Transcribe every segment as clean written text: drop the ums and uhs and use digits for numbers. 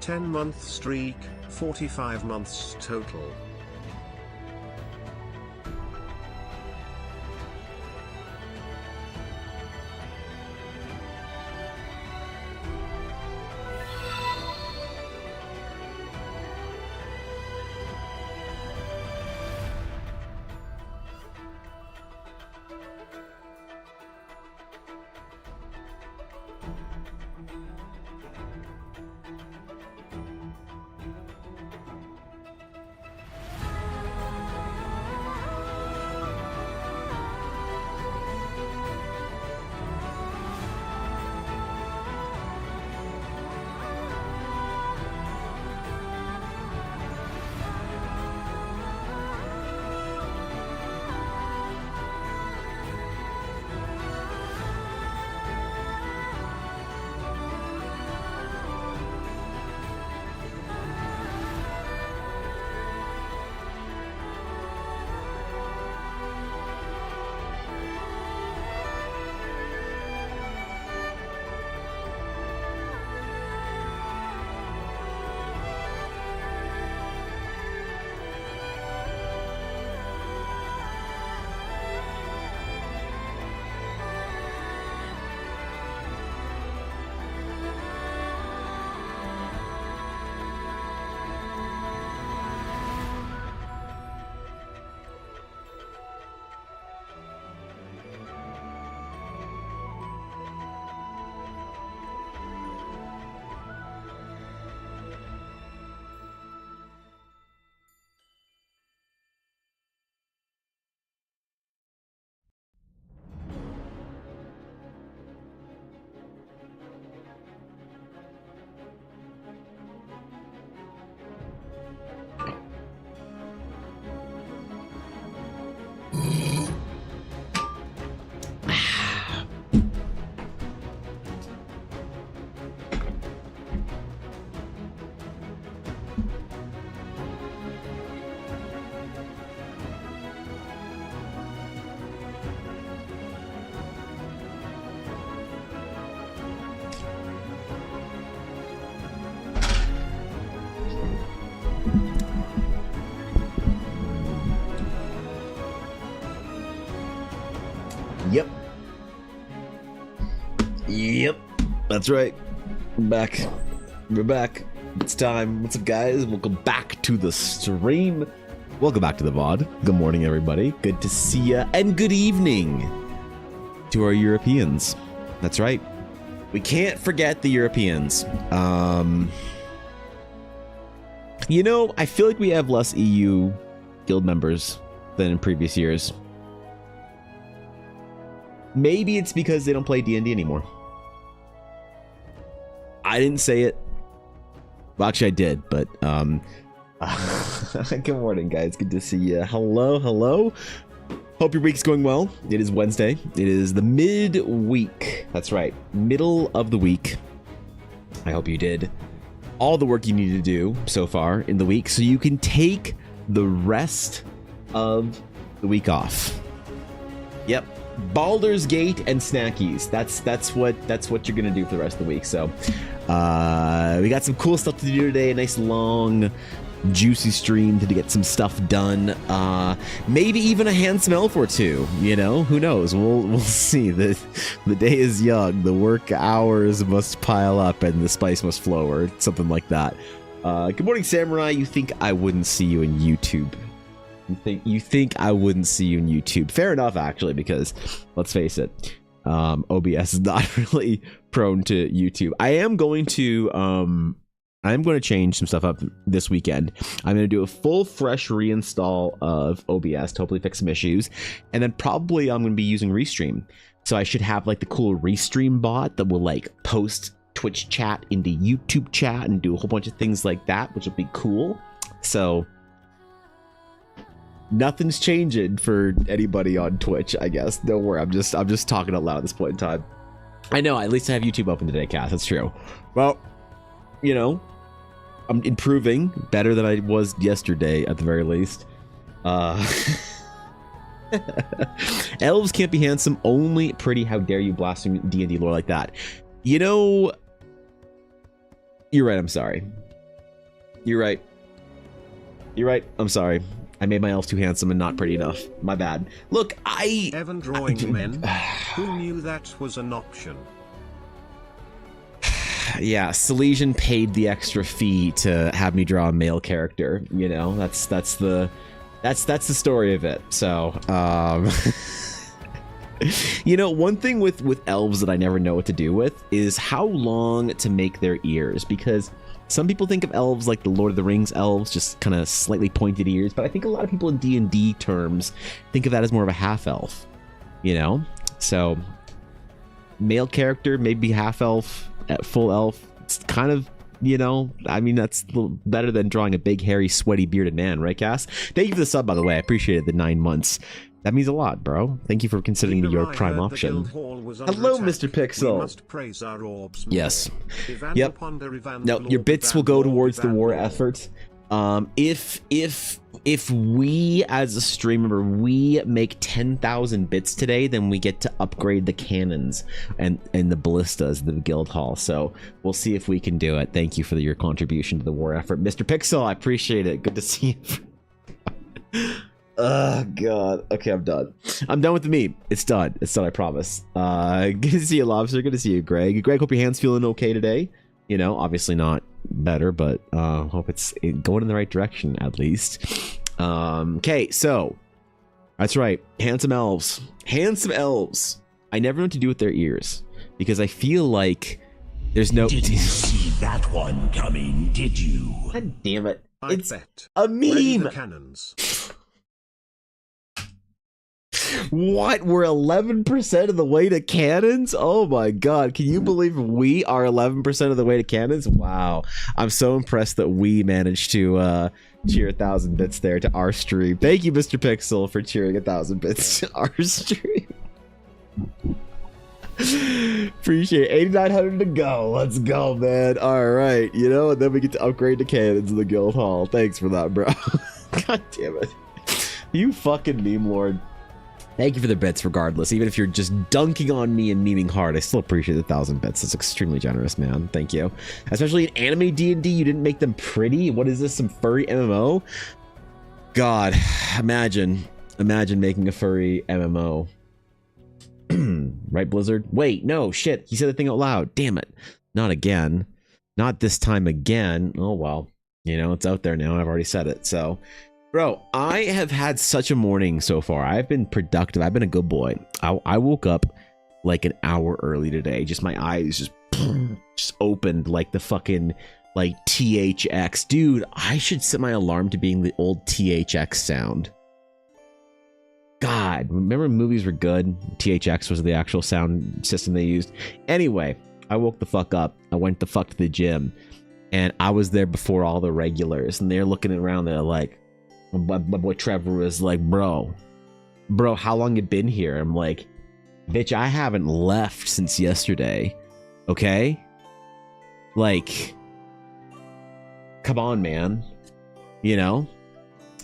10-month streak, 45 months total. Yep. Yep. That's right. I'm back. We're back. It's time. What's up, guys? Welcome back to the stream. Welcome back to the VOD. Good morning, everybody. Good to see ya. And good evening to our Europeans. That's right. We can't forget the Europeans. You know, I feel like we have less EU guild members than in previous years. Maybe it's because they don't play D&D anymore. I didn't say it. Well, actually, I did, but good morning, guys. Good to see you. Hello, hello. Hope your week's going well. It is Wednesday. It is the mid-week. That's right, middle of the week. I hope you did all the work you need to do so far in the week, so you can take the rest of the week off. Yep. Baldur's Gate and snackies. That's what you're gonna do for the rest of the week. So we got some cool stuff to do today. A nice long juicy stream to get some stuff done. Maybe even a handsome elf or two, you know, who knows. We'll see. The day is young, the work hours must pile up and the spice must flow, or something like that. Good morning, Samurai. You think I wouldn't see you in YouTube? You think I wouldn't see you in YouTube? Fair enough, actually, because let's face it, OBS is not really prone to YouTube. I am going to change some stuff up this weekend. I'm going to do a full fresh reinstall of OBS to hopefully fix some issues, and then probably I'm going to be using Restream. So I should have like the cool Restream bot that will like post Twitch chat into YouTube chat and do a whole bunch of things like that, which will be cool. So nothing's changing for anybody on Twitch, I guess. Don't worry, I'm just talking out loud at this point in time. I know, at least I have YouTube open today, Cass. That's true. Well, you know, I'm improving better than I was yesterday, at the very least. Elves can't be handsome, only pretty. How dare you blaspheme D&D lore like that? You know, You're right, I'm sorry. You're right. You're right, I'm sorry. I made my elves too handsome and not pretty enough. My bad. Look, Evan drawing men? Who knew that was an option? Yeah, Silesian paid the extra fee to have me draw a male character. You know, that's the story of it. So, you know, one thing with elves that I never know what to do with is how long to make their ears, because some people think of elves like the Lord of the Rings elves, just kind of slightly pointed ears, but I think a lot of people in D&D terms think of that as more of a half elf, you know? So, male character, maybe half elf, full elf, it's kind of, you know, I mean, that's a little better than drawing a big, hairy, sweaty, bearded man, right, Cass? Thank you for the sub, by the way. I appreciated the 9 months. That means a lot, bro. Thank you for considering me your prime option. Hello, Mr. Pixel. Yes. Yep. No, your bits will go towards the war effort. If we, as a stream member, we make 10,000 bits today, then we get to upgrade the cannons and the ballistas of the guild hall. So we'll see if we can do it. Thank you for your contribution to the war effort, Mr. Pixel. I appreciate it. Good to see you. Oh god. Okay, I'm done. I'm done with the meme. It's done. It's done, I promise. Good to see you, Lobster. Good to see you, Greg. Greg, hope your hand's feeling okay today. You know, obviously not better, but hope it's going in the right direction at least. Okay, so that's right. Handsome elves. Handsome elves. I never know what to do with their ears because I feel like there's no. Didn't see that one coming, did you? God damn it! I It's bet. a Ready the meme. cannons. What? We're 11% of the way to cannons? Oh my god. Can you believe we are 11% of the way to cannons? Wow. I'm so impressed that we managed to cheer 1,000 bits there to our stream. Thank you, Mr. Pixel, for cheering 1,000 bits to our stream. Appreciate it. 8,900 to go. Let's go, man. All right. You know, and then we get to upgrade the cannons in the guild hall. Thanks for that, bro. God damn it. You fucking meme lord. Thank you for the bits regardless. Even if you're just dunking on me and memeing hard, I still appreciate the 1,000 bits. That's extremely generous, man. Thank you. Especially in anime D&D, you didn't make them pretty. What is this, some furry MMO? God, imagine making a furry MMO. Right, Blizzard? Wait, no, shit. He said the thing out loud. Damn it. Not again. Not this time again. Oh, well. You know, it's out there now. I've already said it, so... Bro, I have had such a morning so far. I've been productive. I've been a good boy. I woke up like an hour early today. Just my eyes just opened like the fucking like THX. Dude, I should set my alarm to being the old THX sound. God, remember when movies were good? THX was the actual sound system they used. Anyway, I woke the fuck up. I went the fuck to the gym. And I was there before all the regulars. And they're looking around. They're like... My boy Trevor was like, bro, how long you been here? I'm like, bitch, I haven't left since yesterday. Okay? Like, come on, man. You know?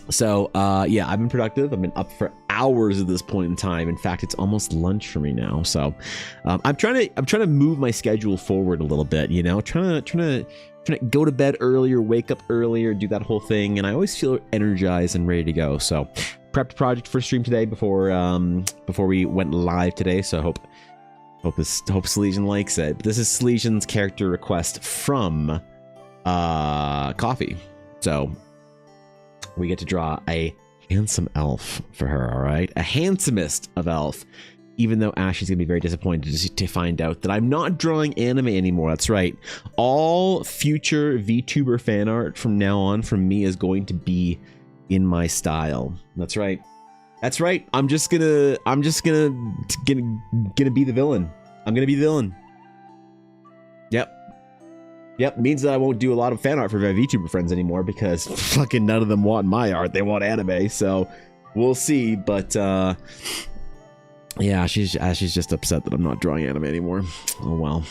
So, yeah, I've been productive. I've been up for hours at this point in time. In fact, it's almost lunch for me now. So, I'm trying to move my schedule forward a little bit, you know? Trying to go to bed earlier, wake up earlier, do that whole thing, and I always feel energized and ready to go. So, prepped project for stream today before we went live today. So hope Silesian likes it. But this is Silesian's character request from Coffee. So we get to draw a handsome elf for her. All right, a handsomest of elf. Even though Ashley's gonna be very disappointed to find out that I'm not drawing anime anymore. That's right. All future VTuber fan art from now on from me is going to be in my style. That's right. That's right. I'm just gonna be the villain. I'm gonna be the villain. Yep. Means that I won't do a lot of fan art for my VTuber friends anymore because fucking none of them want my art. They want anime. So we'll see. But yeah, she's just upset that I'm not drawing anime anymore. Oh well.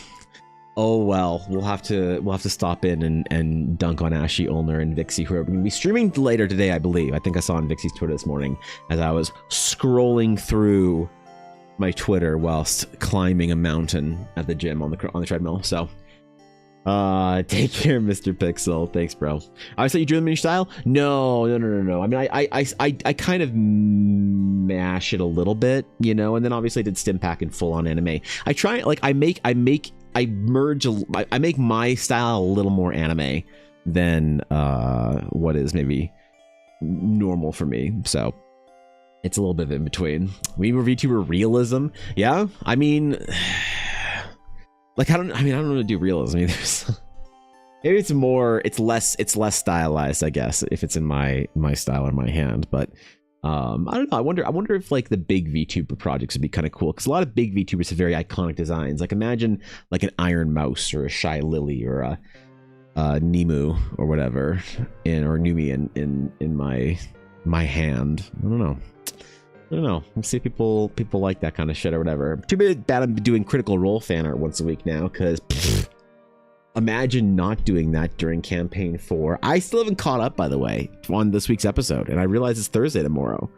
We'll have to stop in and dunk on Ashy, Ulner, and Vixie, who are going to be streaming later today, I believe. I think I saw on Vixie's Twitter this morning as I was scrolling through my Twitter whilst climbing a mountain at the gym on the treadmill. So Take care, Mr. Pixel. Thanks, bro. I thought you drew them in your style. No. I mean, I kind of mash it a little bit, you know, and then obviously I did stim pack and full on anime. I try, like, I make my style a little more anime than what is maybe normal for me. So it's a little bit in between. We were VTuber realism. Yeah, I mean, like, I don't know how to do realism either. So maybe it's less stylized, I guess, if it's in my style or my hand. But I don't know. I wonder if like the big VTuber projects would be kind of cool, because a lot of big VTubers have very iconic designs. Like imagine like an Iron Mouse or a Shy Lily or a Nemu or whatever, or Numi in my hand. I don't know. Let's see if people like that kind of shit or whatever. Too bad I'm doing Critical Role fan art once a week now, because imagine not doing that during campaign 4. I still haven't caught up, by the way, on this week's episode, and I realize it's Thursday tomorrow.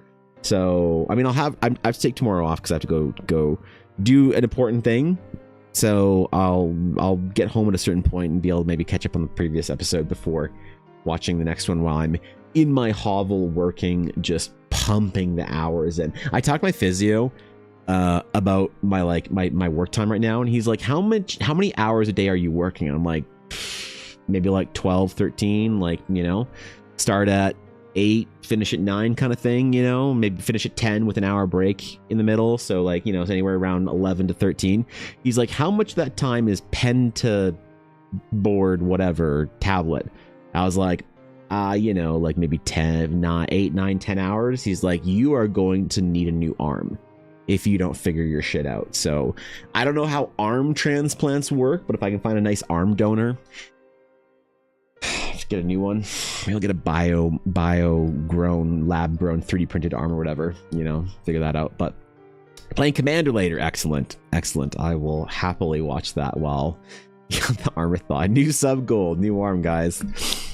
So I mean, I have to take tomorrow off because I have to go do an important thing. So I'll get home at a certain point and be able to maybe catch up on the previous episode before watching the next one while I'm in my hovel working, just pumping the hours in. I talked to my physio about my work time right now, and he's like, how many hours a day are you working? And I'm like, maybe like 12, 13, like, you know, start at 8, finish at 9 kind of thing, you know, maybe finish at 10 with an hour break in the middle. So like, you know, it's anywhere around 11 to 13. He's like, how much of that time is pen to board, whatever, tablet? I was like, you know, like maybe 8, 9, 10 hours. He's like, you are going to need a new arm if you don't figure your shit out. So I don't know how arm transplants work, but if I can find a nice arm donor, just get a new one. Maybe I'll get a bio grown, lab grown 3D printed arm or whatever, you know, figure that out. But playing Commander later. Excellent. I will happily watch that while the armor thaw. New sub goal, new arm, guys.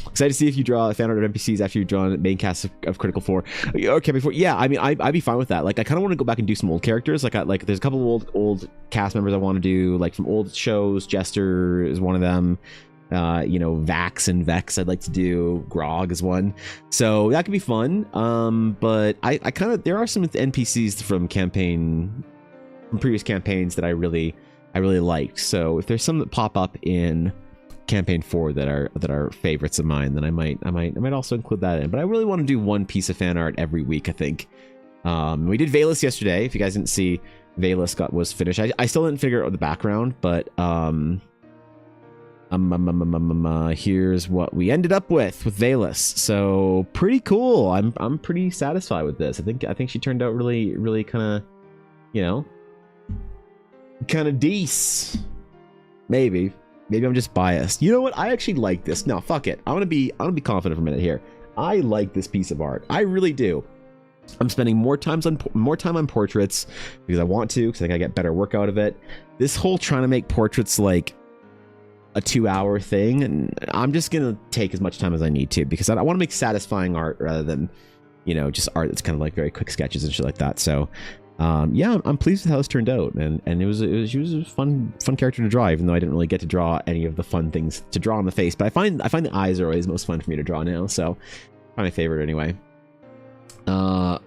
Excited to see if you draw fan art of NPCs after you've drawn main cast of Critical 4. Okay, before, yeah, I mean, I'd be fine with that. Like, I kind of want to go back and do some old characters. Like, there's a couple of old cast members I want to do, like from old shows. Jester is one of them. You know, Vax and Vex I'd like to do. Grog is one. So that could be fun. But I kind of, there are some NPCs from previous campaigns that I really liked. So if there's some that pop up in campaign 4 that are favorites of mine, then I might also include that in. But I really want to do one piece of fan art every week, I think. We did Valus yesterday. If you guys didn't see, Valus was finished. I still didn't figure out the background, but here's what we ended up with Valus. So pretty cool. I'm pretty satisfied with this. I think she turned out really kind of, you know, kind of decent. Maybe I'm just biased. You know what? I actually like this. No, fuck it. I want to be confident for a minute here. I like this piece of art. I really do. I'm spending more time on portraits because I want to, because I think I get better work out of it. This whole trying to make portraits like a 2-hour thing, and I'm just gonna take as much time as I need to, because I want to make satisfying art rather than, you know, just art that's kind of like very quick sketches and shit like that. So yeah, I'm pleased with how this turned out, and she was a fun character to draw, even though I didn't really get to draw any of the fun things to draw on the face. But I find the eyes are always most fun for me to draw now, so probably my favorite anyway. The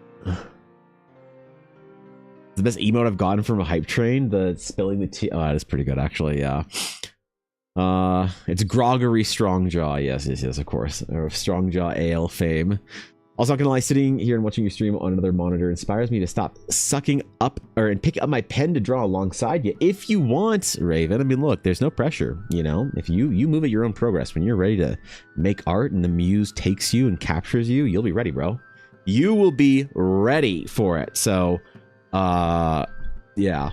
best emote I've gotten from a hype train, the spilling the tea. Oh, that is pretty good actually. Yeah. It's Groggery Strongjaw. Yes, of course. Or Strongjaw AL fame. Also, not gonna lie, sitting here and watching your stream on another monitor inspires me to stop sucking up and pick up my pen to draw alongside you. If you want, Raven. I mean, look, there's no pressure, you know? If you move at your own progress, when you're ready to make art and the muse takes you and captures you, you'll be ready, bro. You will be ready for it. So, yeah.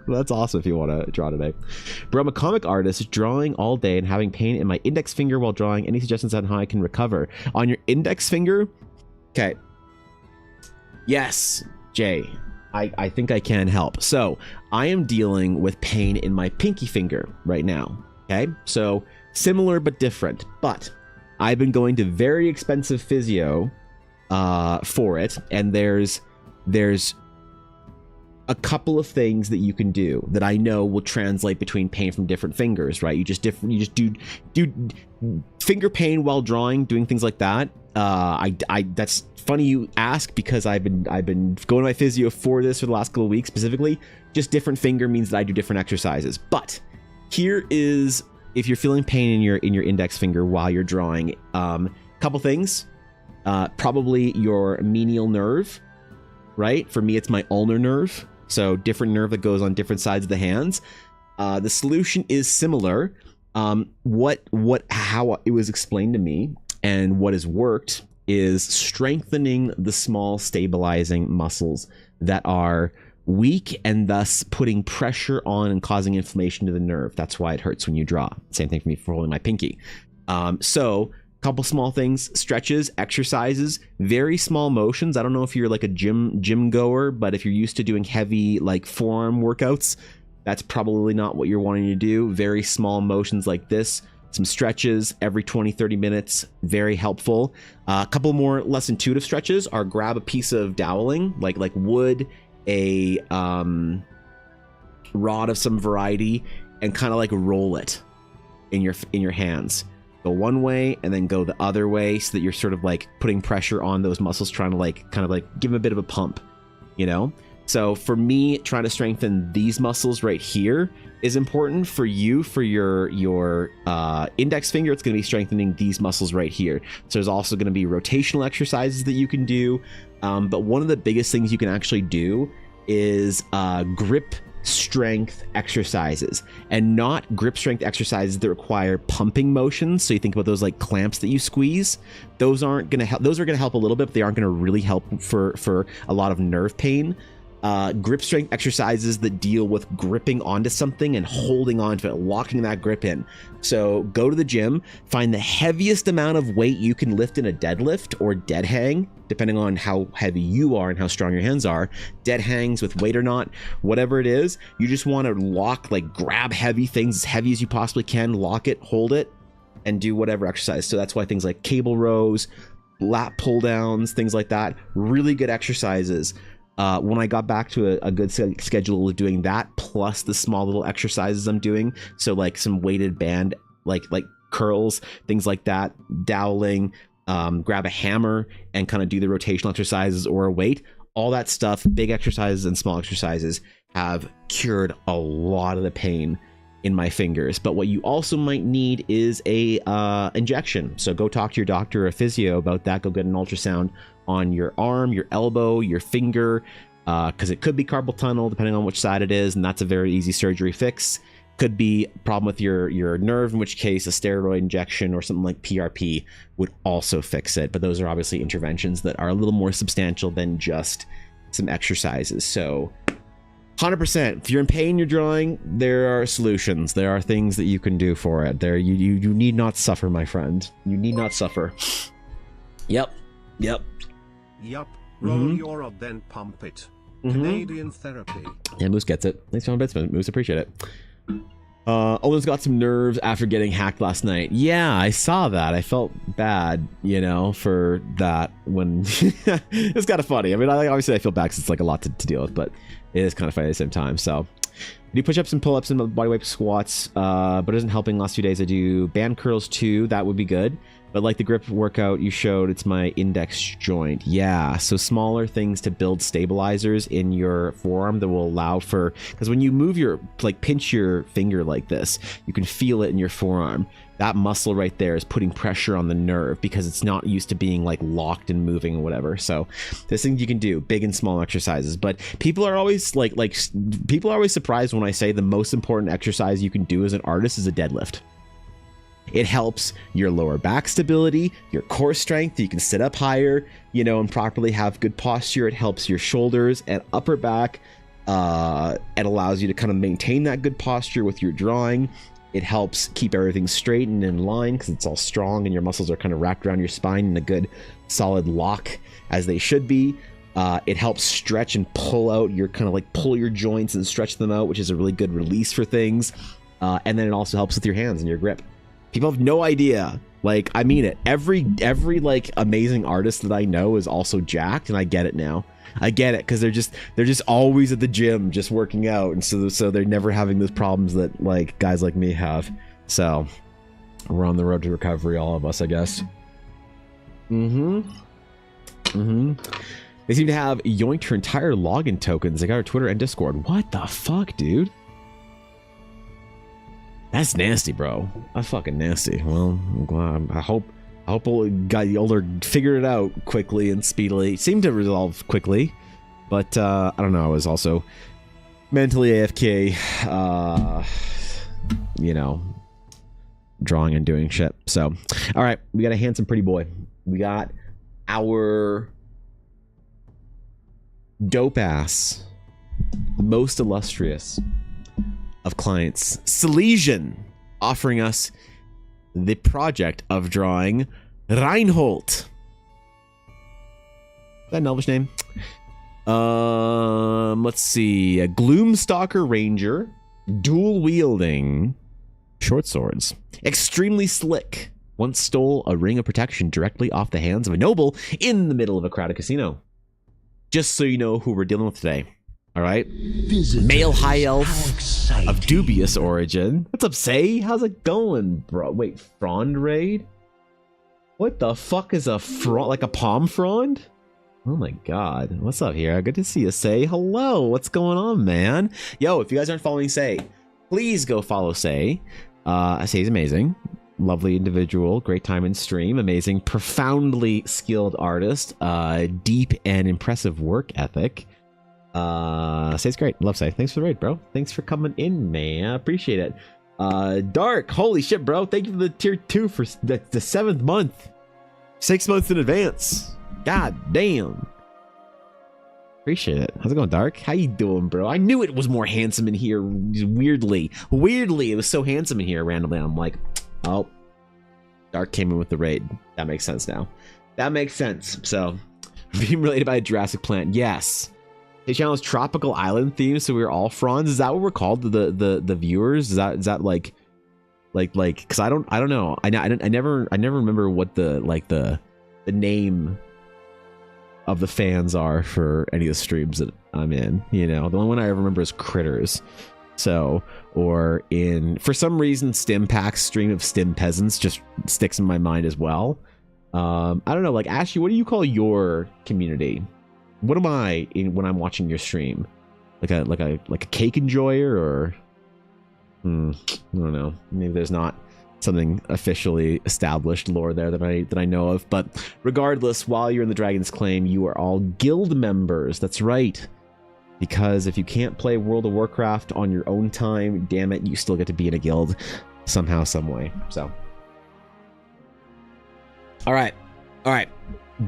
That's awesome if you want to draw today. Bro, I'm a comic artist drawing all day and having pain in my index finger while drawing. Any suggestions on how I can recover? On your index finger? Okay. Yes, Jay. I think I can help. So I am dealing with pain in my pinky finger right now. Okay. So similar but different. But I've been going to very expensive physio for it. And there's a couple of things that you can do that I know will translate between pain from different fingers, right? You just do finger pain while drawing, doing things like that. That's funny you ask, because I've been going to my physio for this for the last couple of weeks specifically. Just different finger means that I do different exercises. But here is, if you're feeling pain in your index finger while you're drawing, couple things. Probably your menial nerve, right? For me, it's my ulnar nerve. So different nerve that goes on different sides of the hands. The solution is similar. How it was explained to me and what has worked is strengthening the small stabilizing muscles that are weak, and thus putting pressure on and causing inflammation to the nerve. That's why it hurts when you draw. Same thing for me for holding my pinky. So couple small things, stretches, exercises, very small motions. I don't know if you're like a gym goer, but if you're used to doing heavy like forearm workouts, that's probably not what you're wanting to do. Very small motions like this, some stretches every 20-30 minutes, very helpful. A couple more less intuitive stretches are grab a piece of doweling, like wood, a rod of some variety, and kind of like roll it in your hands. Go one way and then go the other way, so that you're sort of like putting pressure on those muscles, trying to like kind of like give them a bit of a pump, you know? So for me, trying to strengthen these muscles right here is important. For you, for your index finger, it's going to be strengthening these muscles right here. So there's also going to be rotational exercises that you can do. But one of the biggest things you can actually do is grip strength exercises, and not grip strength exercises that require pumping motions. So you think about those like clamps that you squeeze. Those aren't going to help. Those are going to help a little bit, but they aren't going to really help for a lot of nerve pain. Grip strength exercises that deal with gripping onto something and holding onto it, locking that grip in. So go to the gym, find the heaviest amount of weight you can lift in a deadlift or dead hang, depending on how heavy you are and how strong your hands are. Dead hangs with weight or not, whatever it is, you just want to lock, like grab heavy things as heavy as you possibly can, lock it, hold it, and do whatever exercise. So that's why things like cable rows, lat pull downs, things like that, really good exercises. When I got back to a good schedule of doing that, plus the small little exercises I'm doing, so like some weighted band, like curls, things like that, doweling, grab a hammer and kind of do the rotational exercises or a weight, all that stuff, big exercises and small exercises have cured a lot of the pain in my fingers. But what you also might need is a injection. So go talk to your doctor or a physio about that. Go get an ultrasound on your arm, your elbow, your finger, because it could be carpal tunnel depending on which side it is, and that's a very easy surgery fix. Could be a problem with your nerve, in which case a steroid injection or something like PRP would also fix it. But those are obviously interventions that are a little more substantial than just some exercises. So 100%, if you're in pain, you're drawing, there are solutions. There are things that you can do for it. There, you need not suffer, my friend. You need not suffer. Yep. Roll your odd, then pump it. Canadian therapy. Yeah, Moose gets it. Thanks for the Moose, appreciate it. Owen's got some nerves after getting hacked last night. Yeah, I saw that. I felt bad, for that. When it's kind of funny. I mean, obviously I feel bad because it's like a lot to deal with, but it is kind of funny at the same time. So I do push-ups and pull-ups and bodyweight squats, but it isn't helping. Last 2 days I do band curls too. That would be good. But like the grip workout you showed, it's my index joint. Yeah, so smaller things to build stabilizers in your forearm that will allow for, because when you move pinch your finger like this, you can feel it in your forearm. That muscle right there is putting pressure on the nerve because it's not used to being like locked and moving or whatever. So there's things you can do, big and small exercises. But people are always people are always surprised when I say the most important exercise you can do as an artist is a deadlift. It helps your lower back stability, your core strength. You can sit up higher, and properly have good posture. It helps your shoulders and upper back. It allows you to kind of maintain that good posture with your drawing. It helps keep everything straight and in line because it's all strong and your muscles are kind of wrapped around your spine in a good solid lock as they should be. It helps stretch and pull out pull your joints and stretch them out, which is a really good release for things. And then it also helps with your hands and your grip. People have no idea. I mean it. Every amazing artist that I know is also jacked, and I get it now. I get it, because they're just always at the gym, just working out, and so they're never having those problems that like guys like me have. So we're on the road to recovery, all of us, I guess. They seem to have yoinked her entire login tokens. They got her Twitter and Discord. What the fuck, dude? That's nasty, bro. That's fucking nasty. Well, I'm glad. I hope you'll figure it out quickly and speedily. It seemed to resolve quickly, but I don't know. I was also mentally AFK, drawing and doing shit. So, all right, we got a handsome, pretty boy. We got our dope ass, most illustrious of clients, Silesian, offering us the project of drawing Reinhold. Is that an elvish name? Let's see. A Gloomstalker Ranger, dual wielding short swords. Extremely slick. Once stole a ring of protection directly off the hands of a noble in the middle of a crowded casino. Just so you know who we're dealing with today. All right. Visitors, Male high elf how exciting. of dubious origin. What's up, Say? How's it going, bro? Wait, frond raid? What the fuck is a frond? Like a palm frond? Oh my god. What's up here? Good to see you, Say. Hello. What's going on, man? Yo, if you guys aren't following Say, please go follow Say. Say's amazing. Lovely individual, great time in stream, amazing, profoundly skilled artist, deep and impressive work ethic. Say's great. Love Say. Thanks for the raid, bro. Thanks for coming in, man. I appreciate it. Dark, holy shit, bro. Thank you for the tier 2 for the 7th month. 6 months in advance. God damn. Appreciate it. How's it going, Dark? How you doing, bro? I knew it was more handsome in here. Weirdly, it was so handsome in here randomly. I'm like, oh, Dark came in with the raid. That makes sense now. That makes sense. So, being related by a Jurassic plant, yes. His channel is tropical island themed, so we're all fronds. Is that what we're called? The viewers? Is that like? Because I don't know. I never remember what the name of the fans are for any of the streams that I'm in. You know, the only one I ever remember is Critters. So, or for some reason, Stimpak's stream of Stim Peasants just sticks in my mind as well. I don't know, like Ashley, what do you call your community? What am I in when I'm watching your stream? Like a cake enjoyer, or I don't know. Maybe there's not something officially established lore there that I know of. But regardless, while you're in the Dragon's Claim, you are all guild members. That's right. Because if you can't play World of Warcraft on your own time, damn it, you still get to be in a guild somehow, some way. So, all right.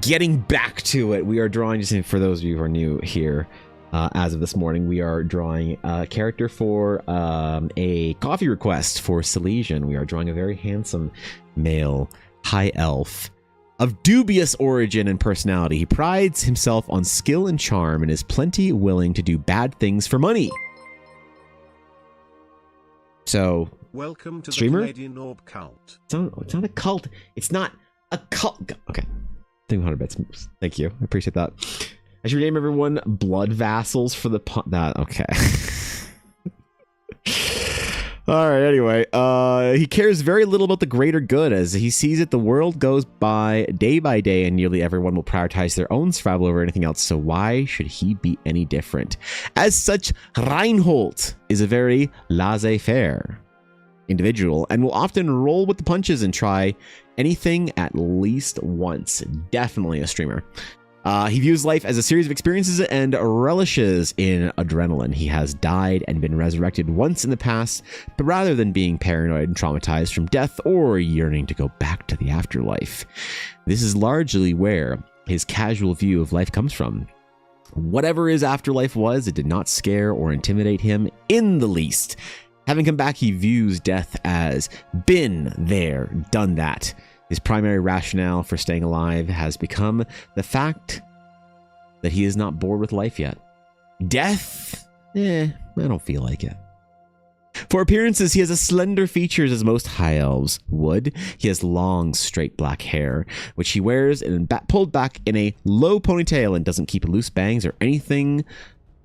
Getting back to it, we are drawing, just for those of you who are new here, as of this morning, we are drawing a character for a coffee request for Silesian. We are drawing a very handsome male high elf of dubious origin and personality. He prides himself on skill and charm and is plenty willing to do bad things for money. So, Welcome to streamer? the Canadian Orb Cult. It's not a cult. It's not a cult. Okay. 100 bits. Thank you. I appreciate that. I should rename everyone Blood Vassals for the that. Okay. All right. Anyway, he cares very little about the greater good. As he sees it, the world goes by day, and nearly everyone will prioritize their own survival over anything else. So why should he be any different? As such, Reinhold is a very laissez-faire individual and will often roll with the punches and try anything at least once. Definitely a streamer. He views life as a series of experiences and relishes in adrenaline. He has died and been resurrected once in the past, but rather than being paranoid and traumatized from death or yearning to go back to the afterlife, this is largely where his casual view of life comes from. Whatever his afterlife was, it did not scare or intimidate him in the least. Having come back, he views death as been there, done that. His primary rationale for staying alive has become the fact that he is not bored with life yet. Death? I don't feel like it. For appearances, he has a slender features as most high elves would. He has long, straight black hair, which he wears and pulled back in a low ponytail and doesn't keep loose bangs or anything.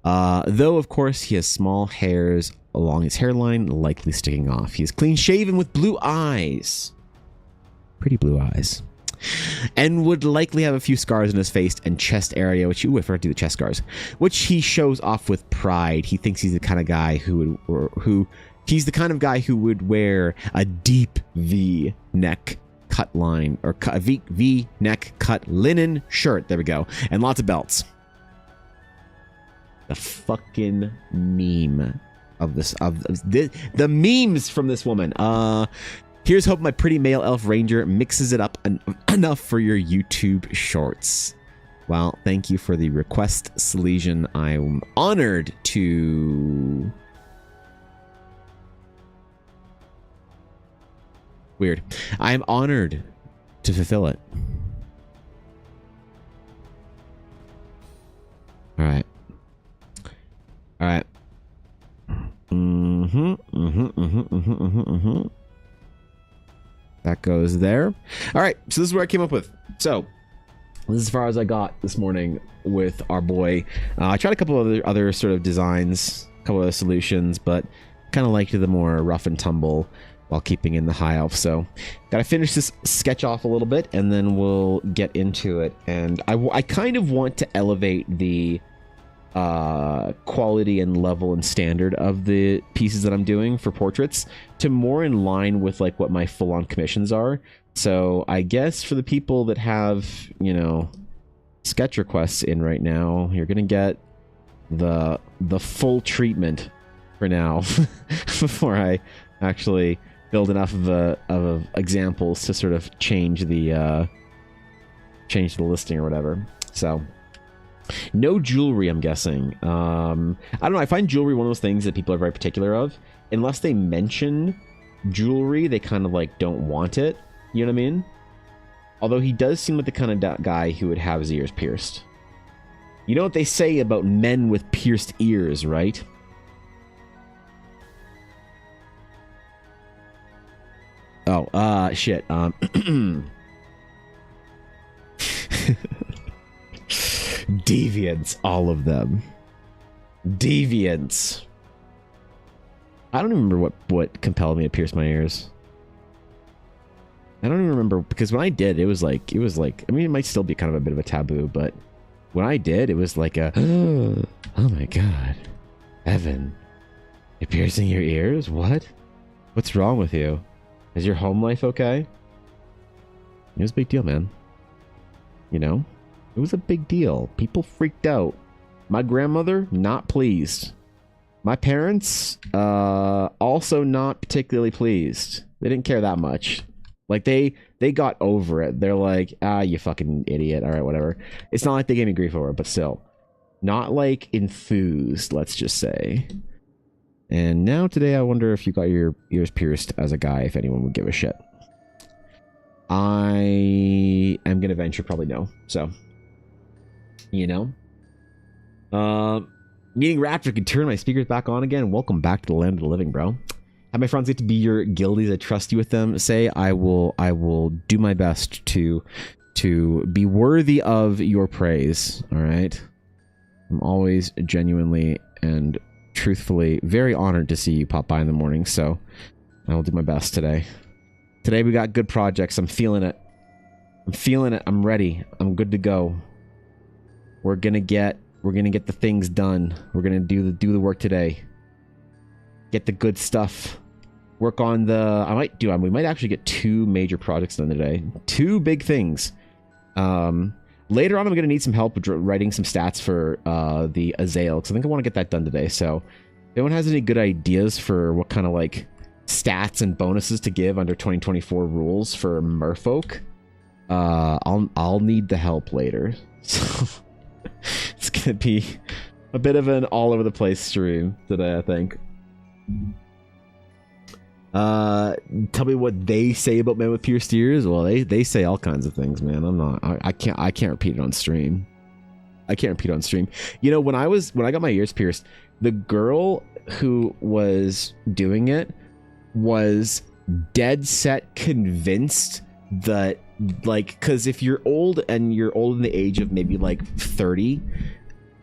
Though, of course, he has small hairs along his hairline, likely sticking off. He is clean shaven with blue eyes. Pretty blue eyes. And would likely have a few scars on his face and chest area, which I forgot to do the chest scars, which he shows off with pride. He thinks he's the kind of guy who would wear a deep V neck cut line or V neck cut linen shirt. There we go, and lots of belts. The fucking meme of this the memes from this woman. Here's hope my pretty male elf ranger mixes it up enough for your YouTube shorts. Well, thank you for the request, Silesian. I'm honored to... Weird. I'm honored to fulfill it. All right. All right. That goes there. All right, so this is where I came up with. So this is as far as I got this morning with our boy. I tried a couple of other sort of designs, a couple of solutions, but kind of liked the more rough and tumble while keeping in the high elf. So gotta finish this sketch off a little bit, and then we'll get into it. And I kind of want to elevate the quality and level and standard of the pieces that I'm doing for portraits to more in line with like what my full-on commissions are. So I guess for the people that have, you know, sketch requests in right now, you're gonna get the full treatment for now before I actually build enough of examples to sort of change the listing or whatever. So no jewelry, I'm guessing. I don't know. I find jewelry one of those things that people are very particular of. Unless they mention jewelry, they kind of like don't want it. You know what I mean? Although he does seem like the kind of guy who would have his ears pierced. You know what they say about men with pierced ears, right? Oh, shit. Deviants, all of them. Deviants. I don't even remember what compelled me to pierce my ears. I don't even remember, because when I did, it was like, I mean, it might still be kind of a bit of a taboo, but when I did, it was like a, oh my god, Evan, you're piercing your ears? What? What's wrong with you? Is your home life okay? It was a big deal, man. You know? It was a big deal. People freaked out. My grandmother, not pleased. My parents, also not particularly pleased. They didn't care that much. Like, they got over it. They're like, you fucking idiot. All right, whatever. It's not like they gave me grief over it, but still. Not, like, enthused, let's just say. And now today, I wonder if you got your ears pierced as a guy, if anyone would give a shit. I am going to venture probably no. So, you know. Meeting Raptor can turn my speakers back on again. Welcome back to the land of the living, bro. Have my friends get to be your guildies. I trust you with them. Say I will do my best to be worthy of your praise. All right. I'm always genuinely and truthfully very honored to see you pop by in the morning. So I will do my best today. Today we got good projects. I'm feeling it. I'm feeling it. I'm ready. I'm good to go. We're gonna get the things done. We're gonna do the work today. Get the good stuff. Work on the. We might actually get 2 major projects done today. 2 big things. Later on, I'm gonna need some help with writing some stats for the Azael, because I think I want to get that done today. So, if anyone has any good ideas for what kind of like stats and bonuses to give under 2024 rules for merfolk, I'll need the help later. So. It's gonna be a bit of an all over the place stream today, I think. Tell me what they say about men with pierced ears. Well, they say all kinds of things, man. I can't repeat it on stream. I can't repeat it on stream. You know, when I got my ears pierced, the girl who was doing it was dead set convinced that, like, because if you're old and you're old in the age of maybe like 30,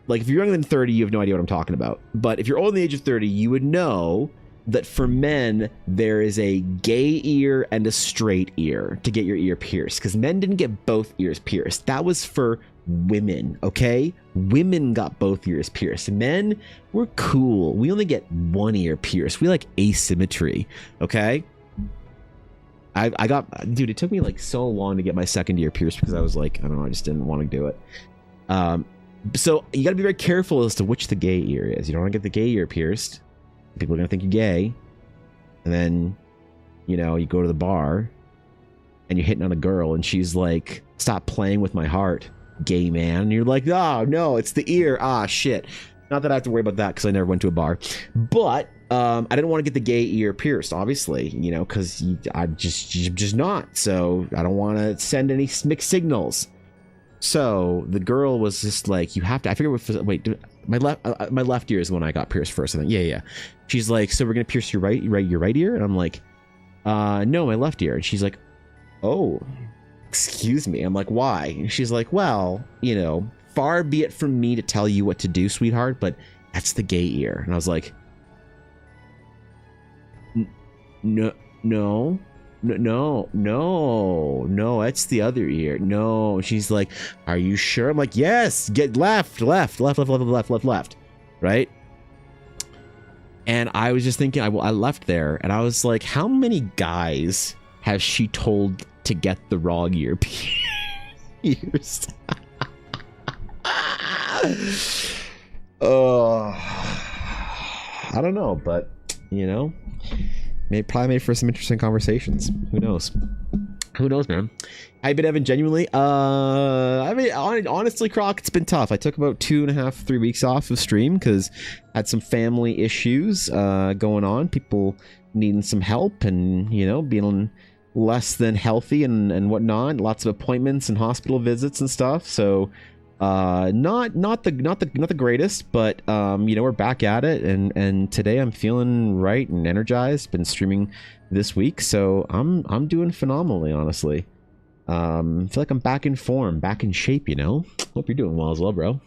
like if you're younger than 30, you have no idea what I'm talking about. But if you're old in the age of 30, you would know that for men, there is a gay ear and a straight ear to get your ear pierced, because men didn't get both ears pierced. That was for women, okay? Women got both ears pierced. Men, we're cool. We only get one ear pierced. We like asymmetry, okay? I got, dude, it took me like so long to get my second ear pierced because I was like, I don't know, I just didn't want to do it. So you got to be very careful as to which the gay ear is. You don't want to get the gay ear pierced. People are going to think you're gay. And then, you know, you go to the bar and you're hitting on a girl and she's like, stop playing with my heart, gay man. And you're like, oh, no, it's the ear. Ah, shit. Not that I have to worry about that because I never went to a bar. But I didn't want to get the gay ear pierced, obviously, you know, because I'm just not. So I don't want to send any mixed signals. So the girl was just like, you have to, I figured, wait, my left ear is the one I got pierced first. I think, yeah. She's like, so we're going to pierce your right ear? And I'm like, no, my left ear. And she's like, oh, excuse me. I'm like, why? And she's like, well, you know, far be it from me to tell you what to do, sweetheart, but that's the gay ear. And I was like, no, that's the other ear. No. She's like, are you sure? I'm like, yes, get left. Right? And I was just thinking, I left there and I was like, how many guys has she told to get the wrong ear pierced? Oh, I don't know, but you know, probably made for some interesting conversations. Who knows, man? I've been Evan, genuinely. I mean, honestly, Croc, it's been tough. I took about 2.5-3 weeks off of stream because I had some family issues going on. People needing some help, and you know, being less than healthy and whatnot. Lots of appointments and hospital visits and stuff. So not the greatest, but you know, we're back at it, and today I'm feeling right and energized. Been streaming this week, so I'm doing phenomenally, honestly. Feel like I'm back in form, back in shape, you know. Hope you're doing well as well, bro.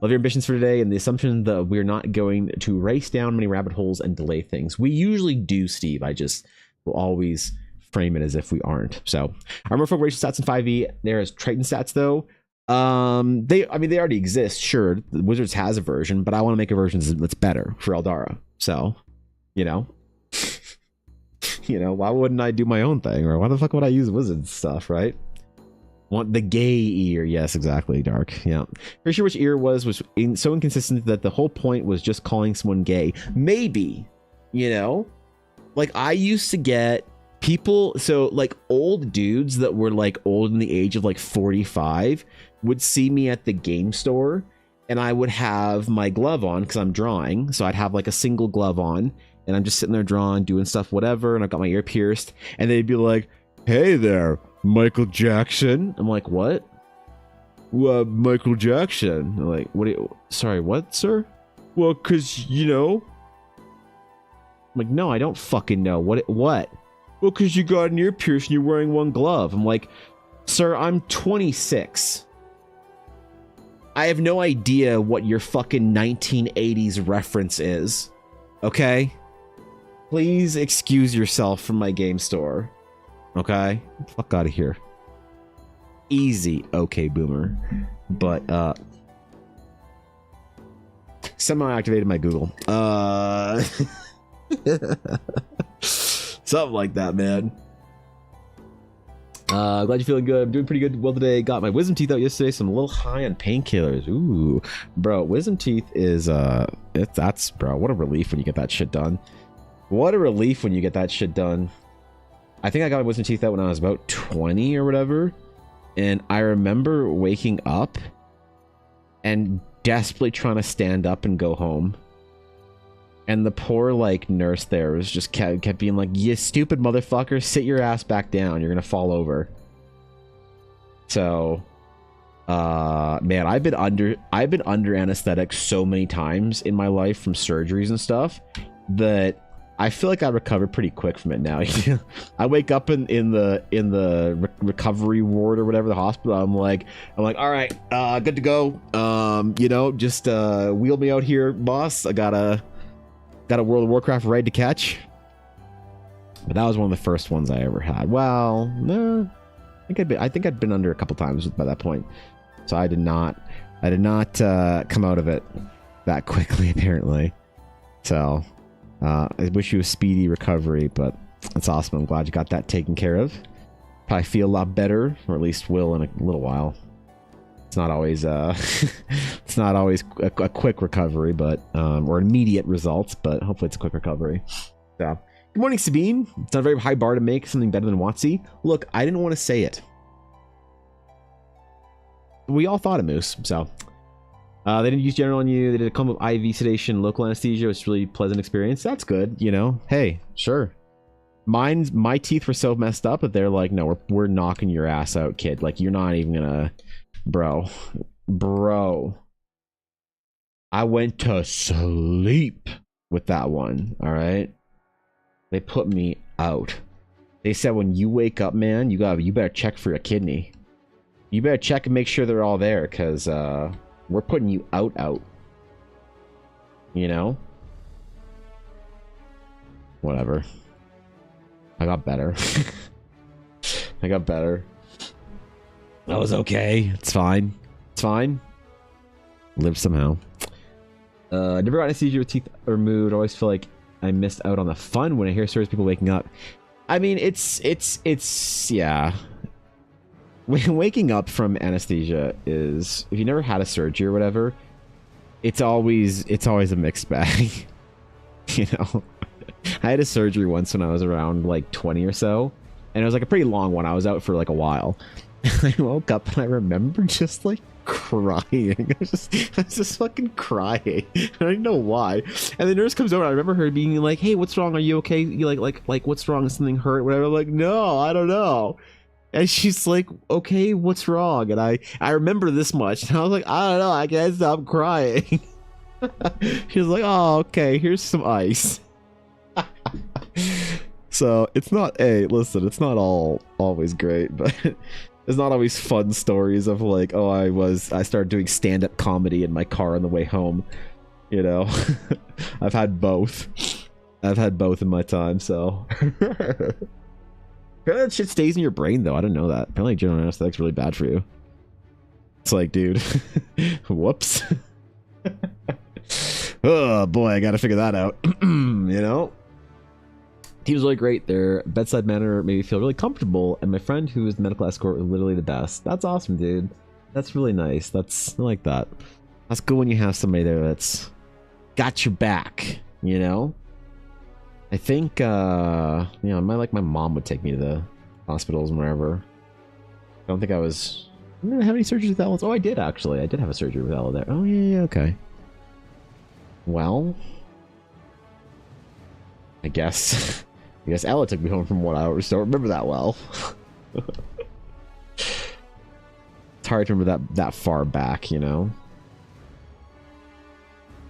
Love your ambitions for today and the assumption that we're not going to race down many rabbit holes and delay things. We usually do, Steve. I just will always frame it as if we aren't. So armor folk racial stats in 5e. There's Triton stats though. They already exist. Sure, the Wizards has a version, but I want to make a version that's better for Eldara. So, you know, why wouldn't I do my own thing? Or why the fuck would I use Wizards stuff, right? Want the gay ear. Yes, exactly, Dark. Yeah. Pretty sure which ear was so inconsistent that the whole point was just calling someone gay. Maybe, you know? Like, I used to get people, so like old dudes that were like old in the age of like 45 would see me at the game store, and I would have my glove on because I'm drawing. So I'd have like a single glove on, and I'm just sitting there drawing, doing stuff, whatever, and I've got my ear pierced, and they'd be like, hey there, Michael Jackson. I'm like, what? Michael Jackson. I'm like, sorry, what, sir? Well, cause you know. I'm like, no, I don't fucking know. What? Well, cause you got an ear pierced and you're wearing one glove. I'm like, sir, I'm 26. I have no idea what your fucking 1980s reference is. Okay? Please excuse yourself from my game store. Okay? Fuck out of here. Easy, okay, boomer. But, somehow I activated my Google. Something like that, man. Glad you're feeling good. I'm doing pretty good. Well, today got my wisdom teeth out yesterday, so I'm a little high on painkillers. Ooh, bro, wisdom teeth is that's bro. What a relief when you get that shit done. What a relief when you get that shit done. I think I got my wisdom teeth out when I was about 20 or whatever, and I remember waking up and desperately trying to stand up and go home. And the poor, like, nurse there was just kept being like, you stupid motherfucker, sit your ass back down. You're going to fall over. So, Man, I've been under anesthetic so many times in my life from surgeries and stuff that I feel like I recovered pretty quick from it now. I wake up in the recovery ward or whatever, the hospital. I'm like, all right, good to go. You know, just wheel me out here, boss. I got a World of Warcraft raid to catch. But that was one of the first ones I ever had. Well, no, I think I'd been under a couple times by that point. So I did not come out of it that quickly, apparently. So I wish you a speedy recovery, but that's awesome. I'm glad you got that taken care of. Probably feel a lot better, or at least will in a little while. It's not always it's not always a quick recovery, but or immediate results, but hopefully it's a quick recovery. So good morning, Sabine. It's not a very high bar to make something better than WotC. Look, I didn't want to say it. We all thought of Moose, so they didn't use general on you. They did a combo of IV sedation, local anesthesia. It was a really pleasant experience. That's good, you know. Hey, sure. My teeth were so messed up that they're like, no, we're knocking your ass out, kid. Like, you're not even gonna, bro. I went to sleep with that one. All right. They put me out. They said when you wake up, man, you better check for your kidney. You better check and make sure they're all there, because we're putting you out. You know? Whatever. I got better. I got better. That was okay. It's fine. It's fine. Live somehow. Never got anesthesia with teeth removed. I always feel like I missed out on the fun when I hear stories of people waking up. I mean, it's yeah. Waking up from anesthesia is, if you never had a surgery or whatever, it's always a mixed bag. You know, I had a surgery once when I was around like 20 or so, and it was like a pretty long one. I was out for like a while. I woke up and I remember just like crying. I was just fucking crying. I don't know why. And the nurse comes over. I remember her being like, "Hey, what's wrong? Are you okay? You like what's wrong? Is something hurt? Whatever." I'm like, "No, I don't know." And she's like, "Okay, what's wrong?" And I remember this much. And I was like, "I don't know. I can't stop crying." She was like, "Oh, okay. Here's some ice." So it's not. Hey, listen, it's not always great, but there's not always fun stories of like, oh, I started doing stand-up comedy in my car on the way home. You know, I've had both. I've had both in my time, so. That shit stays in your brain, though. I didn't know that. Apparently, general anesthetic's really bad for you. It's like, dude, whoops. Oh boy, I gotta figure that out. You know, team's really great. Their bedside manner made me feel really comfortable, and my friend who is the medical escort was literally the best. That's awesome, dude. That's really nice. I like that. That's good when you have somebody there that's got your back. You know. I think, you know, my mom would take me to the hospitals and wherever. I don't think I didn't have any surgeries with Ella. Oh, I did, actually. I did have a surgery with Ella there. Oh, yeah, okay. Well, I guess Ella took me home from 1 hour, so I don't remember that well. It's hard to remember that far back, you know?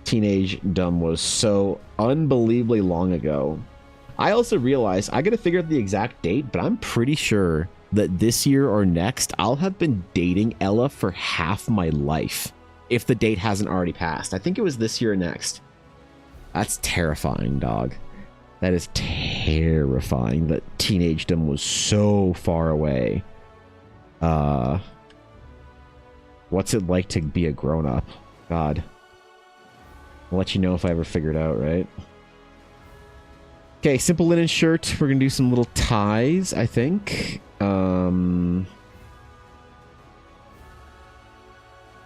Teenage Dumb was so unbelievably long ago. I also realized I gotta figure out the exact date, but I'm pretty sure that this year or next I'll have been dating Ella for half my life if the date hasn't already passed. I think it was this year or next. That's terrifying, dog. That is terrifying that Teenage Dumb was so far away. What's it like to be a grown-up? God. I'll let you know if I ever figure it out, right? Okay, simple linen shirt. We're gonna do some little ties, I think.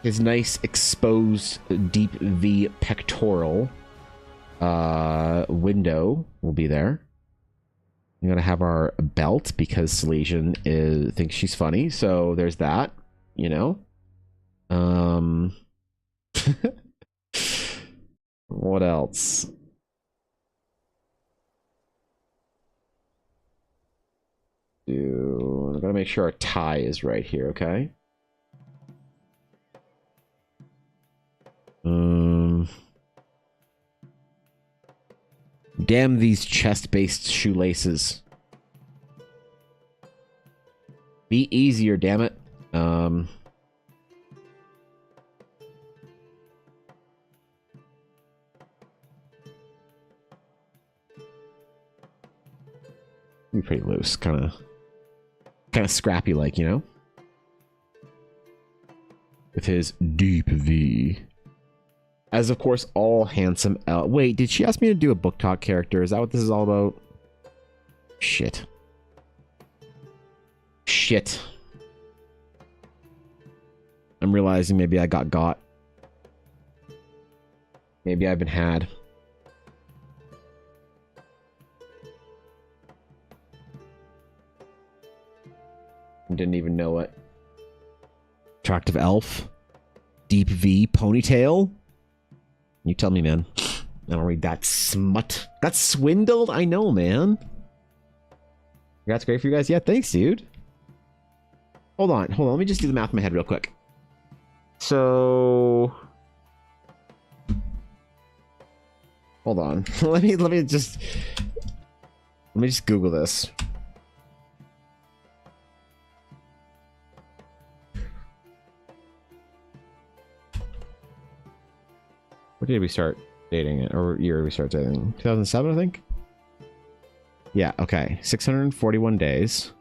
His nice exposed deep V pectoral window will be there. I'm gonna have our belt because Silesian thinks she's funny, so there's that, you know. What else? I gotta make sure our tie is right here, okay? Damn these chest-based shoelaces. Be easier, damn it. Be pretty loose, kind of scrappy, like, you know, with his deep V. As of course, all handsome L. Wait, did she ask me to do a book talk character? Is that what this is all about? Shit. Shit. I'm realizing maybe I got. Maybe I've been had. Didn't even know it. Attractive elf. Deep V ponytail. You tell me, man. I don't read that smut. Got swindled? I know, man. That's great for you guys. Yeah, thanks, dude. Hold on. Let me just do the math in my head real quick. So... Hold on. let me just Google this. What year did we start dating it? Or year did we start dating? 2007, I think? Yeah, okay. 641 days.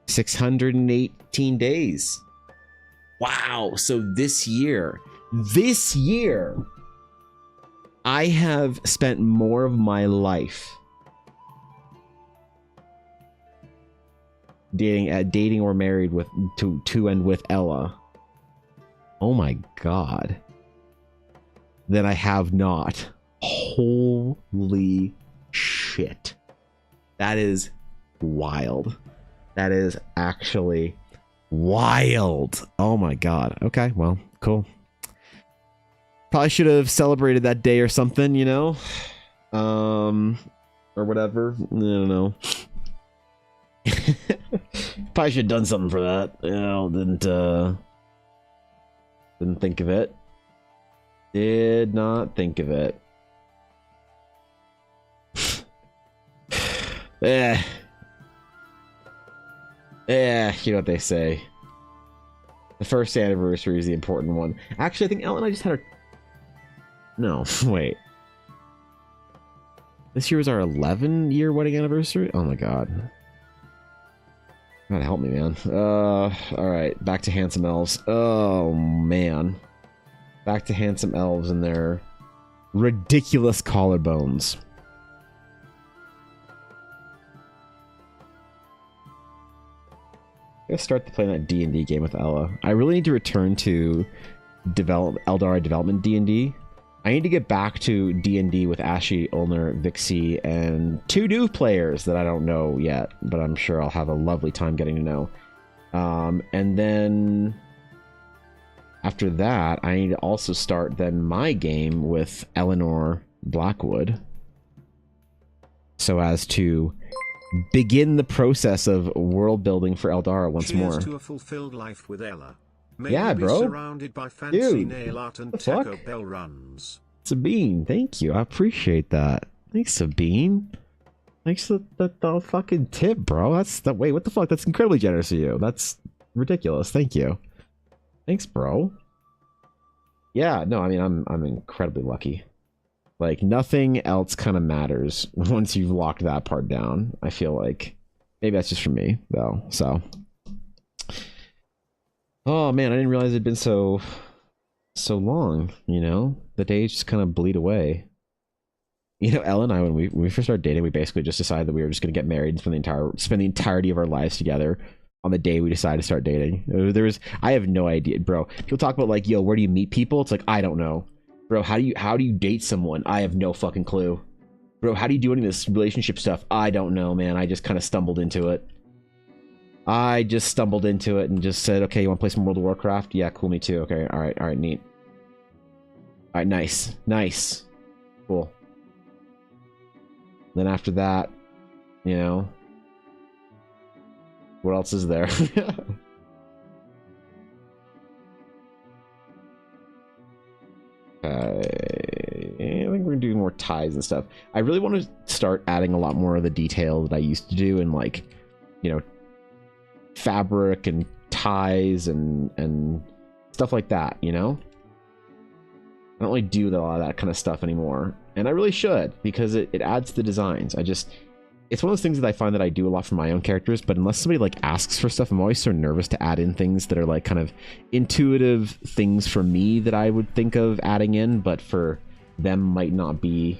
$618 days. Wow. So this year, I have spent more of my life dating or married with to and with Ella. Oh my god. Then I have not. Holy shit. That is wild. That is actually wild. Oh my god. Okay, well, cool. Probably should have celebrated that day or something, you know? Or whatever. I don't know. Probably should have done something for that. You know, didn't think of it. Did not think of it. You know what they say. The first anniversary is the important one. Actually, I think Ellen and I just had our... No, wait. This year was our 11-year wedding anniversary? Oh my god. God help me, man. Alright, back to handsome elves. Oh, man. Back to handsome elves and their ridiculous collarbones. I'm gonna start playing that D&D game with Ella. I really need to return to Eldar development D&D. I need to get back to D&D with Ashy, Ulner, Vixie, and 2 new players that I don't know yet, but I'm sure I'll have a lovely time getting to know. And then after that, I need to also start then my game with Eleanor Blackwood, so as to begin the process of world building for Eldara once Cheers more. To a fulfilled life with Ella. May Yeah, you be bro. Surrounded by fancy Dude, nail art and the fuck? Taco Bell runs. Sabine, thank you. I appreciate that. Thanks, Sabine. Thanks for the fucking tip, bro. Wait, what the fuck? That's incredibly generous of you. That's ridiculous. Thank you. Thanks, bro. Yeah, no, I mean, I'm incredibly lucky. Like, nothing else kind of matters once you've locked that part down. I feel like maybe that's just for me, though. So, oh man, I didn't realize it'd been so long. You know, the days just kind of bleed away. You know, Elle and I, when we first started dating, we basically just decided that we were just going to get married and spend the entirety of our lives together on the day we decided to start dating. I have no idea, bro. People talk about like, yo, where do you meet people? It's like, I don't know. Bro, how do you date someone? I have no fucking clue. Bro, how do you do any of this relationship stuff? I don't know, man. I just kind of stumbled into it. And just said, okay, you want to play some World of Warcraft? Yeah, cool, me too. Okay, all right, neat. All right, nice. Cool. Then after that, you know, what else is there? Okay. I think we're gonna do more ties and stuff. I really want to start adding a lot more of the detail that I used to do in, like, you know, fabric and ties and stuff like that, you know? I don't really do a lot of that kind of stuff anymore. And I really should, because it adds to the designs. It's one of those things that I find that I do a lot for my own characters, but unless somebody like asks for stuff, I'm always so nervous to add in things that are like kind of intuitive things for me that I would think of adding in, but for them might not be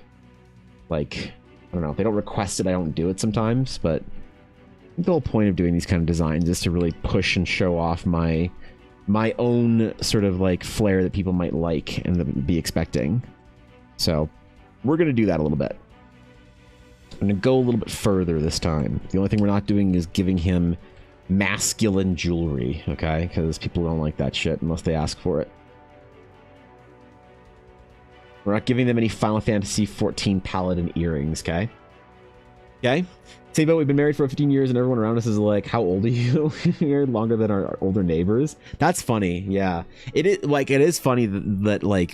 like, I don't know, if they don't request it, I don't do it sometimes. But I think the whole point of doing these kind of designs is to really push and show off my own sort of like flair that people might like and be expecting. So we're going to do that a little bit. I'm going to go a little bit further this time. The only thing we're not doing is giving him masculine jewelry, okay? Because people don't like that shit unless they ask for it. We're not giving them any Final Fantasy XIV paladin earrings, okay? Okay? Say about we've been married for 15 years and everyone around us is like, how old are you? You're longer than our older neighbors. That's funny, yeah. It is funny that like,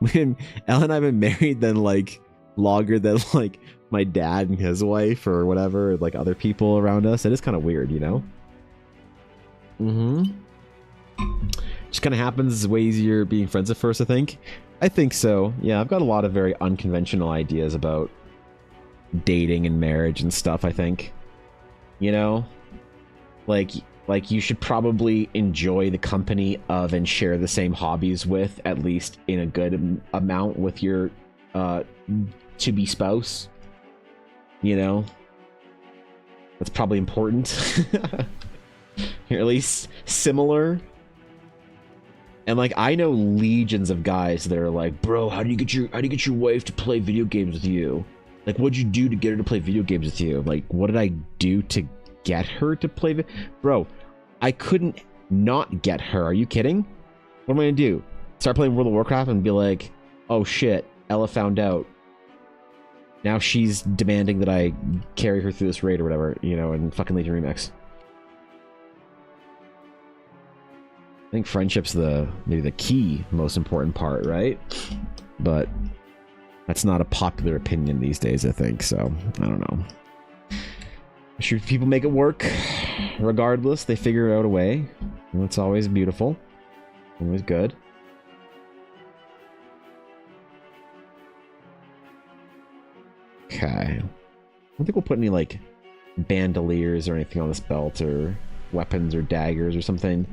when Elle and I have been married then like longer than like my dad and his wife or whatever, like other people around us. It is kind of weird, you know? Just kind of happens. It's way easier being friends at first, I think. I think so. Yeah, I've got a lot of very unconventional ideas about dating and marriage and stuff, I think. You know? Like you should probably enjoy the company of and share the same hobbies with, at least in a good amount, with your to-be spouse. You know, that's probably important. You're at least similar. And like, I know legions of guys that are like, bro, how do you get your wife to play video games with you? Like, what'd you do to get her to play video games with you? Like, what did I do to get her to play? Bro, I couldn't not get her. Are you kidding? What am I gonna do? Start playing World of Warcraft and be like, oh shit, Ella found out. Now she's demanding that I carry her through this raid or whatever, you know, in fucking Legion Remix. I think friendship's maybe the key, most important part, right? But that's not a popular opinion these days, I think, so I don't know. I'm sure people make it work. Regardless, they figure out a way. And it's always beautiful. Always good. Okay. I don't think we'll put any like bandoliers or anything on this belt, or weapons or daggers or something.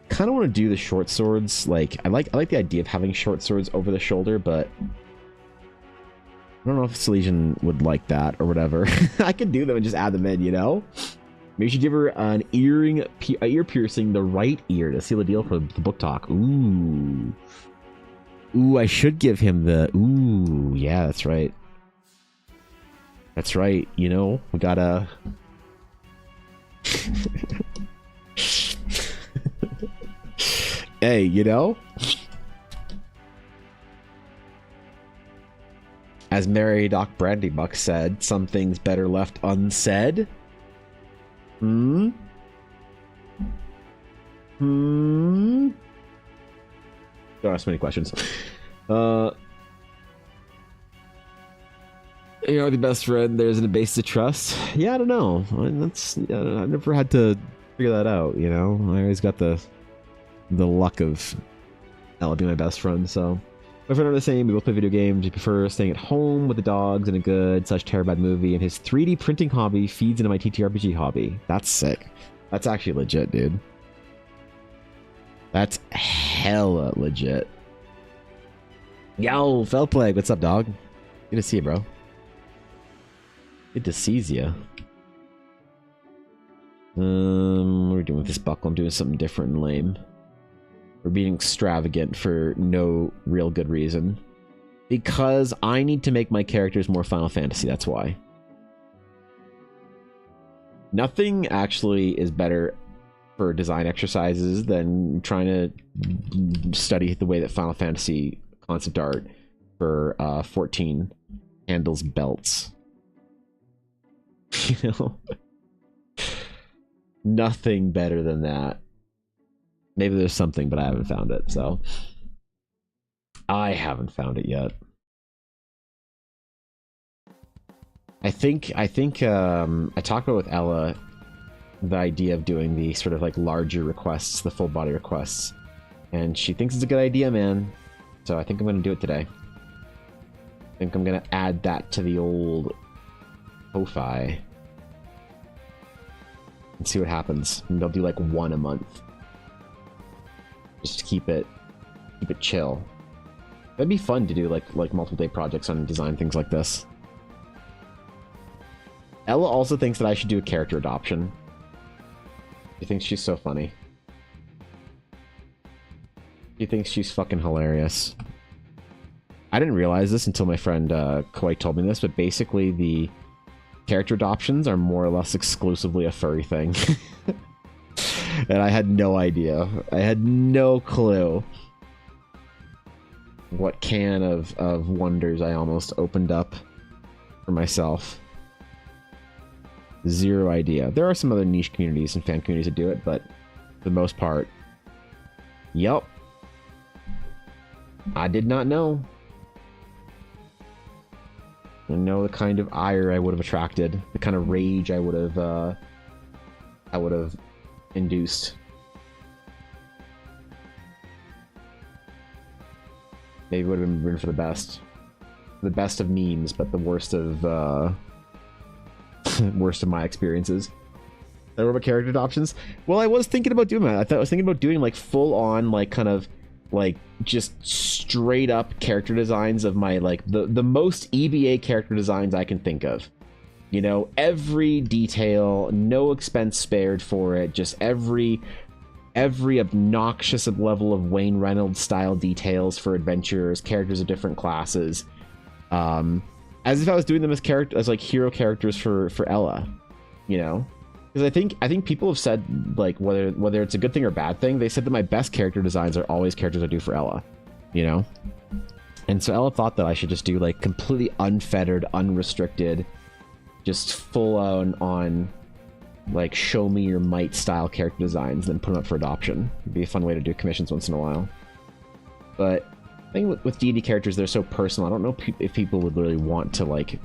Kind of want to do the short swords. Like I like the idea of having short swords over the shoulder, but I don't know if Silesian would like that or whatever. I could do them and just add them in, you know? Maybe you should give her an ear piercing the right ear to seal the deal for the book talk. Ooh. Ooh, I should give him the... Ooh, yeah, that's right. That's right, you know, we gotta... Hey, you know? As Mary Doc Brandybuck said, some things better left unsaid. Don't ask many questions. You know, the best friend, there isn't a base to trust. Yeah, I don't know. I've never had to figure that out, you know? I always got the luck of Ella being my best friend, so... My friend are the same. We both play video games. We prefer staying at home with the dogs and a good /Terabad movie, and his 3D printing hobby feeds into my TTRPG hobby. That's sick. That's actually legit, dude. That's hella legit. Yo, Felplague, what's up, dog? Good to see you, bro. Good to seize ya. What are we doing with this buckle? I'm doing something different and lame. We're being extravagant for no real good reason. Because I need to make my characters more Final Fantasy, that's why. Nothing actually is better for design exercises than trying to study the way that Final Fantasy concept art for 14 handles belts. You know? Nothing better than that. Maybe there's something, but I haven't found it, so. I haven't found it yet. I think I talked about with Ella the idea of doing the sort of like larger requests, the full body requests, and she thinks it's a good idea, man. So I think I'm gonna do it today. I think I'm gonna add that to the old Ko-Fi and see what happens. Maybe I'll do like one a month, just to keep it chill. That'd be fun to do like multiple day projects on design things like this. Ella also thinks that I should do a character adoption. She thinks she's so funny. She thinks she's fucking hilarious. I didn't realize this until my friend Koi told me this, but basically the character adoptions are more or less exclusively a furry thing. And I had no idea. I had no clue what can of wonders I almost opened up for myself. Zero idea. There are some other niche communities and fan communities that do it, but for the most part, yep. I did not know. I know the kind of ire I would have attracted, the kind of rage I would have induced. Maybe it would have been written for the best. The best of memes, but the worst of worst of my experiences. What about character adoptions? Well, I was thinking about doing that. I was thinking about doing like full on, like kind of like just straight up character designs of my like the most EBA character designs I can think of. You know, every detail, no expense spared for it, just every obnoxious level of Wayne Reynolds style details for adventurers, characters of different classes. As if I was doing them as like hero characters for Ella, you know? Because I think people have said, like, whether it's a good thing or a bad thing, they said that my best character designs are always characters I do for Ella, you know? And so Ella thought that I should just do like completely unfettered, unrestricted, just full on like show me your might style character designs, then put them up for adoption. It'd be a fun way to do commissions once in a while. But I think with D&D characters, they're so personal. I don't know if people would really want to like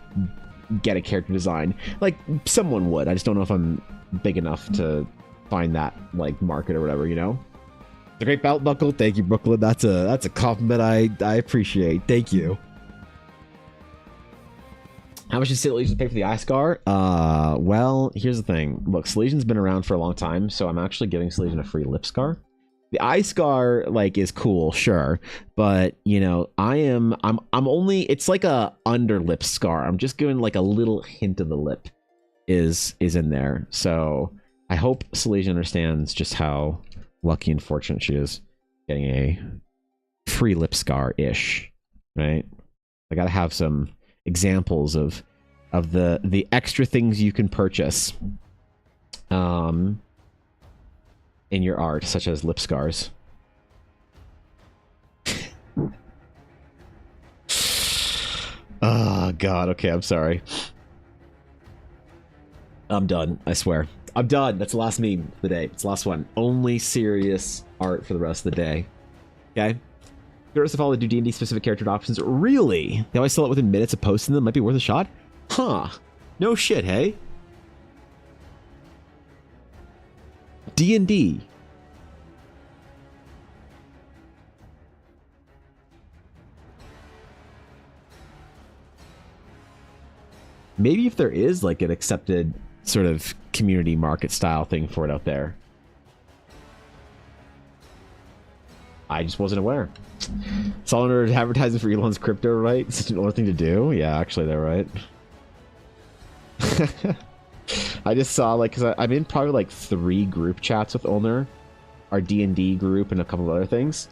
get a character design. Like someone would. I just don't know if I'm big enough to find that like market or whatever, you know? It's a great belt buckle. Thank you, Brooklyn. That's a compliment I appreciate. Thank you. How much did Silesian pay for the iScar? Well, here's the thing. Look, Silesian's been around for a long time, so I'm actually giving Silesian a free lip scar. The iScar like is cool, sure, but you know, I'm only, it's like a under lip scar. I'm just giving like a little hint of the lip is in there. So I hope Silesian understands just how lucky and fortunate she is getting a free lip scar-ish, right? I gotta have some examples of the extra things you can purchase in your art, such as lip scars. Oh god, okay, I'm sorry. I'm done, I swear. I'm done. That's the last meme for the day. It's the last one. Only serious art for the rest of the day. Okay? Curious if all the do D&D specific character options. Really? They always sell it within minutes of posting them. Might be worth a shot? Huh. No shit, hey? D&D. Maybe if there is like an accepted sort of community market style thing for it out there. I just wasn't aware. Solid advertising for Elon's crypto, right? Such an old thing to do. Yeah, actually, they're right. I just saw like, because I'm in probably like 3 group chats with Ulner, our D&D group, and a couple of other things.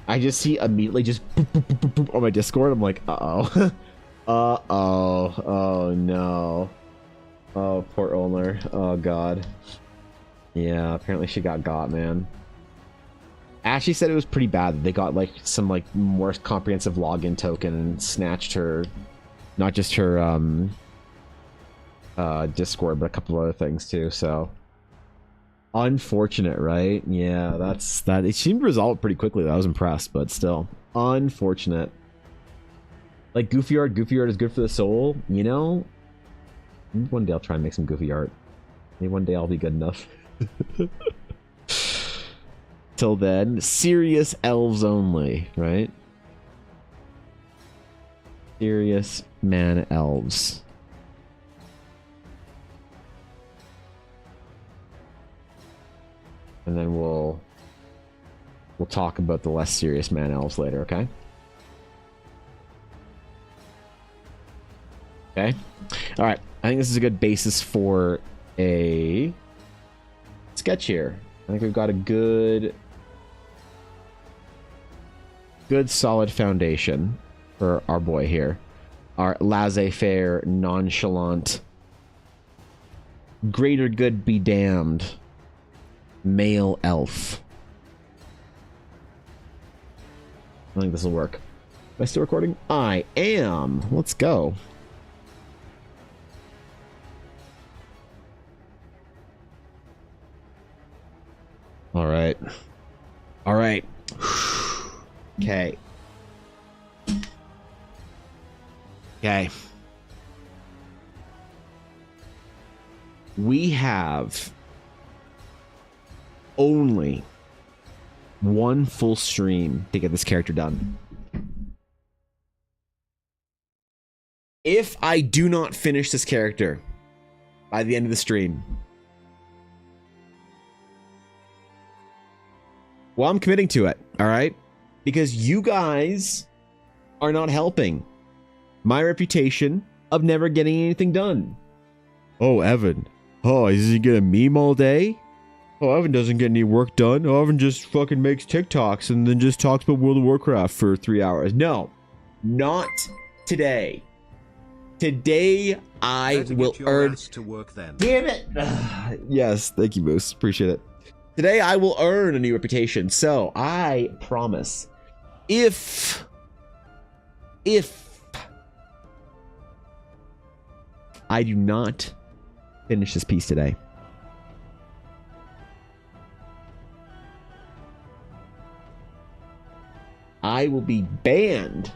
I just see immediately just boop, boop, boop, boop, boop on my Discord. I'm like, uh-oh. Uh-oh. Oh, no. Oh, poor Ulner. Oh, God. Yeah, apparently she got, man. Ashley said it was pretty bad. They got like some like more comprehensive login token and snatched her, not just her Discord, but a couple of other things too. So unfortunate, right? Yeah, that it seemed to resolve pretty quickly. I was impressed, but still Unfortunate. Like goofy art is good for the soul, you know? Maybe one day I'll try and make some goofy art. Maybe one day I'll be good enough. Till then, serious elves only, right? Serious man elves. And then we'll talk about the less serious man elves later, okay? Okay. All right. I think this is a good basis for a sketch here. I think we've got a good solid foundation for our boy here. Our laissez-faire, nonchalant, greater good be damned male elf. I think this will work. Am I still recording? I am. Let's go. All right. All right. Okay. Okay. We have only one full stream to get this character done. If I do not finish this character by the end of the stream, well, I'm committing to it, all right? Because you guys are not helping my reputation of never getting anything done. Oh, Evan. Oh, is he gonna meme all day? Oh, Evan doesn't get any work done. Oh, Evan just fucking makes TikToks and then just talks about World of Warcraft for 3 hours. No, not today. Today, I will earn... to work then. Damn it! Yes, thank you, Moose. Appreciate it. Today, I will earn a new reputation. So, I promise, if I do not finish this piece today, I will be banned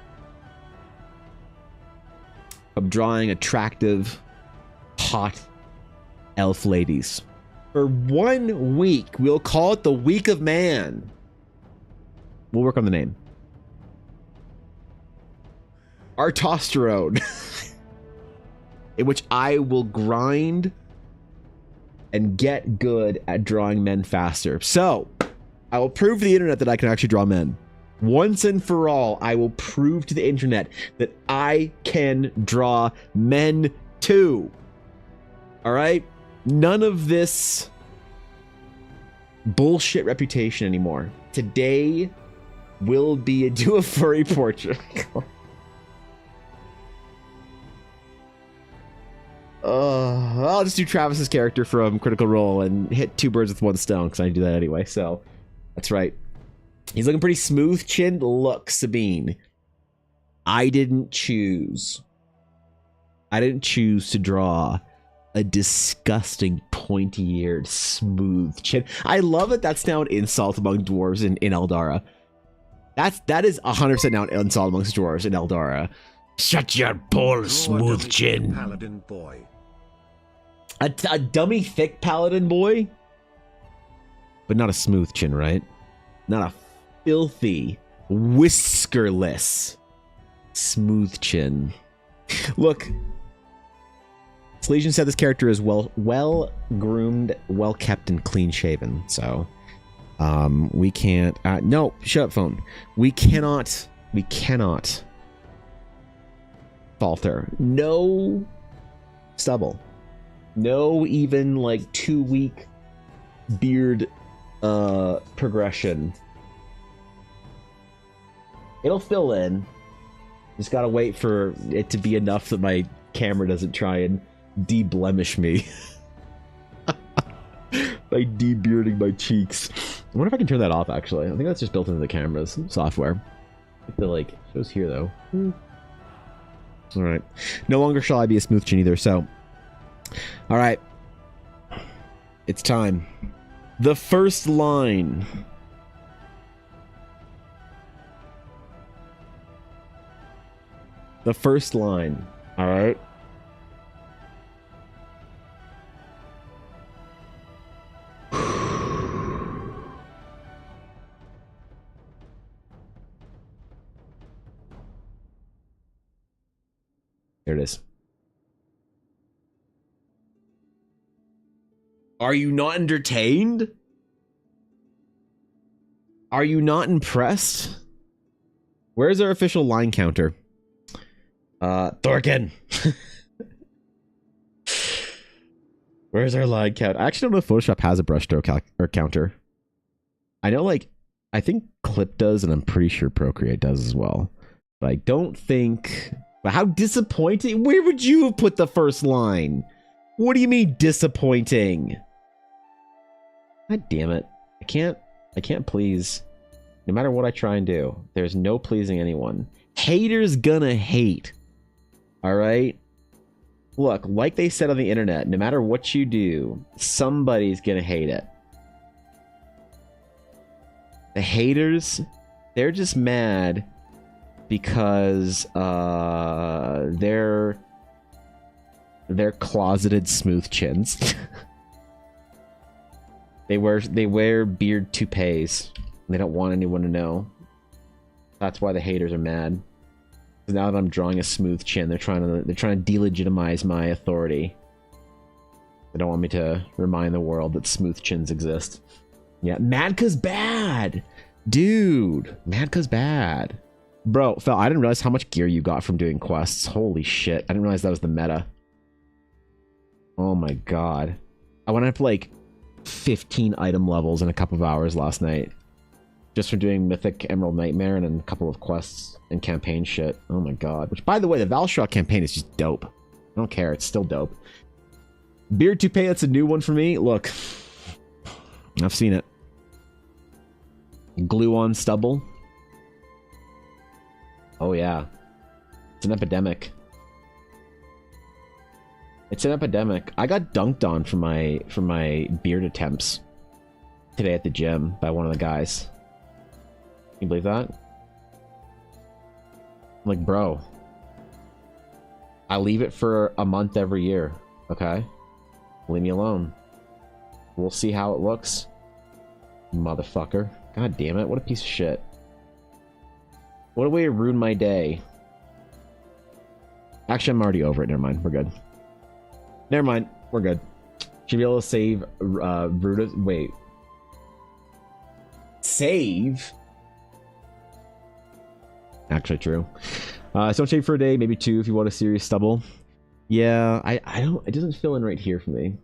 from drawing attractive, hot elf ladies. For 1 week, we'll call it the Week of Man. We'll work on the name. Artosterone. In which I will grind and get good at drawing men faster. So, I will prove to the internet that I can actually draw men. Once and for all, I will prove to the internet that I can draw men too. All right? None of this bullshit reputation anymore. Today will be do a furry portrait. I'll just do Travis's character from Critical Role and hit 2 birds with 1 stone because I do that anyway. So that's right. He's looking pretty smooth chinned. Look, Sabine, I didn't choose to draw a disgusting pointy-eared smooth chin. I love it. That's now an insult among dwarves in Eldara. That is 100% now an insult amongst dwarves in Eldara. Shut your poor smooth chin. Paladin boy. A dummy thick paladin boy? But not a smooth chin, right? Not a filthy, whiskerless, smooth chin. Look, Legion said this character is well groomed, well kept, and clean shaven. So, we can't. No, shut up, phone. We cannot falter. No stubble. No even like 2-week beard progression. It'll fill in. Just gotta wait for it to be enough that my camera doesn't try and de-blemish me by de-bearding my cheeks. I wonder if I can turn that off, actually. I think that's just built into the camera's software. It like shows here though. All right. No longer shall I be a smooth chin either. So, all right. It's time. The first line. The first line. All right. Here it is. Are you not entertained? Are you not impressed? Where's our official line counter? Thorkin. Where's our line count? I actually don't know if Photoshop has a brushstroke or counter. I know, like, I think Clip does, and I'm pretty sure Procreate does as well. But I don't think... But how disappointing? Where would you have put the first line? What do you mean disappointing? God damn it. I can't please. No matter what I try and do, there's no pleasing anyone. Haters gonna hate. Alright? Look, like they said on the internet, no matter what you do, somebody's gonna hate it. The haters, they're just mad because they're closeted smooth chins. They wear beard toupees. They don't want anyone to know. That's why the haters are mad. Because now that I'm drawing a smooth chin, they're trying to delegitimize my authority. They don't want me to remind the world that smooth chins exist. Yeah, mad 'cause bad, dude. Mad 'cause bad, bro. Fel, I didn't realize how much gear you got from doing quests. Holy shit! I didn't realize that was the meta. Oh my god, I went up like 15 item levels in a couple of hours last night. Just for doing Mythic Emerald Nightmare and a couple of quests and campaign shit. Oh my god. Which, by the way, the Valstraw campaign is just dope. I don't care. It's still dope. Beard Toupee, that's a new one for me. Look. I've seen it. Glue on stubble. Oh yeah. It's an epidemic. It's an epidemic. I got dunked on for my beard attempts today at the gym by one of the guys. Can you believe that? I'm like, bro, I leave it for a month every year, okay? Leave me alone. We'll see how it looks. Motherfucker. God damn it, what a piece of shit. What a way to ruin my day. Actually, I'm already over it. Never mind, we're good. Never mind, we're good. Should be able to save Brutus. Wait. Save? Actually true. So shave for a day, maybe 2 if you want a serious stubble. Yeah, I don't, it doesn't fill in right here for me.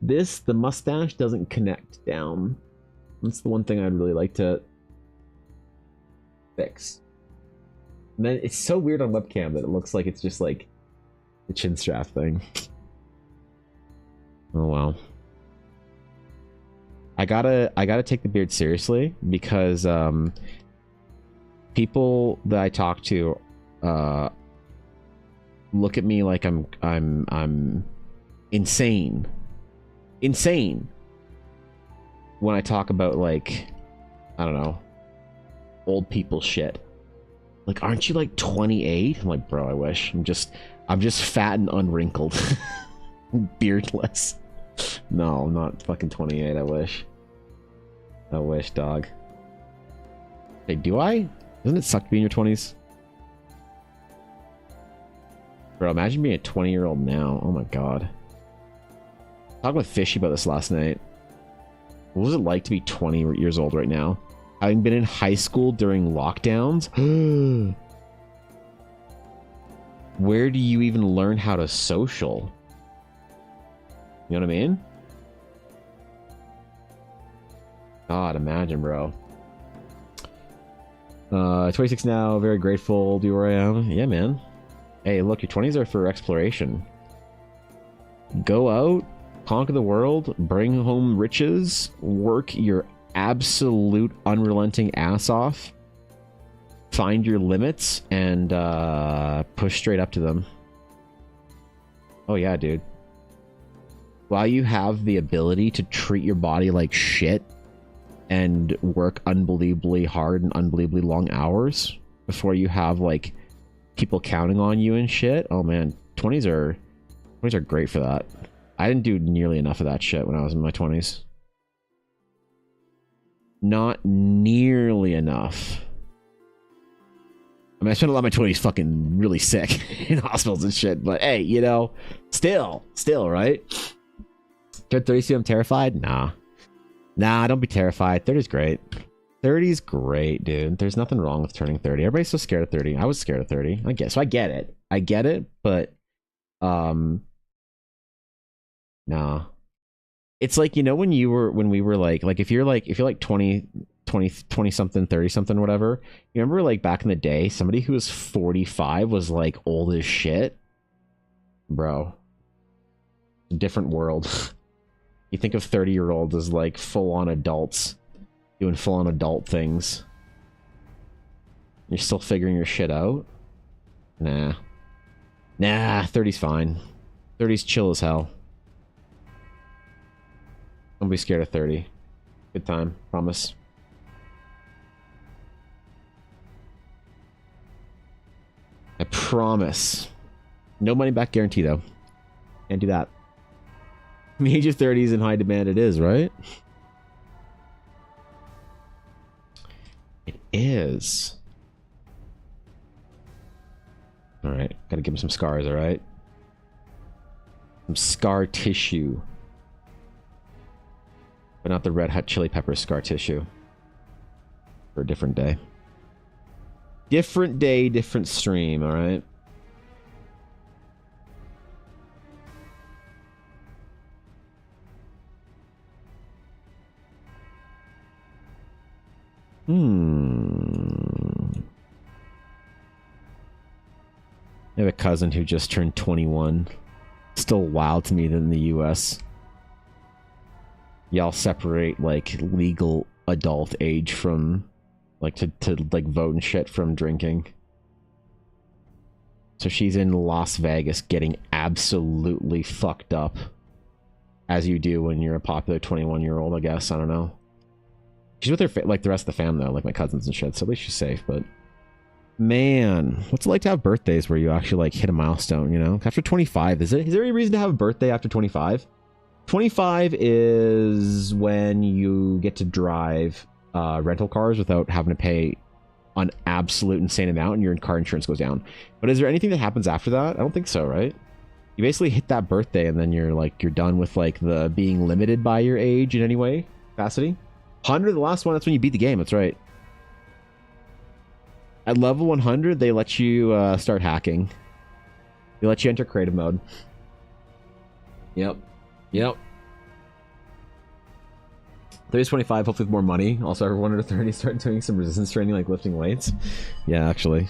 The mustache doesn't connect down. That's the one thing I'd really like to fix. And then it's so weird on webcam that it looks like it's just like the chin strap thing. Oh wow. I gotta take the beard seriously because people that I talk to look at me like I'm insane when I talk about, like, I don't know, old people shit. Like, aren't you like 28? I'm like, bro, I wish. I'm just fat and unwrinkled. Beardless. No, I'm not fucking 28. I wish, dog. Hey, do I? Doesn't it suck to be in your 20s? Bro, imagine being a 20-year-old now. Oh my god. Talking with Fishy about this last night. What was it like to be 20 years old right now? Having been in high school during lockdowns? Where do you even learn how to social? You know what I mean? God, imagine, bro. 26 now, very grateful to be where I am. Yeah, man. Hey, look, your 20s are for exploration. Go out, conquer the world, bring home riches, work your absolute unrelenting ass off, find your limits, and push straight up to them. Oh yeah, dude. While you have the ability to treat your body like shit and work unbelievably hard and unbelievably long hours before you have, like, people counting on you and shit. Oh man, 20s are great for that. I didn't do nearly enough of that shit when I was in my 20s. Not nearly enough. I mean, I spent a lot of my 20s fucking really sick in hospitals and shit, but hey, you know, still, right? Turn 32, I'm terrified? Nah, don't be terrified. 30's great. 30's great, dude. There's nothing wrong with turning 30. Everybody's so scared of 30. I was scared of 30. I get it, but nah. It's like, you know, when we were like if you're like 20 something, 30 something, whatever. You remember like back in the day, somebody who was 45 was like old as shit? Bro. Different world. You think of 30-year-olds as like full-on adults doing full-on adult things. You're still figuring your shit out? Nah, 30's fine. 30's chill as hell. Don't be scared of 30. Good time, promise. I promise. No money back guarantee though. Can't do that. The age of 30 is in high demand, it is, right? It is. Alright, gotta give him some scars, alright? Some scar tissue. But not the Red Hot Chili Pepper scar tissue. For a different day. Different day, different stream, alright? I have a cousin who just turned 21. Still wild to me than in the US. Y'all separate like legal adult age from like to like vote and shit from drinking. So she's in Las Vegas getting absolutely fucked up. As you do when you're a popular 21-year-old, I guess. I don't know. She's with her like the rest of the fam though, like my cousins and shit, so at least she's safe. But man, what's it like to have birthdays where you actually like hit a milestone, you know? After 25, is there any reason to have a birthday after 25? 25 is when you get to drive rental cars without having to pay an absolute insane amount and your car insurance goes down. But is there anything that happens after that? I don't think so, right? You basically hit that birthday and then you're done with like the being limited by your age in any way, capacity. 100, the last one, that's when you beat the game, that's right. At level 100, they let you start hacking. They let you enter creative mode. Yep. 30's 25, hopefully with more money. Also, everyone under 30 start doing some resistance training, like lifting weights. Yeah, actually.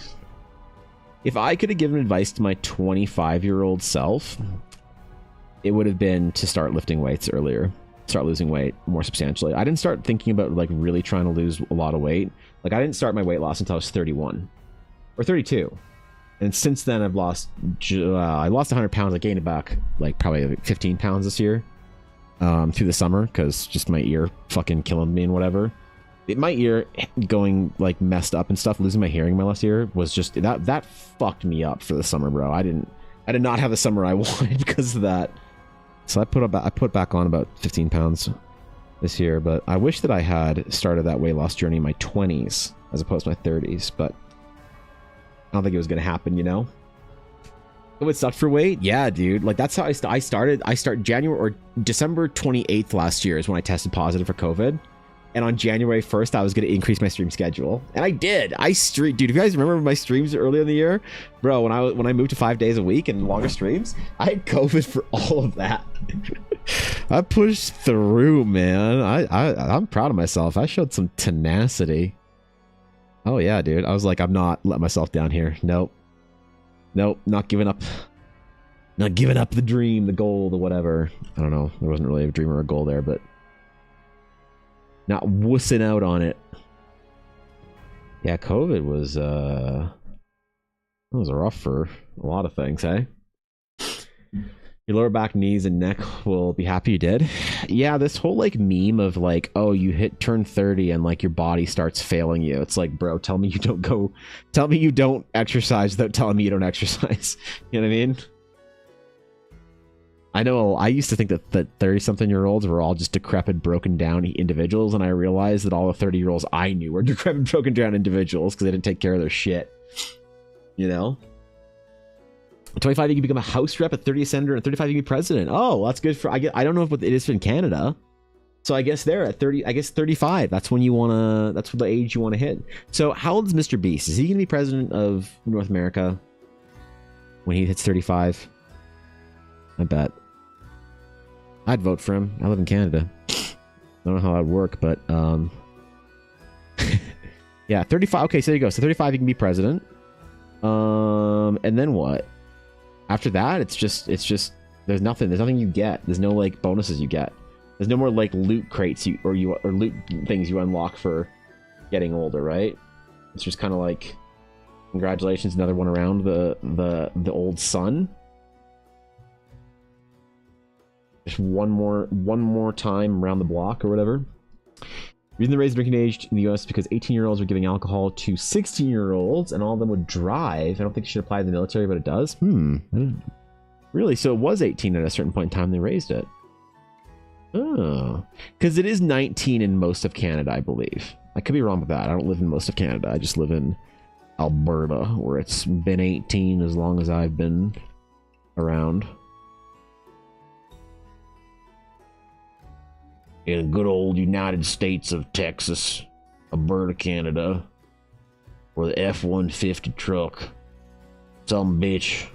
If I could have given advice to my 25-year-old self, it would have been to start lifting weights earlier. Start losing weight more substantially. I didn't start thinking about like really trying to lose a lot of weight. Like I didn't start my weight loss until I was 31 or 32. And since then I've lost, I lost 100 pounds. I gained it back like probably 15 pounds this year through the summer because just my ear fucking killing me and whatever. My ear going like messed up and stuff, losing my hearing in my left ear was just, that fucked me up for the summer, bro. I did not have the summer I wanted because of that. So I put back on about 15 pounds this year, but I wish that I had started that weight loss journey in my 20s as opposed to my 30s, but I don't think it was going to happen, you know? It would suck for weight? Yeah, dude. Like that's how I started. I started January or December 28th last year is when I tested positive for COVID. And on January 1st, I was going to increase my stream schedule. And I did. Dude, if you guys remember my streams earlier in the year, bro, when I moved to 5 days a week and longer streams, I had COVID for all of that. I pushed through, man. I'm proud of myself. I showed some tenacity. Oh, yeah, dude. I was like, I'm not letting myself down here. Nope, not giving up. Not giving up the dream, the goal, the whatever. I don't know. There wasn't really a dream or a goal there, but not wussing out on it. Yeah, COVID was rough for a lot of things, eh? Your lower back, knees, and neck will be happy you did. Yeah, this whole like meme of like, oh, you turn 30 and like your body starts failing you. It's like, bro, tell me you don't exercise without telling me you don't exercise. You know what I mean? I know I used to think that 30-something-year-olds were all just decrepit, broken down individuals, and I realized that all the 30-year-olds I knew were decrepit, broken down individuals because they didn't take care of their shit. You know? At 25, you can become a House rep. At 30, a senator. At 35, you can be president. Oh, that's good for. I don't know what it is in Canada. So I guess there at 30, I guess 35. That's when you wanna. That's the age you want to hit. So how old is Mr. Beast? Is he gonna be president of North America when he hits 35? I bet. I'd vote for him. I live in Canada. I don't know how that'd work, but yeah, 35. Okay, so there you go. So 35, you can be president. And then what? After that, it's just there's nothing you get. There's no like bonuses you get. There's no more like loot crates or loot things you unlock for getting older, right? It's just kind of like, congratulations, another one around the old sun. Just one more time around the block or whatever. The reason they raised the drinking age in the US is because 18-year-olds were giving alcohol to 16-year-olds, and all of them would drive. I don't think it should apply to the military, but it does. Really? So it was 18 at a certain point in time they raised it. Oh. Because it is 19 in most of Canada, I believe. I could be wrong with that. I don't live in most of Canada. I just live in Alberta, where it's been 18 as long as I've been around. In the good old United States of Texas, Alberta, Canada, where the F-150 truck, some bitch,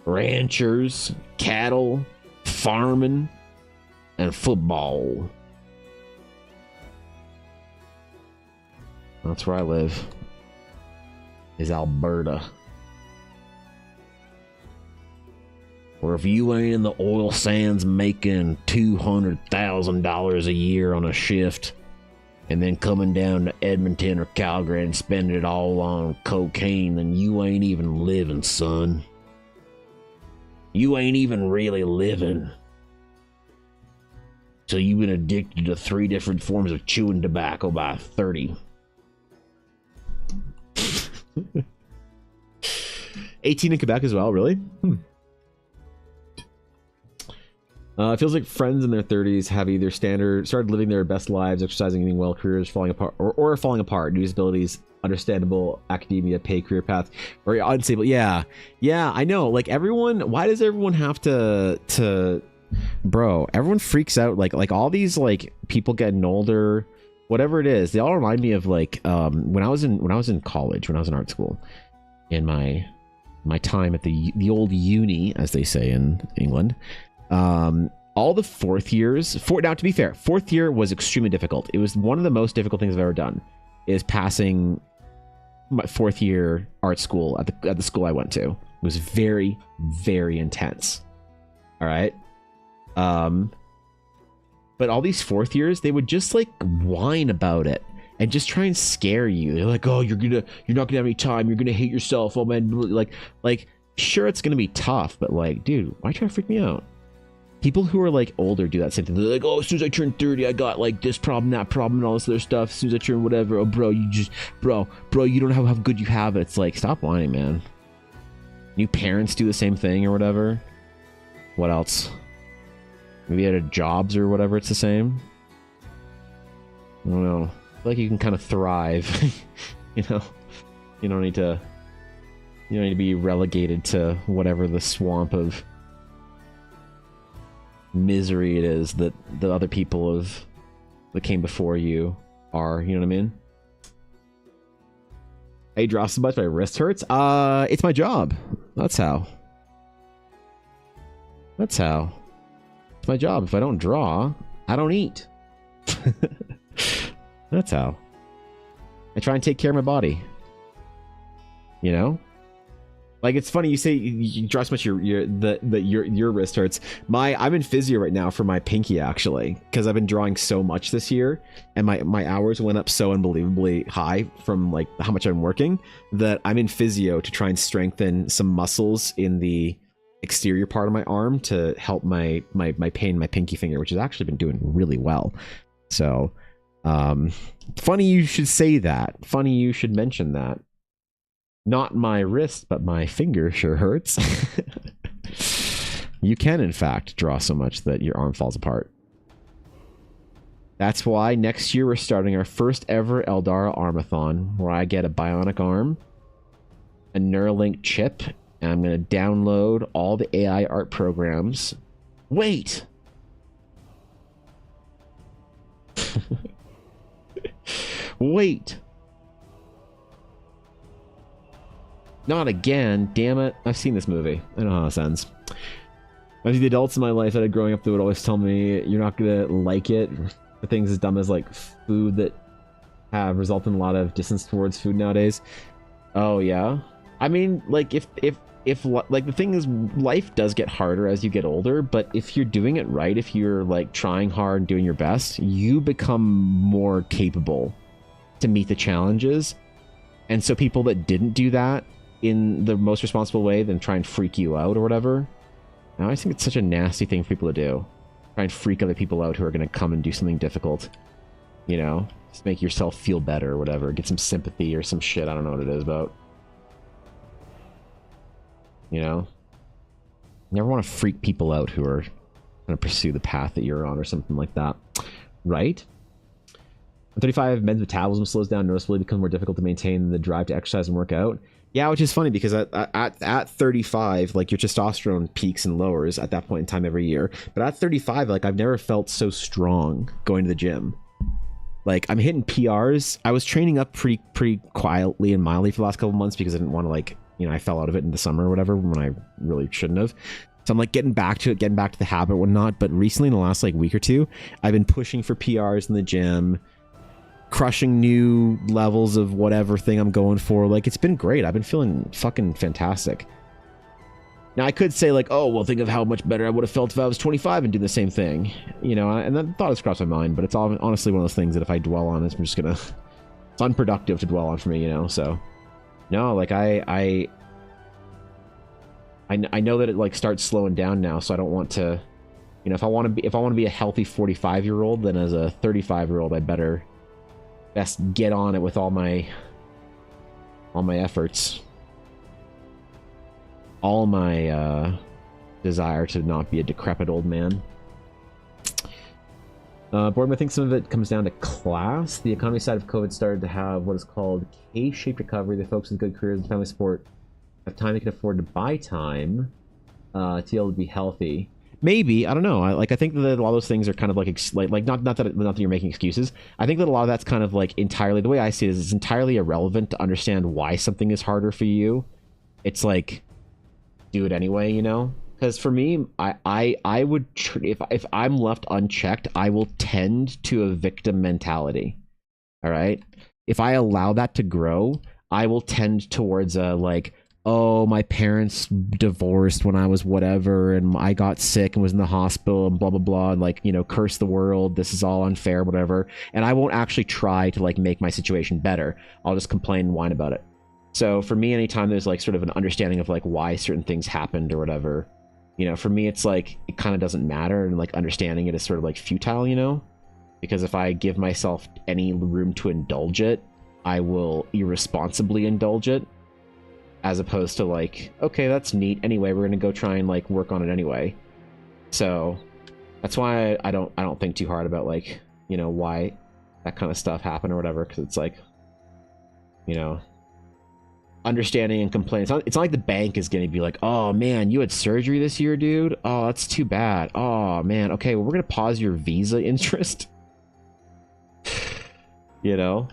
ranchers, cattle, farming, and football. That's where I live, is Alberta. Or if you ain't in the oil sands making $200,000 a year on a shift and then coming down to Edmonton or Calgary and spending it all on cocaine, then you ain't even living, son. You ain't even really living. So you've been addicted to 3 different forms of chewing tobacco by 30. 18 in Quebec as well, really? It feels like friends in their 30s have either started living their best lives, exercising, eating well, careers falling apart, or falling apart. New disabilities, understandable, academia, pay, career path, or unstable. Yeah, I know. Like everyone, why does everyone have to? Bro, everyone freaks out. Like all these like people getting older, whatever it is. They all remind me of like when I was in college, when I was in art school, in my time at the old uni, as they say in England. All the fourth years, now to be fair, fourth year was extremely difficult. It was one of the most difficult things I've ever done, is passing my fourth year art school at the school I went to. It was very, very intense. All right. But all these fourth years, they would just like whine about it and just try and scare you. They're like, oh, you're not gonna have any time. You're gonna hate yourself. Oh man, like sure, it's gonna be tough, but like, dude, why try to freak me out? People who are like older do that same thing. They're like, oh, as soon as I turn 30, I got like this problem, that problem, and all this other stuff. As soon as I turn whatever, oh, bro, you don't know how good you have it. It's like, stop whining, man. New parents do the same thing or whatever. What else? Maybe at jobs or whatever, it's the same. I don't know. I feel like you can kind of thrive. You know, you don't need to be relegated to whatever the swamp of misery it is that the other people that came before you are. You know what I mean? Hey, draw so much my wrist hurts. It's my job. That's how. It's my job. If I don't draw, I don't eat. That's how. I try and take care of my body. You know? Like, it's funny you say you draw so much your wrist hurts. I'm in physio right now for my pinky, actually, because I've been drawing so much this year, and my hours went up so unbelievably high from like how much I'm working that I'm in physio to try and strengthen some muscles in the exterior part of my arm to help my pain in my pinky finger, which has actually been doing really well. So funny you should say that. Funny you should mention that. Not my wrist, but my finger sure hurts. You can, in fact, draw so much that your arm falls apart. That's why next year we're starting our first ever Eldara Armathon, where I get a bionic arm, a Neuralink chip, and I'm going to download all the AI art programs. Wait! Wait! Not again, damn it. I've seen this movie. I know how this ends. I see the adults in my life that are growing up that would always tell me you're not gonna like it. The things as dumb as like food that have resulted in a lot of distance towards food nowadays. Oh yeah. I mean, like if like the thing is, life does get harder as you get older, but if you're doing it right, if you're like trying hard and doing your best, you become more capable to meet the challenges. And so people that didn't do that in the most responsible way, then try and freak you out or whatever. Now I think it's such a nasty thing for people to do. Try and freak other people out who are going to come and do something difficult. You know, just make yourself feel better or whatever. Get some sympathy or some shit. I don't know what it is about. You know? You never want to freak people out who are going to pursue the path that you're on or something like that. Right? At 35, men's metabolism slows down noticeably, becomes more difficult to maintain the drive to exercise and work out. Yeah, which is funny because at 35, like your testosterone peaks and lowers at that point in time every year. But at 35, like I've never felt so strong going to the gym. Like I'm hitting PRs. I was training up pretty quietly and mildly for the last couple months because I didn't want to, like, you know, I fell out of it in the summer or whatever when I really shouldn't have. So I'm like getting back to it, getting back to the habit and whatnot. But recently in the last like week or two, I've been pushing for PRs in the gym, crushing new levels of whatever thing I'm going for. Like, it's been great. I've been feeling fucking fantastic. Now, I could say, like, oh, well, think of how much better I would have felt if I was 25 and do the same thing. You know, and that thought has crossed my mind, but it's all, honestly one of those things that if I dwell on it, I'm just gonna... It's unproductive to dwell on for me, you know, so... No, like, I know that it, like, starts slowing down now, so I don't want to... You know, if I want to be a healthy 45-year-old, then as a 35-year-old, I better... best get on it with all my efforts, all my desire to not be a decrepit old man. Boardman, I think some of it comes down to class. The economy side of COVID started to have what is called K-shaped recovery. The folks with good careers and family support have time they can afford to buy time to be able to be healthy. Maybe, I don't know. I think that a lot of those things are kind of like not that you're making excuses. I think that a lot of that's kind of like entirely, the way I see it is it's entirely irrelevant to understand why something is harder for you. It's like, do it anyway, you know? Because for me, I would, if I'm left unchecked, I will tend to a victim mentality. All right? If I allow that to grow, I will tend towards a like, oh, my parents divorced when I was whatever, and I got sick and was in the hospital and blah, blah, blah, and like, you know, curse the world. This is all unfair, whatever. And I won't actually try to like make my situation better. I'll just complain and whine about it. So for me, anytime there's like sort of an understanding of like why certain things happened or whatever, you know, for me, it's like, it kind of doesn't matter. And like understanding it is sort of like futile, you know, because if I give myself any room to indulge it, I will irresponsibly indulge it. As opposed to like, okay, that's neat. Anyway, we're gonna go try and like work on it anyway. So that's why I don't think too hard about like, you know, why that kind of stuff happened or whatever. Because it's like, you know, understanding and complaining. It's not like the bank is gonna be like, oh man, you had surgery this year, dude. Oh, that's too bad. Oh man. Okay, well we're gonna pause your Visa interest. You know.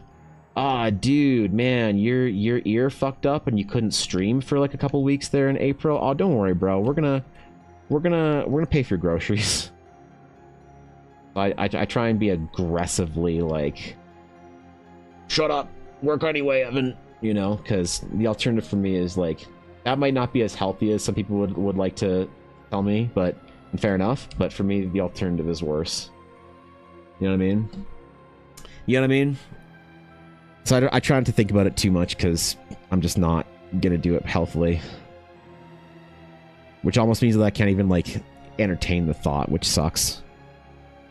Ah, dude, man, your ear fucked up and you couldn't stream for like a couple weeks there in April. Oh, don't worry, bro. We're gonna pay for your groceries. I try and be aggressively like, shut up, work anyway, Evan. You know, because the alternative for me is like, that might not be as healthy as some people would like to tell me, but and fair enough. But for me, the alternative is worse. You know what I mean? You know what I mean? So I try not to think about it too much because I'm just not gonna do it healthily. which almost means that I can't even like entertain the thought, which sucks.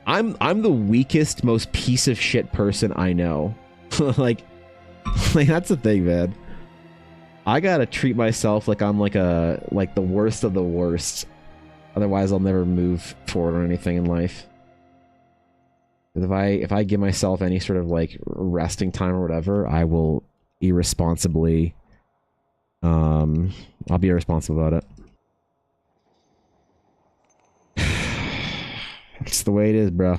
I'm the weakest, most piece of shit person I know. like that's the thing, man. I gotta treat myself like I'm like the worst of the worst. Otherwise, I'll never move forward on anything in life. If I give myself any sort of like resting time or whatever, I will irresponsibly. I'll be irresponsible about it. It's the way it is, bro.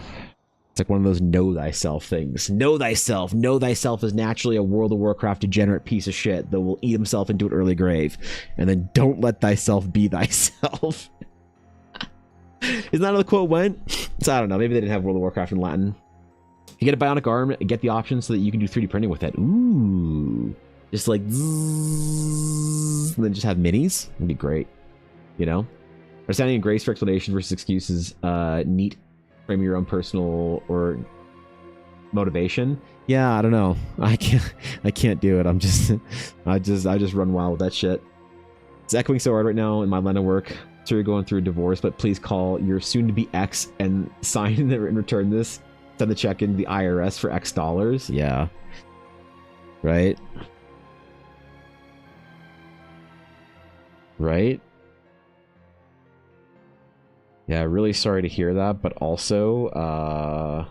It's like one of those know thyself things. Know thyself. Know thyself is naturally a World of Warcraft degenerate piece of shit that will eat himself into an early grave. And then don't let thyself be thyself. Isn't that how the quote went? So I don't know. Maybe they didn't have World of Warcraft in Latin. If you get a bionic arm, get the option so that you can do 3D printing with it. Ooh. Just like zzz, and then just have minis. That'd be great. You know? Understanding and grace for explanation versus excuses. Neat. Frame your own personal or motivation. Yeah, I don't know. I can't do it. I just run wild with that shit. It's echoing so hard right now in my line of work. So you're going through a divorce, but please call your soon-to-be ex and sign and return this. Send the check in the IRS for X dollars. Yeah. Right? Right? Yeah, really sorry to hear that, but also,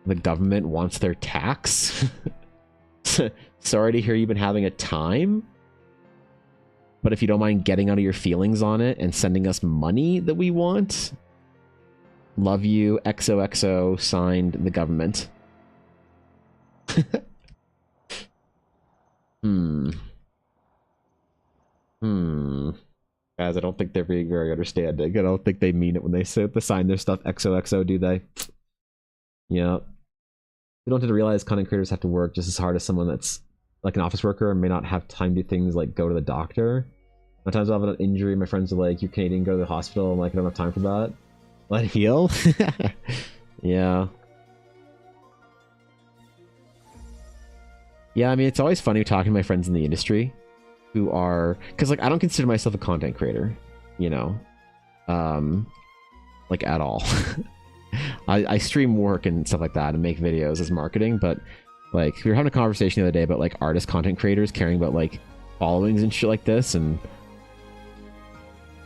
the government wants their tax. Sorry to hear you've been having a time. But if you don't mind getting out of your feelings on it and sending us money that we want, love you, XOXO, signed the government. Guys, I don't think they're being very understanding. I don't think they mean it when they sign their stuff XOXO, do they? Yeah. You don't have to realize content creators have to work just as hard as someone that's like an office worker and may not have time to do things like go to the doctor. Sometimes I'll have an injury, my friends are like, you're Canadian, go to the hospital. I'm like, I don't have time for that. Let it heal? Yeah. Yeah, I mean, it's always funny talking to my friends in the industry who are, because like I don't consider myself a content creator, you know, like at all. I stream work and stuff like that and make videos as marketing, but like we were having a conversation the other day about like artist content creators caring about like followings and shit like this, and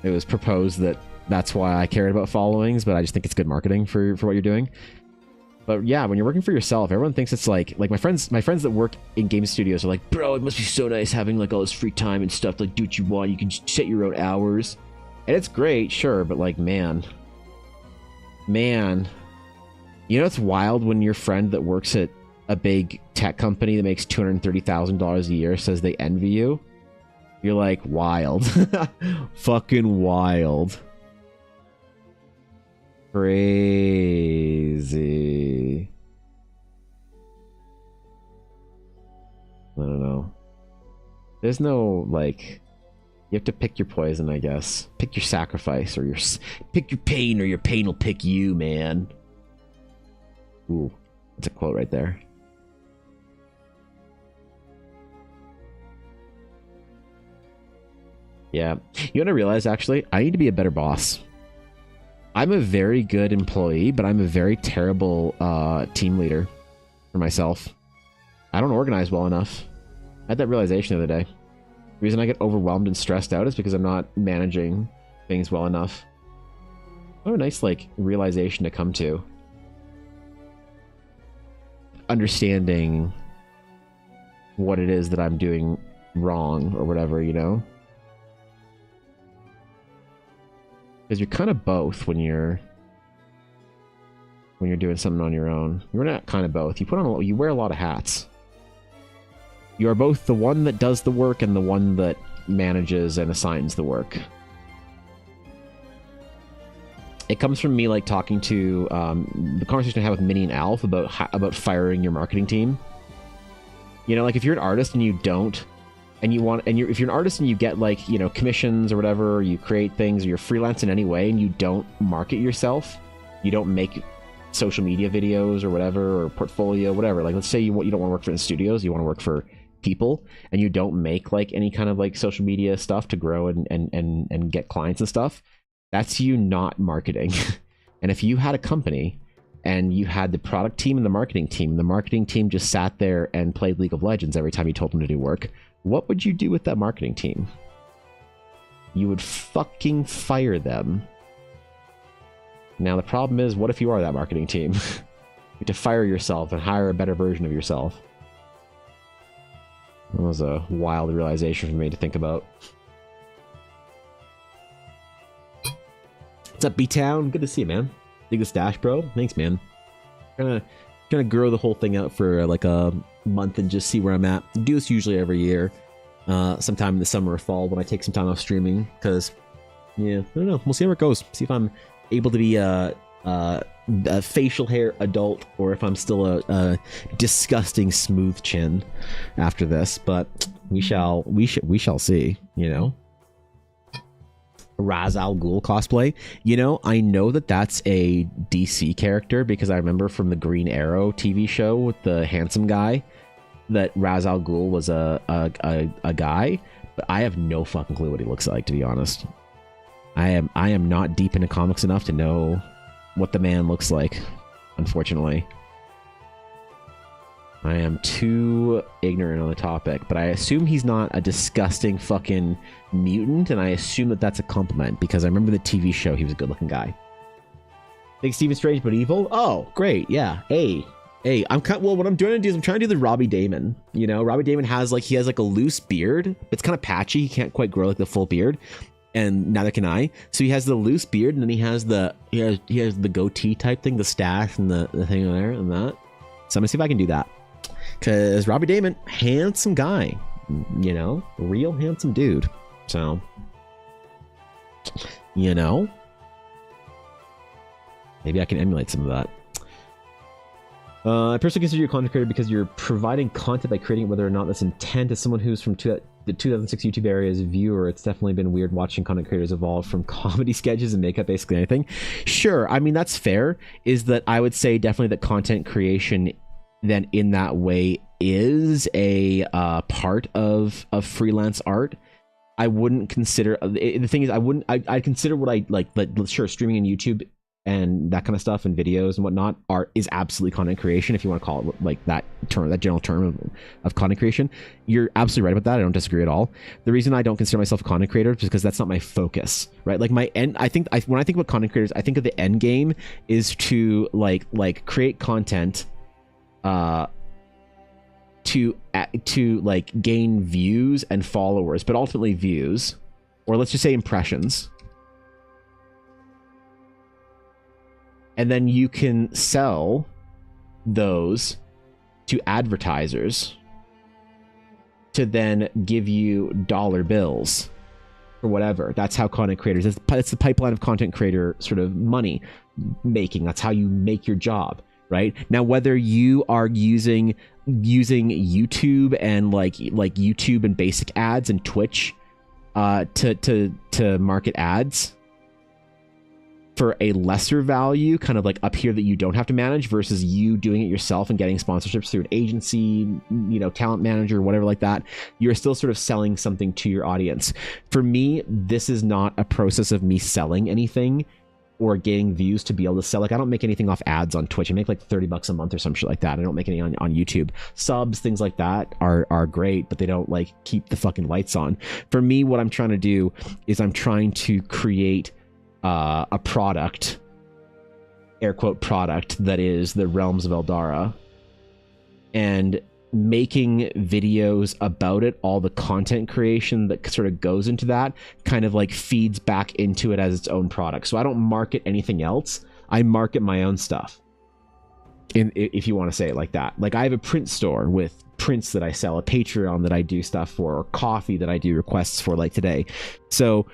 it was proposed that that's why I cared about followings, but I just think it's good marketing for what you're doing. But yeah, when you're working for yourself, everyone thinks it's like my friends that work in game studios are like, bro, it must be so nice having like all this free time and stuff, like do what you want, you can just set your own hours. And it's great, sure, but like man, you know it's wild when your friend that works at a big tech company that makes $230,000 a year says they envy you. You're like, wild. Fucking wild. Crazy. I don't know. There's no, like, you have to pick your poison, I guess. Pick your sacrifice, or pick your pain, or your pain will pick you, man. Ooh, that's a quote right there. Yeah. You know what I realized, actually? I need to be a better boss. I'm a very good employee, but I'm a very terrible team leader for myself. I don't organize well enough. I had that realization the other day. The reason I get overwhelmed and stressed out is because I'm not managing things well enough. What a nice, like, realization to come to. Understanding what it is that I'm doing wrong or whatever, you know? Because you're kind of both when you're doing something on your own. You're not kind of both. You wear a lot of hats. You are both the one that does the work and the one that manages and assigns the work. It comes from me like talking to the conversation I had with Minnie and Alf about firing your marketing team. You know, like if you're an artist and you don't. And if you're an artist and you get like, you know, commissions or whatever, or you create things, or you're freelance in any way and you don't market yourself, you don't make social media videos or whatever, or portfolio, whatever. Like let's say you don't want to work for the studios, you want to work for people and you don't make like any kind of like social media stuff to grow and get clients and stuff, that's you not marketing. And if you had a company and you had the product team and the marketing team just sat there and played League of Legends every time you told them to do work, what would you do with that marketing team? You would fucking fire them. Now the problem is, what if you are that marketing team? You have to fire yourself and hire a better version of yourself. That was a wild realization for me to think about. What's up, B-Town? Good to see you, man. Dig the stash, bro. Thanks, man. Trying to grow the whole thing out for like a month and just see where I'm at. I do this usually every year. Sometime in the summer or fall when I take some time off streaming, because yeah, I don't know, we'll see how it goes, see if I'm able to be a facial hair adult or if I'm still a disgusting smooth chin after this, but we shall see, you know. Ra's al Ghul cosplay, you know, I know that that's a DC character because I remember from the Green Arrow TV show with the handsome guy that Ra's al Ghul was a guy, but I have no fucking clue what he looks like, to be honest. I am not deep into comics enough to know what the man looks like, unfortunately. I am too ignorant on the topic, but I assume he's not a disgusting fucking mutant, and I assume that that's a compliment because I remember the TV show he was a good-looking guy. Think Stephen Strange but evil? Oh, great, yeah. Hey, what I'm trying to do is I'm trying to do the Robbie Damon. You know, Robbie Damon has like a loose beard. It's kind of patchy. He can't quite grow like the full beard, and neither can I. So he has the loose beard, and then he has the goatee type thing, the stash, and the thing there and that. So I'm gonna see if I can do that. Because Robbie Damon, handsome guy, you know, real handsome dude. So, you know, maybe I can emulate some of that. I personally consider you a content creator because you're providing content by creating it, whether or not that's intent. As someone who's from the 2006 YouTube era as a viewer, it's definitely been weird watching content creators evolve from comedy sketches and makeup, basically anything. Sure, I mean, that's fair, is that I would say definitely that content creation then in that way is a part of freelance art. I wouldn't consider, the thing is, I'd consider what I like, sure, streaming on YouTube and that kind of stuff and videos and whatnot art is absolutely content creation, if you want to call it like that term, that general term of content creation. You're absolutely right about that. I don't disagree at all. The reason I don't consider myself a content creator is because that's not my focus, right? Like my end, when I think about content creators, I think of the end game is to like create content to like gain views and followers, but ultimately views, or let's just say impressions. And then you can sell those to advertisers to then give you dollar bills or whatever. That's how content creators, it's the pipeline of content creator sort of money making. That's how you make your job. Right now, whether you are using YouTube and like YouTube and basic ads and Twitch to market ads for a lesser value, kind of like up here that you don't have to manage, versus you doing it yourself and getting sponsorships through an agency, you know, talent manager, whatever like that, you're still sort of selling something to your audience. For me, this is not a process of me selling anything or getting views to be able to sell. Like, I don't make anything off ads on Twitch. I make like $30 a month or some shit like that. I don't make any on YouTube. Subs, things like that are great, but they don't like keep the fucking lights on. For me, what I'm trying to do is I'm trying to create a product, air quote product, that is the Realms of Eldara, and making videos about it, all the content creation that sort of goes into that kind of like feeds back into it as its own product. So I don't market anything else. I market my own stuff, if you want to say it like that. Like, I have a print store with prints that I sell, a Patreon that I do stuff for, or coffee that I do requests for, like today. So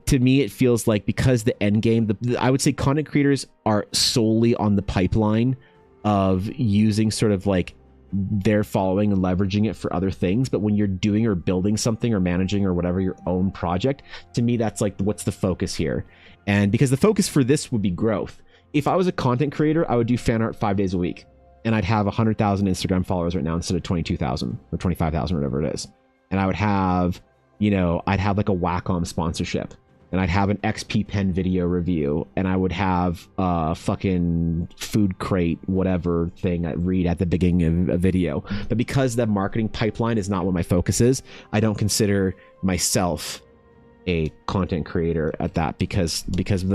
to me, it feels like, because the end game, I would say content creators are solely on the pipeline of using sort of like their following and leveraging it for other things. But when you're doing or building something or managing or whatever your own project, to me, that's like, what's the focus here? And because the focus for this would be growth. If I was a content creator, I would do fan art 5 days a week and I'd have 100,000 Instagram followers right now instead of 22,000 or 25,000, whatever it is. And I would have, I'd have like a Wacom sponsorship, and I'd have an XP Pen video review, and I would have a fucking Food Crate, whatever thing I read at the beginning of a video. But because the marketing pipeline is not what my focus is, I don't consider myself a content creator at that, because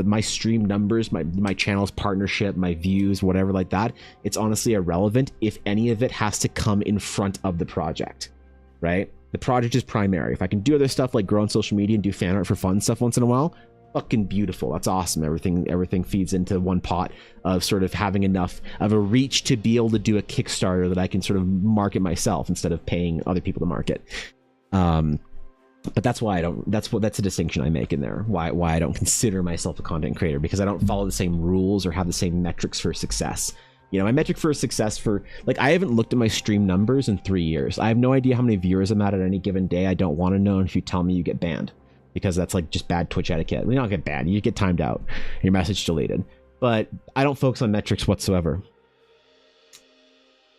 my stream numbers, my channel's partnership, my views, whatever like that, it's honestly irrelevant if any of it has to come in front of the project, right? The project is primary. If I can do other stuff like grow on social media and do fan art for fun stuff once in a while, fucking beautiful. That's awesome. Everything feeds into one pot of sort of having enough of a reach to be able to do a Kickstarter that I can sort of market myself instead of paying other people to market. But that's why I don't. That's a distinction I make in there. Why I don't consider myself a content creator, because I don't follow the same rules or have the same metrics for success. My metric for success for, like, I haven't looked at my stream numbers in 3 years. I have no idea how many viewers I'm at any given day. I don't want to know. And if you tell me, you get banned, because that's like just bad Twitch etiquette. You don't get banned. You get timed out. Your message deleted. But I don't focus on metrics whatsoever.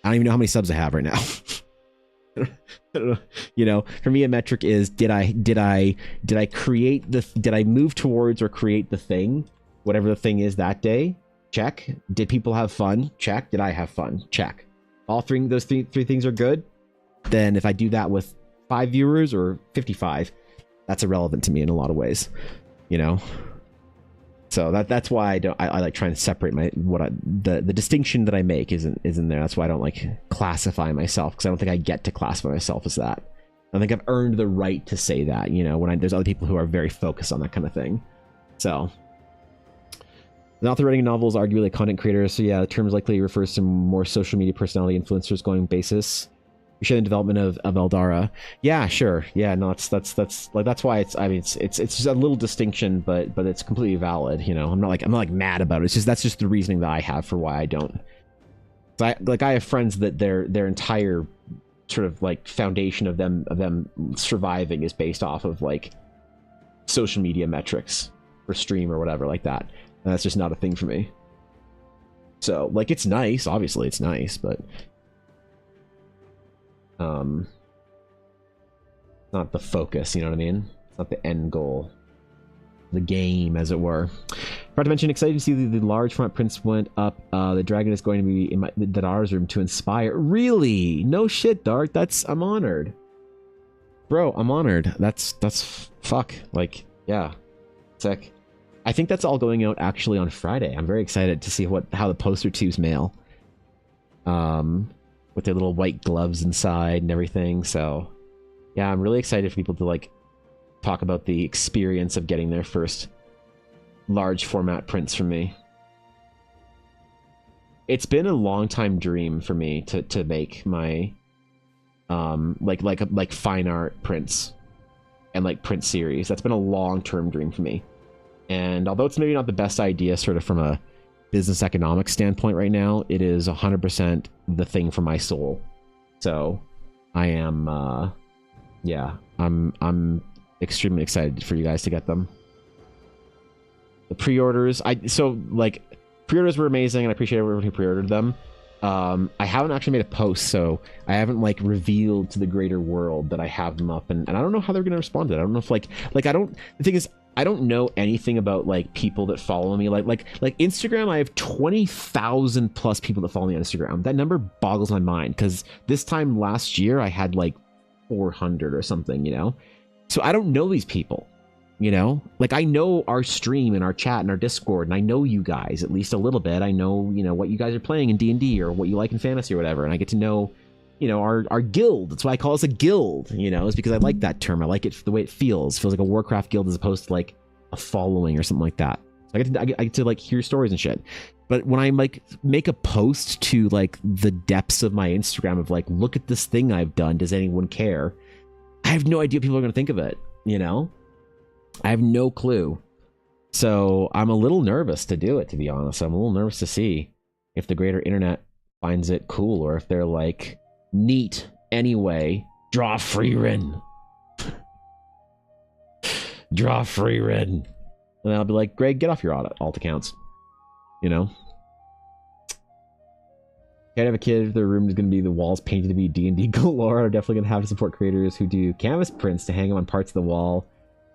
I don't even know how many subs I have right now. For me, a metric is did I move towards or create the thing, whatever the thing is that day? Check. Did people have fun? Check. Did I have fun? Check. All those three things are good. Then if I do that with 5 viewers or 55, that's irrelevant to me in a lot of ways, So that's why I like trying to separate the distinction that I make isn't there. That's why I don't like classify myself, because I don't think I get to classify myself as that. I think I've earned the right to say that, when there's other people who are very focused on that kind of thing. So the author writing novels, arguably a content creator. So yeah, the term likely refers to more social media personality influencers going basis. You share the development of Eldara. Yeah, sure. Yeah, no, that's why it's just a little distinction, but it's completely valid. I'm not mad about it. That's just the reasoning that I have for why I don't. So I have friends that their entire sort of like foundation of them surviving is based off of like social media metrics for stream or whatever like that. And that's just not a thing for me. So like, it's nice. Obviously, it's nice, but not the focus, you know what I mean? It's not the end goal, the game, as it were. Forgot to mention, excited to see the large front prints went up. The dragon is going to be in the Dar's room to inspire. Really? No shit, Dark. I'm honored, bro. I'm honored. That's fuck. Like, yeah, sick. I think that's all going out actually on Friday. I'm very excited to see how the poster tubes mail. With their little white gloves inside and everything. So yeah, I'm really excited for people to like talk about the experience of getting their first large format prints from me. It's been a long time dream for me to make my like fine art prints and like print series. That's been a long-term dream for me. And although it's maybe not the best idea sort of from a business economics standpoint right now, it is 100% the thing for my soul. So I am I'm extremely excited for you guys to get them. The pre-orders, pre-orders were amazing, and I appreciate everyone who pre-ordered them. I haven't actually made a post, so I haven't like revealed to the greater world that I have them up, and I don't know how they're gonna respond to it. I don't know if the thing is, I don't know anything about like people that follow me. Like Instagram, I have 20,000 plus people that follow me on Instagram. That number boggles my mind, because this time last year I had like 400 or something, So I don't know these people, Like I know our stream and our chat and our Discord, and I know you guys at least a little bit. I know, what you guys are playing in D&D or what you like in fantasy or whatever, and I get to know, our guild. That's why I call us a guild, is because I like that term. I like it the way it feels. It feels like a Warcraft guild as opposed to like a following or something like that. So I get to like hear stories and shit. But when I like make a post to like the depths of my Instagram of like, look at this thing I've done, does anyone care? I have no idea what people are going to think of it, I have no clue. So I'm a little nervous to do it, to be honest. I'm a little nervous to see if the greater internet finds it cool, or if they're like, neat, anyway, draw free Rin. Draw free Rin. And I'll be like, Greg, get off your alt accounts. Can't have a kid. Their room is going to be the walls painted to be D&D galore. I'm definitely going to have to support creators who do canvas prints to hang them on parts of the wall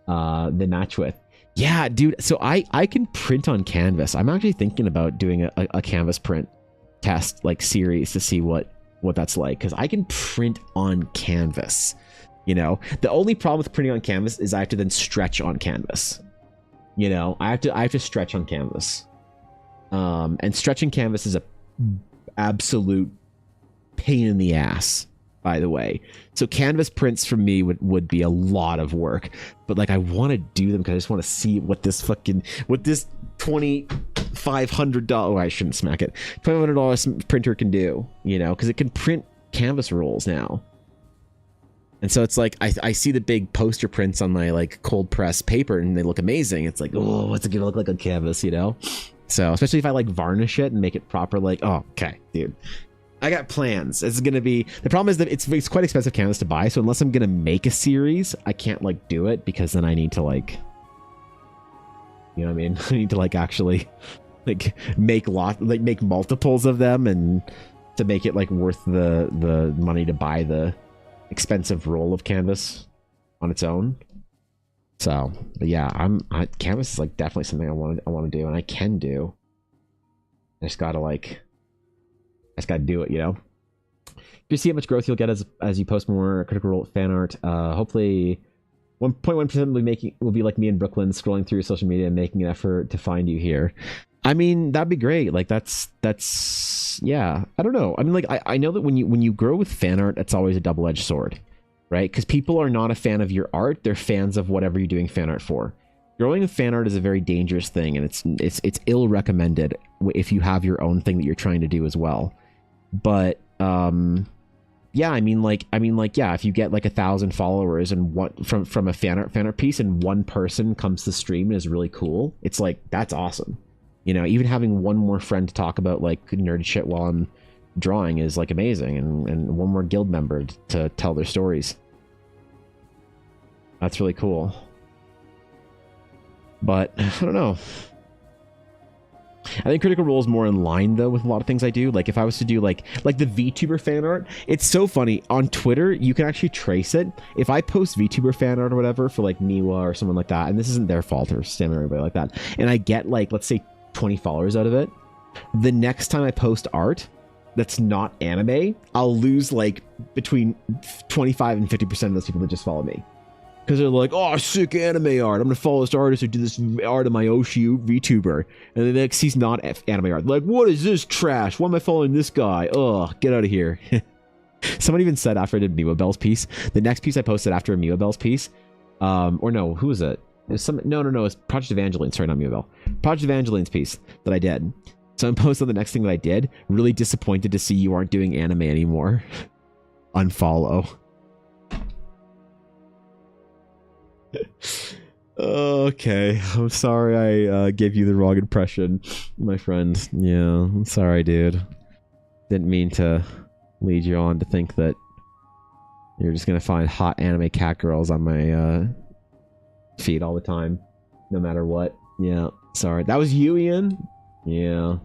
they match with. Yeah, dude. So I can print on canvas. I'm actually thinking about doing a canvas print test like series to see what that's like, because I can print on canvas. You know, the only problem with printing on canvas is I have to then stretch on canvas. You know, I have to stretch on canvas. And stretching canvas is a absolute pain in the ass, by the way. So canvas prints for me would be a lot of work, but like I want to do them because I just want to see what this $2,500, oh, I shouldn't smack it, $2,500 printer can do, you know, because it can print canvas rolls now. And so it's like I see the big poster prints on my like cold press paper and they look amazing. It's like, oh, what's it gonna look like on canvas, you know? So especially if I like varnish it and make it proper, like, oh, okay, dude, I got plans. It's gonna be, the problem is that it's quite expensive canvas to buy. So unless I'm gonna make a series, I can't like do it because then I need to like, you know what I mean? I need to like actually like make multiples of them and to make it like worth the money to buy the expensive roll of canvas on its own. So, but yeah, canvas is like definitely something I want to do, and I can do. I just gotta do it, you know. You see how much growth you'll get as you post more Critical Role fan art. Hopefully, 1.1% will be like me in Brooklyn, scrolling through social media and making an effort to find you here. I mean, that'd be great. Like that's yeah. I don't know. I mean, like I know that when you grow with fan art, it's always a double-edged sword. Right? Because people are not a fan of your art, they're fans of whatever you're doing fan art for. Growing with fan art is a very dangerous thing, and it's ill recommended if you have your own thing that you're trying to do as well. But yeah, I mean like yeah, if you get like 1,000 followers and what from a fan art piece, and one person comes to stream and is really cool, it's like that's awesome. You know, even having one more friend to talk about like nerd shit while I'm drawing is like amazing, and one more guild member to tell their stories. That's really cool. But I don't know, I think Critical Role is more in line though with a lot of things I do. Like if I was to do like the VTuber fan art, it's so funny on Twitter, you can actually trace it. If I post VTuber fan art or whatever for like Miwa or someone like that, and this isn't their fault or Stan or everybody like that, and I get like, let's say 20 followers out of it, the next time I post art that's not anime, I'll lose like between 25 and 50% of those people that just follow me. Because they're like, oh, sick anime art. I'm going to follow this artist who did this art of my Oshu VTuber. And then the next he's not anime art. Like, what is this trash? Why am I following this guy? Ugh, get out of here. Someone even said after I did Miwa Bell's piece, the next piece I posted after a Miwa Bell's piece, or no, who was it? It was no, it's Project Evangeline. Sorry, not Miwa Bell. Project Evangeline's piece that I did. So I'm posting the next thing that I did. Really disappointed to see you aren't doing anime anymore. Unfollow. Okay, I'm sorry I gave you the wrong impression, my friend. Yeah, I'm sorry, dude. Didn't mean to lead you on to think that you're just gonna find hot anime cat girls on my feed all the time, no matter what. Yeah, sorry. That was you, Ian? Yeah.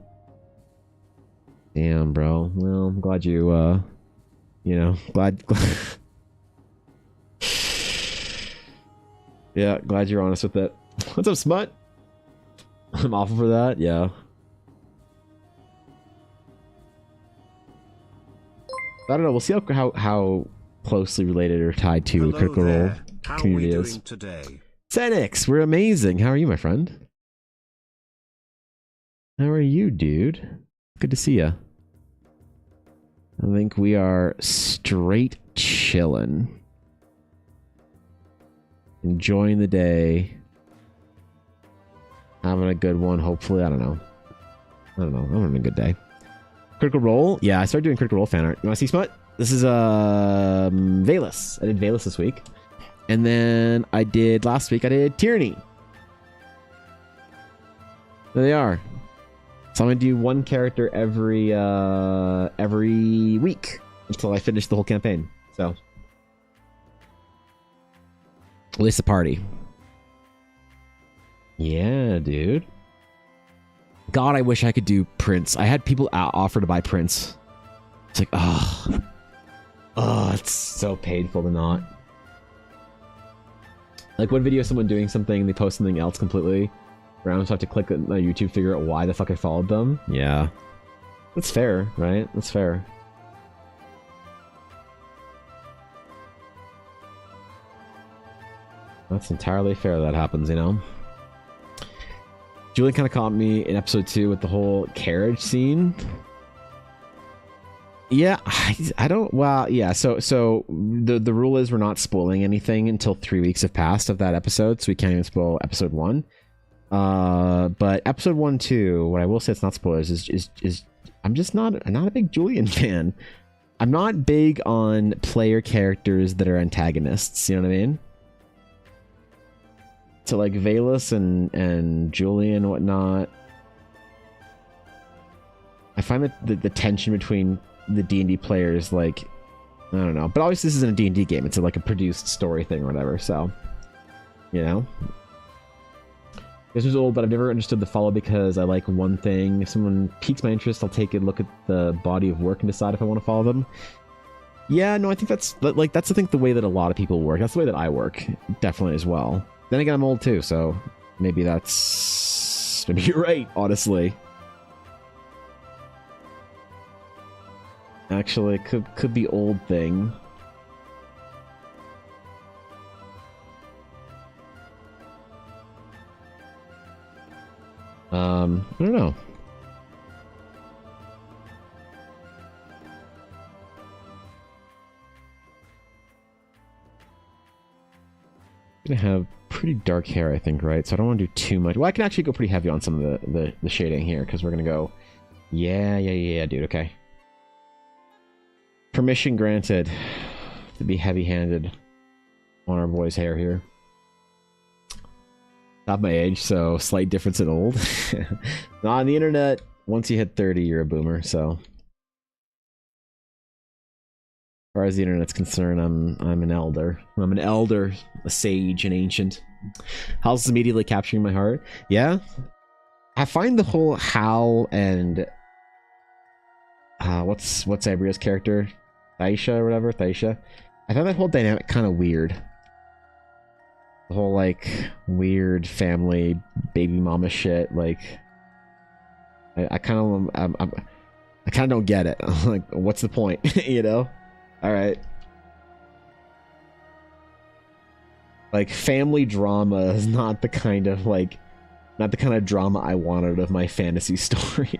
Damn, bro. Well, I'm glad you, you know, glad yeah, glad you're honest with it. What's up, Smut? I'm awful for that, yeah. I don't know, we'll see how closely related or tied to Hello Critical Role there. How community are we is. doing today? Xenix, we're amazing. How are you, my friend? How are you, dude? Good to see you. I think we are straight chilling. Enjoying the day. Having a good one, hopefully. I don't know. I'm having a good day. Critical Role? Yeah, I started doing Critical Role fan art. You want to see Smut? This is Valus. I did Valus this week. And then last week I did Tyranny. There they are. So I'm gonna do one character every week until I finish the whole campaign. So at least a party. Yeah, dude. God, I wish I could do prints. I had people offer to buy prints It's like, it's so painful to not. Like one video of someone doing something, they post something else completely around, so I have to click on my YouTube, figure out why the fuck I followed them. Yeah. That's fair, right? That's fair. That's entirely fair that happens, you know? Julian kind of caught me in episode 2 with the whole carriage scene. Yeah, I don't. Well, yeah. So the rule is we're not spoiling anything until 3 weeks have passed of that episode, so we can't even spoil episode 1. But episode 1, 2, what I will say, it's not spoilers. Is I'm just not a big Julian fan. I'm not big on player characters that are antagonists. You know what I mean? So like Valus and Julian and whatnot. I find that the tension between the D&D players, like, I don't know, but obviously this isn't a D&D game, it's like a produced story thing or whatever, so, you know. This was old, but I've never understood the follow because I like one thing. If someone piques my interest, I'll take a look at the body of work and decide if I want to follow them. Yeah, no, I think that's I think the way that a lot of people work. That's the way that I work, definitely as well. Then again, I'm old too, so maybe you're right, honestly. Actually, it could be old thing. I don't know. Gonna have pretty dark hair, I think, right? So I don't want to do too much. Well, I can actually go pretty heavy on some of the shading here, because we're gonna go, yeah, dude, okay. Permission granted to be heavy-handed on our boy's hair here. Not my age, so slight difference in old. Not on the internet. Once you hit 30, you're a boomer, so. As far as the internet's concerned, I'm an elder. I'm an elder, a sage, an ancient. Hal's immediately capturing my heart. Yeah. I find the whole Hal and what's Abria's character? Thaisha or whatever, Thaisha. I find that whole dynamic kind of weird. The whole like weird family baby mama shit. Like, I kind of don't get it. I'm like, what's the point? You know? All right. Like, family drama is not the kind of drama I wanted of my fantasy story.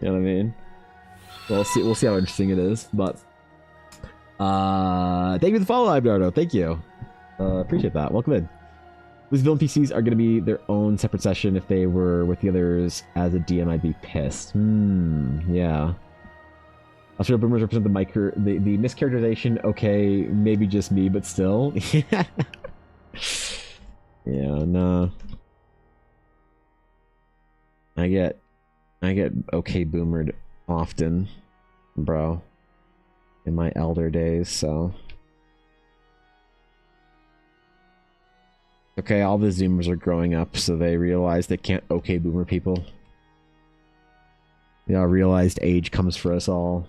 You know what I mean? We'll see how interesting it is, but thank you for the follow, Ibdardo. Thank you. Appreciate that. Welcome in. These villain PCs are going to be their own separate session. If they were with the others as a DM, I'd be pissed. Yeah. Australia boomers represent the mischaracterization. Okay, maybe just me, but still. Yeah. Yeah, no. I get okay boomered often, bro. In my elder days, so. Okay, all the Zoomers are growing up, so they realize they can't okay boomer people. They all realized age comes for us all.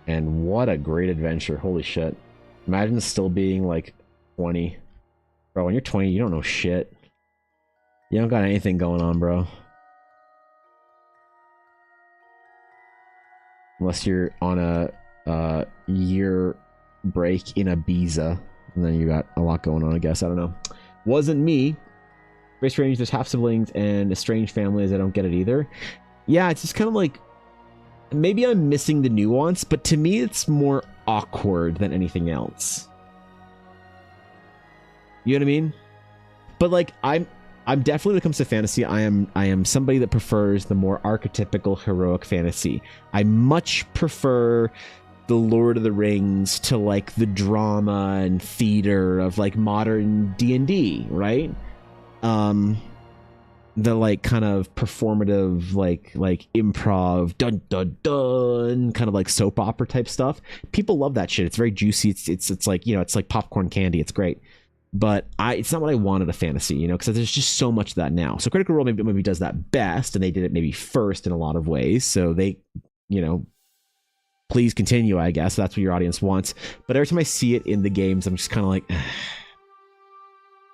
And what a great adventure, holy shit. Imagine still being like 20. Bro, when you're 20, you don't know shit. You don't got anything going on, bro. Unless you're on a year break in Ibiza. And then you got a lot going on, I guess. I don't know. Wasn't me. Very strange. There's half siblings and estranged families. I don't get it either. Yeah, it's just kind of like, maybe I'm missing the nuance, but to me it's more awkward than anything else. You know what I mean? But like, I'm definitely, when it comes to fantasy, I am somebody that prefers the more archetypical heroic fantasy. I much prefer the Lord of the Rings to like the drama and theater of like modern D&D, right? The like kind of performative like improv dun dun dun kind of like soap opera type stuff. People love that shit. It's very juicy. It's like, you know, it's like popcorn candy. It's great. but it's not what I wanted a fantasy, you know, because there's just so much of that now. So Critical Role maybe does that best, and they did it maybe first in a lot of ways. So they, you know, please continue, I guess. That's what your audience wants. But every time I see it in the games, I'm just kind of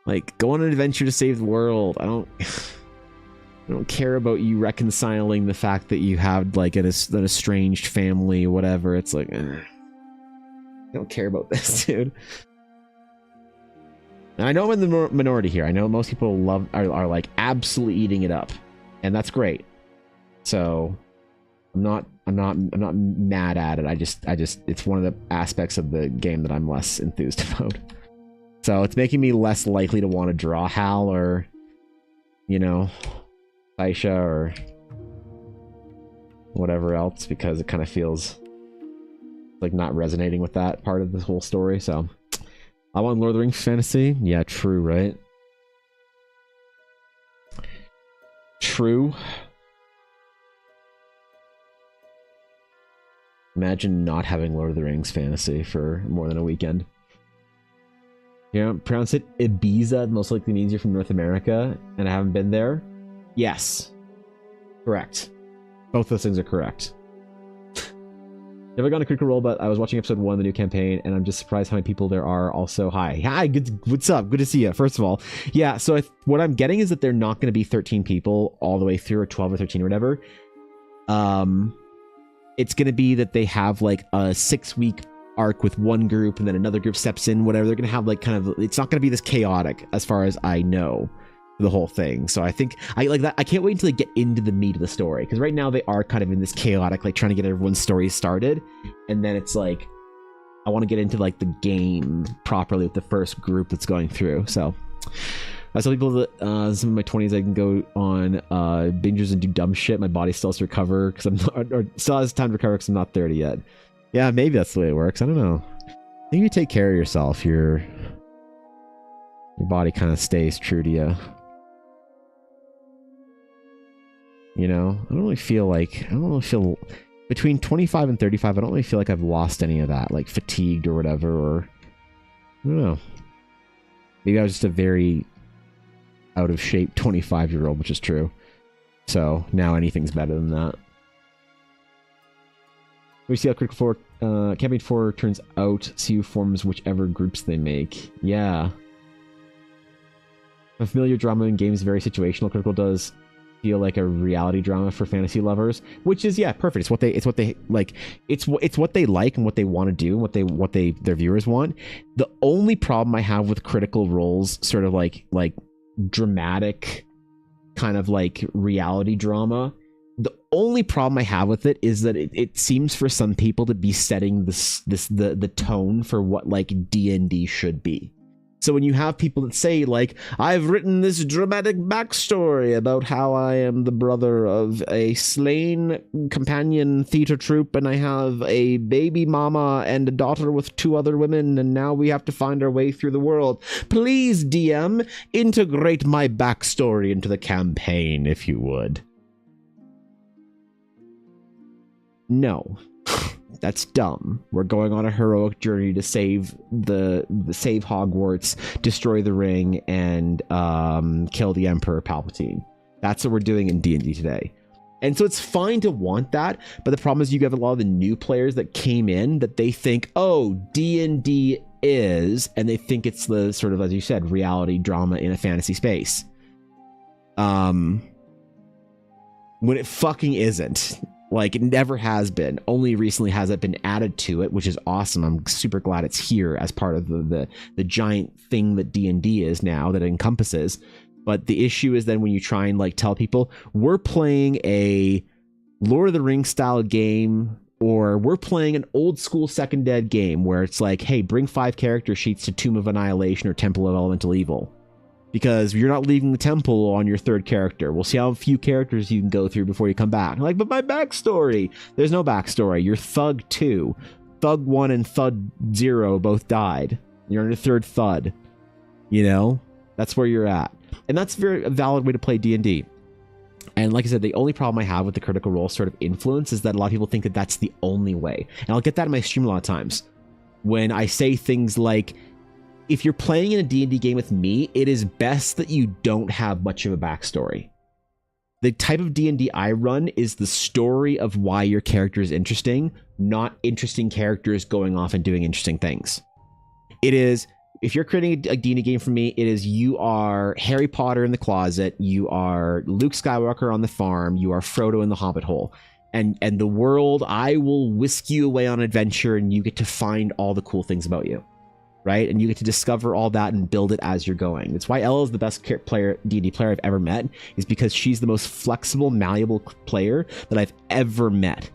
like, go on an adventure to save the world. I don't care about you reconciling the fact that you have like an estranged family or whatever. It's like, I don't care about this, dude. And I know I'm in the minority here. I know most people are like absolutely eating it up, and that's great. So I'm not mad at it. I just it's one of the aspects of the game that I'm less enthused about. So it's making me less likely to want to draw Hal or, you know, Aisha or whatever else, because it kind of feels like not resonating with that part of the whole story. So I want Lord of the Rings fantasy. Yeah, true, right? True. Imagine not having Lord of the Rings fantasy for more than a weekend. Yeah, pronounce it Ibiza. Most likely means you're from North America and I haven't been there. Yes. Correct. Both those things are correct. Never gone to Critical Role, but I was watching episode 1 of the new campaign, and I'm just surprised how many people there are. Also, hi, what's up? Good to see you. First of all, yeah. So what I'm getting is that they're not going to be 13 people all the way through, or 12 or 13 or whatever. It's going to be that they have like a 6-week arc with one group, and then another group steps in. Whatever, they're going to have like kind of. It's not going to be this chaotic, as far as I know, the whole thing. So I think I like that. I can't wait until they get into the meat of the story, because right now they are kind of in this chaotic, like trying to get everyone's story started, and then it's like I want to get into like the game properly with the first group that's going through. So I tell people that some of my 20s I can go on binges and do dumb shit. My body still has to recover because I'm not, or still has time to recover because I'm not 30 yet. Yeah, maybe that's the way it works. I don't know. I think if you take care of yourself, your body kind of stays true to you. You know, I don't really feel between 25 and 35, I don't really feel like I've lost any of that, like fatigued or whatever, or I don't know. Maybe I was just a very out of shape 25-year-old, which is true. So now anything's better than that. We see how Critical 4, Campaign 4 turns out, see who forms whichever groups they make. Yeah. A familiar drama in games, very situational. Critical does feel like a reality drama for fantasy lovers, which is, yeah, perfect. It's what they like. It's what they like and what they want to do and what their viewers want. The only problem I have with Critical Role's sort of like dramatic kind of like reality drama, the only problem I have with it is that it seems for some people to be setting the tone for what like D&D should be. So when you have people that say, like, I've written this dramatic backstory about how I am the brother of a slain companion theater troupe, and I have a baby mama and a daughter with 2 other women, and now we have to find our way through the world. Please, DM, integrate my backstory into the campaign, if you would. No. That's dumb. We're going on a heroic journey to save save Hogwarts, destroy the ring, and kill the Emperor Palpatine. That's what we're doing in D&D today. And so it's fine to want that, but the problem is you have a lot of the new players that came in that they think, oh, D&D is, and they think it's the sort of, as you said, reality drama in a fantasy space. When it fucking isn't. Like, it never has been. Only recently has it been added to it, which is awesome. I'm super glad it's here as part of the giant thing that D&D is now, that it encompasses. But the issue is then when you try and like tell people, we're playing a Lord of the Rings style game, or we're playing an old school Second Ed game where it's like, hey, bring 5 character sheets to Tomb of Annihilation or Temple of Elemental Evil. Because you're not leaving the temple on your 3rd character. We'll see how few characters you can go through before you come back. Like, but my backstory. There's no backstory. You're Thug 2. Thug 1 and Thug 0 both died. You're on your 3rd Thud. You know? That's where you're at. And that's a very valid way to play D&D. And like I said, the only problem I have with the Critical Role sort of influence is that a lot of people think that that's the only way. And I'll get that in my stream a lot of times. When I say things like, if you're playing in a D&D game with me, it is best that you don't have much of a backstory. The type of D&D I run is the story of why your character is interesting, not interesting characters going off and doing interesting things. It is, if you're creating a D&D game for me, it is you are Harry Potter in the closet, you are Luke Skywalker on the farm, you are Frodo in the Hobbit hole. And the world, I will whisk you away on adventure and you get to find all the cool things about you. Right? And you get to discover all that and build it as you're going. That's why Ella is the best D&D player I've ever met, is because she's the most flexible, malleable player that I've ever met.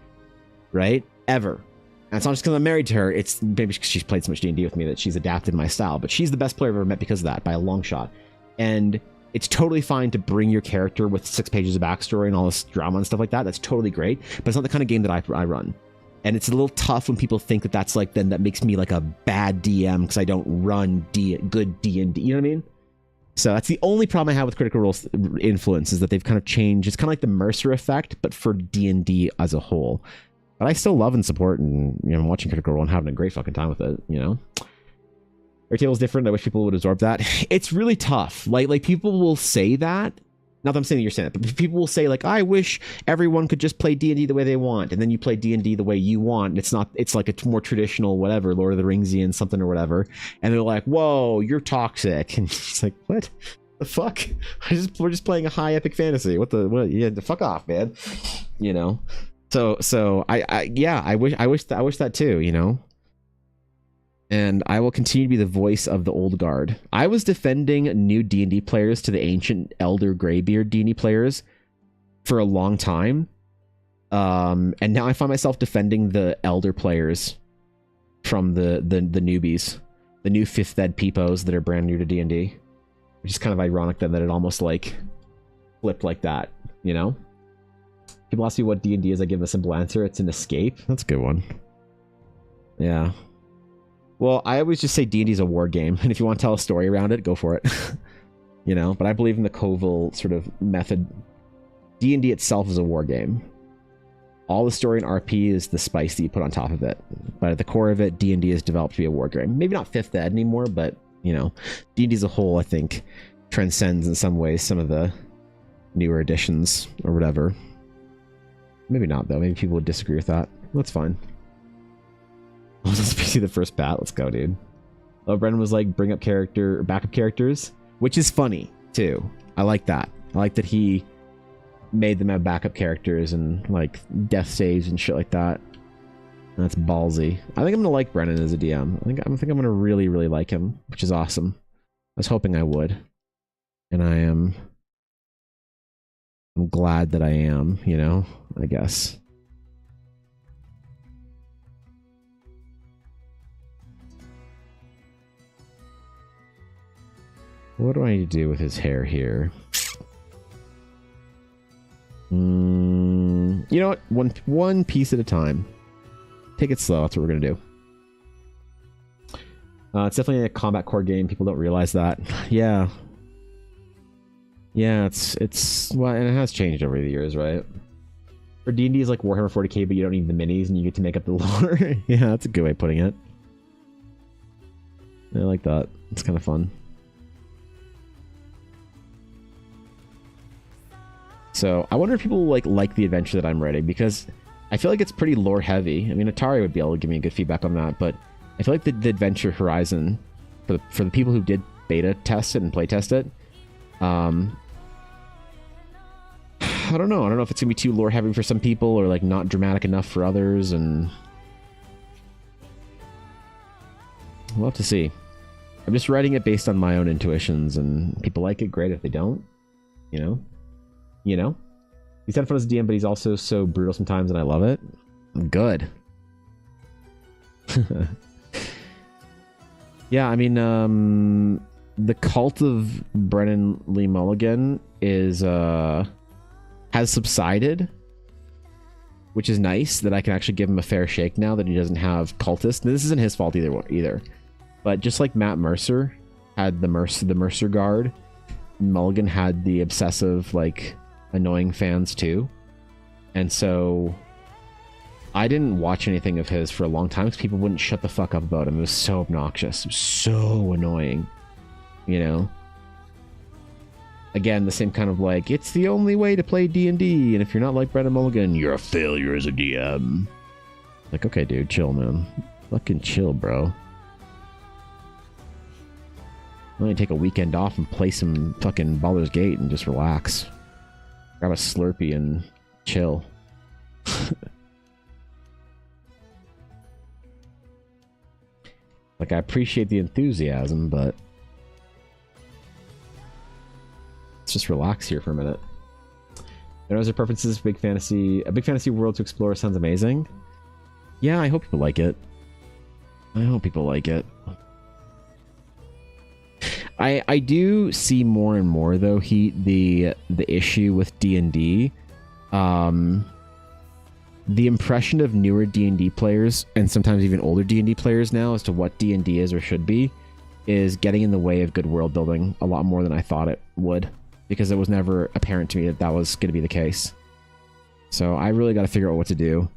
Right? Ever. And it's not just because I'm married to her, it's maybe because she's played so much D&D with me that she's adapted my style, but she's the best player I've ever met because of that, by a long shot. And it's totally fine to bring your character with 6 pages of backstory and all this drama and stuff like that. That's totally great, but it's not the kind of game that I run. And it's a little tough when people think that that's like, then that makes me like a bad DM because I don't run good D&D. You know what I mean? So that's the only problem I have with Critical Role's influence, is that they've kind of changed. It's kind of like the Mercer effect, but for D&D as a whole. But I still love and support, and I'm watching Critical Role and having a great fucking time with it. Airtable is different. I wish people would absorb that. It's really tough. Like people will say that. Not that I'm saying that you're saying it, but people will say like, I wish everyone could just play D&D the way they want, and then you play D&D the way you want. It's like a more traditional whatever, Lord of the Ringsian something or whatever, and they're like, whoa, you're toxic, and it's like, what the fuck? We're just playing a high epic fantasy. What? Yeah, the fuck off, man. So I wish that too. And I will continue to be the voice of the old guard. I was defending new D&D players to the ancient elder graybeard D&D players for a long time. And now I find myself defending the elder players from the newbies, the new 5th ed peepos that are brand new to D&D. Which is kind of ironic then that it almost like flipped like that, People ask me what D&D is, I give a simple answer. It's an escape. That's a good one. Yeah. Well, I always just say D&D is a war game, and if you want to tell a story around it, go for it. But I believe in the Koval sort of method. D&D itself is a war game. All the story in RP is the spice that you put on top of it. But at the core of it, D&D is developed to be a war game. Maybe not 5th ed anymore, but, D&D as a whole, I think, transcends in some ways some of the newer editions or whatever. Maybe not, though. Maybe people would disagree with that. That's fine. Let's see the first bat. Let's go, dude. Oh, Brendan was like, bring up backup characters, which is funny, too. I like that. I like that he made them have backup characters and, like, death saves and shit like that. That's ballsy. I think I'm gonna like Brennan as a DM. I think I'm gonna really, really like him, which is awesome. I was hoping I would. And I'm glad that I am, I guess. What do I need to do with his hair here? You know what? One piece at a time. Take it slow. That's what we're gonna do. It's definitely a combat core game. People don't realize that. Yeah. Yeah, it's well, and it has changed over the years, right? For D&D is like Warhammer 40k, but you don't need the minis, and you get to make up the lore. Yeah, that's a good way of putting it. I like that. It's kind of fun. So I wonder if people like the adventure that I'm writing, because I feel like it's pretty lore heavy. I mean, Atari would be able to give me good feedback on that, but I feel like the adventure horizon for the people who did beta test it and play test it, I don't know. I don't know if it's gonna be too lore heavy for some people or like not dramatic enough for others, and we'll have to see. I'm just writing it based on my own intuitions, and people like it, great. If they don't, he's had fun as a DM, but he's also so brutal sometimes, and I love it. Good. Yeah, I mean, the cult of Brennan Lee Mulligan has subsided, which is nice that I can actually give him a fair shake now that he doesn't have cultists. This isn't his fault either. But just like Matt Mercer had the Mercer Guard, Mulligan had the obsessive, like, annoying fans too. And so I didn't watch anything of his for a long time because people wouldn't shut the fuck up about him. It was so obnoxious. It was so annoying. You know? Again, the same kind of like, it's the only way to play D&D, and if you're not like Brendan Mulligan, you're a failure as a DM. Like, okay, dude, chill, man. Fucking chill, bro. I'm gonna take a weekend off and play some fucking Baldur's Gate and just relax. Grab a Slurpee and chill. Like, I appreciate the enthusiasm, but let's just relax here for a minute. There are other preferences. A big fantasy world to explore sounds amazing. Yeah, I hope people like it. I hope people like it. I do see more and more though the issue with D&D. The impression of newer D&D players and sometimes even older D&D players now as to what D&D is or should be is getting in the way of good world building a lot more than I thought it would, because it was never apparent to me that that was going to be the case. So I really got to figure out what to do.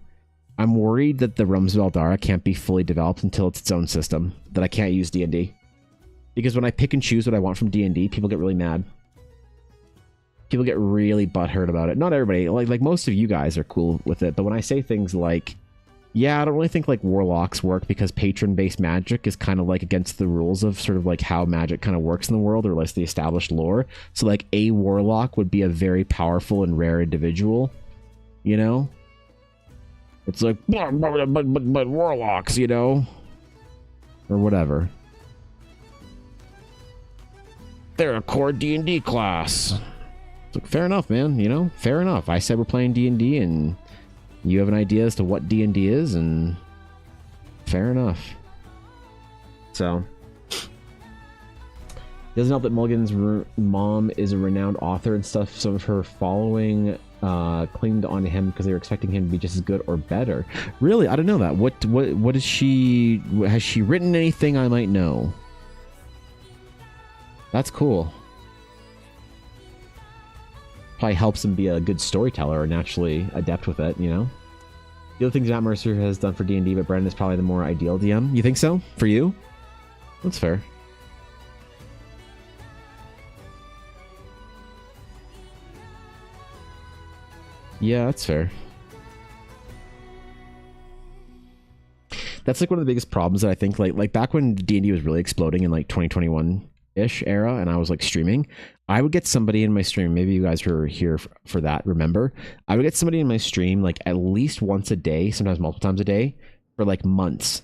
I'm worried that the Realms of Eldara can't be fully developed until it's its own system, that I can't use D&D. Because when I pick and choose what I want from D&D, people get really mad. People get really butthurt about it. Not everybody, like most of you guys are cool with it, but when I say things like, yeah, I don't really think like warlocks work because patron-based magic is kind of like against the rules of sort of like how magic kind of works in the world, or like the established lore. So like a warlock would be a very powerful and rare individual, you know? It's like, but warlocks, you know? Or whatever. They're a core D&D class. It's like, fair enough, man, you know? Fair enough. I said we're playing D&D and you have an idea as to what D&D is, and fair enough. So, doesn't help that Mulligan's mom is a renowned author and stuff. Some of her following claimed on him because they were expecting him to be just as good or better. Really? I don't know that. What is she... Has she written anything I might know? That's cool. Probably helps him be a good storyteller or naturally adept with it, you know? The other things Matt Mercer has done for D&D, but Brendan is probably the more ideal DM. You think so? For you? That's fair. Yeah, that's fair. That's like one of the biggest problems that I think, like back when D&D was really exploding in like 2021-ish era, and I was like streaming, I would get somebody in my stream, maybe you guys who are here for that remember, I would get somebody in my stream like at least once a day, sometimes multiple times a day, for like months,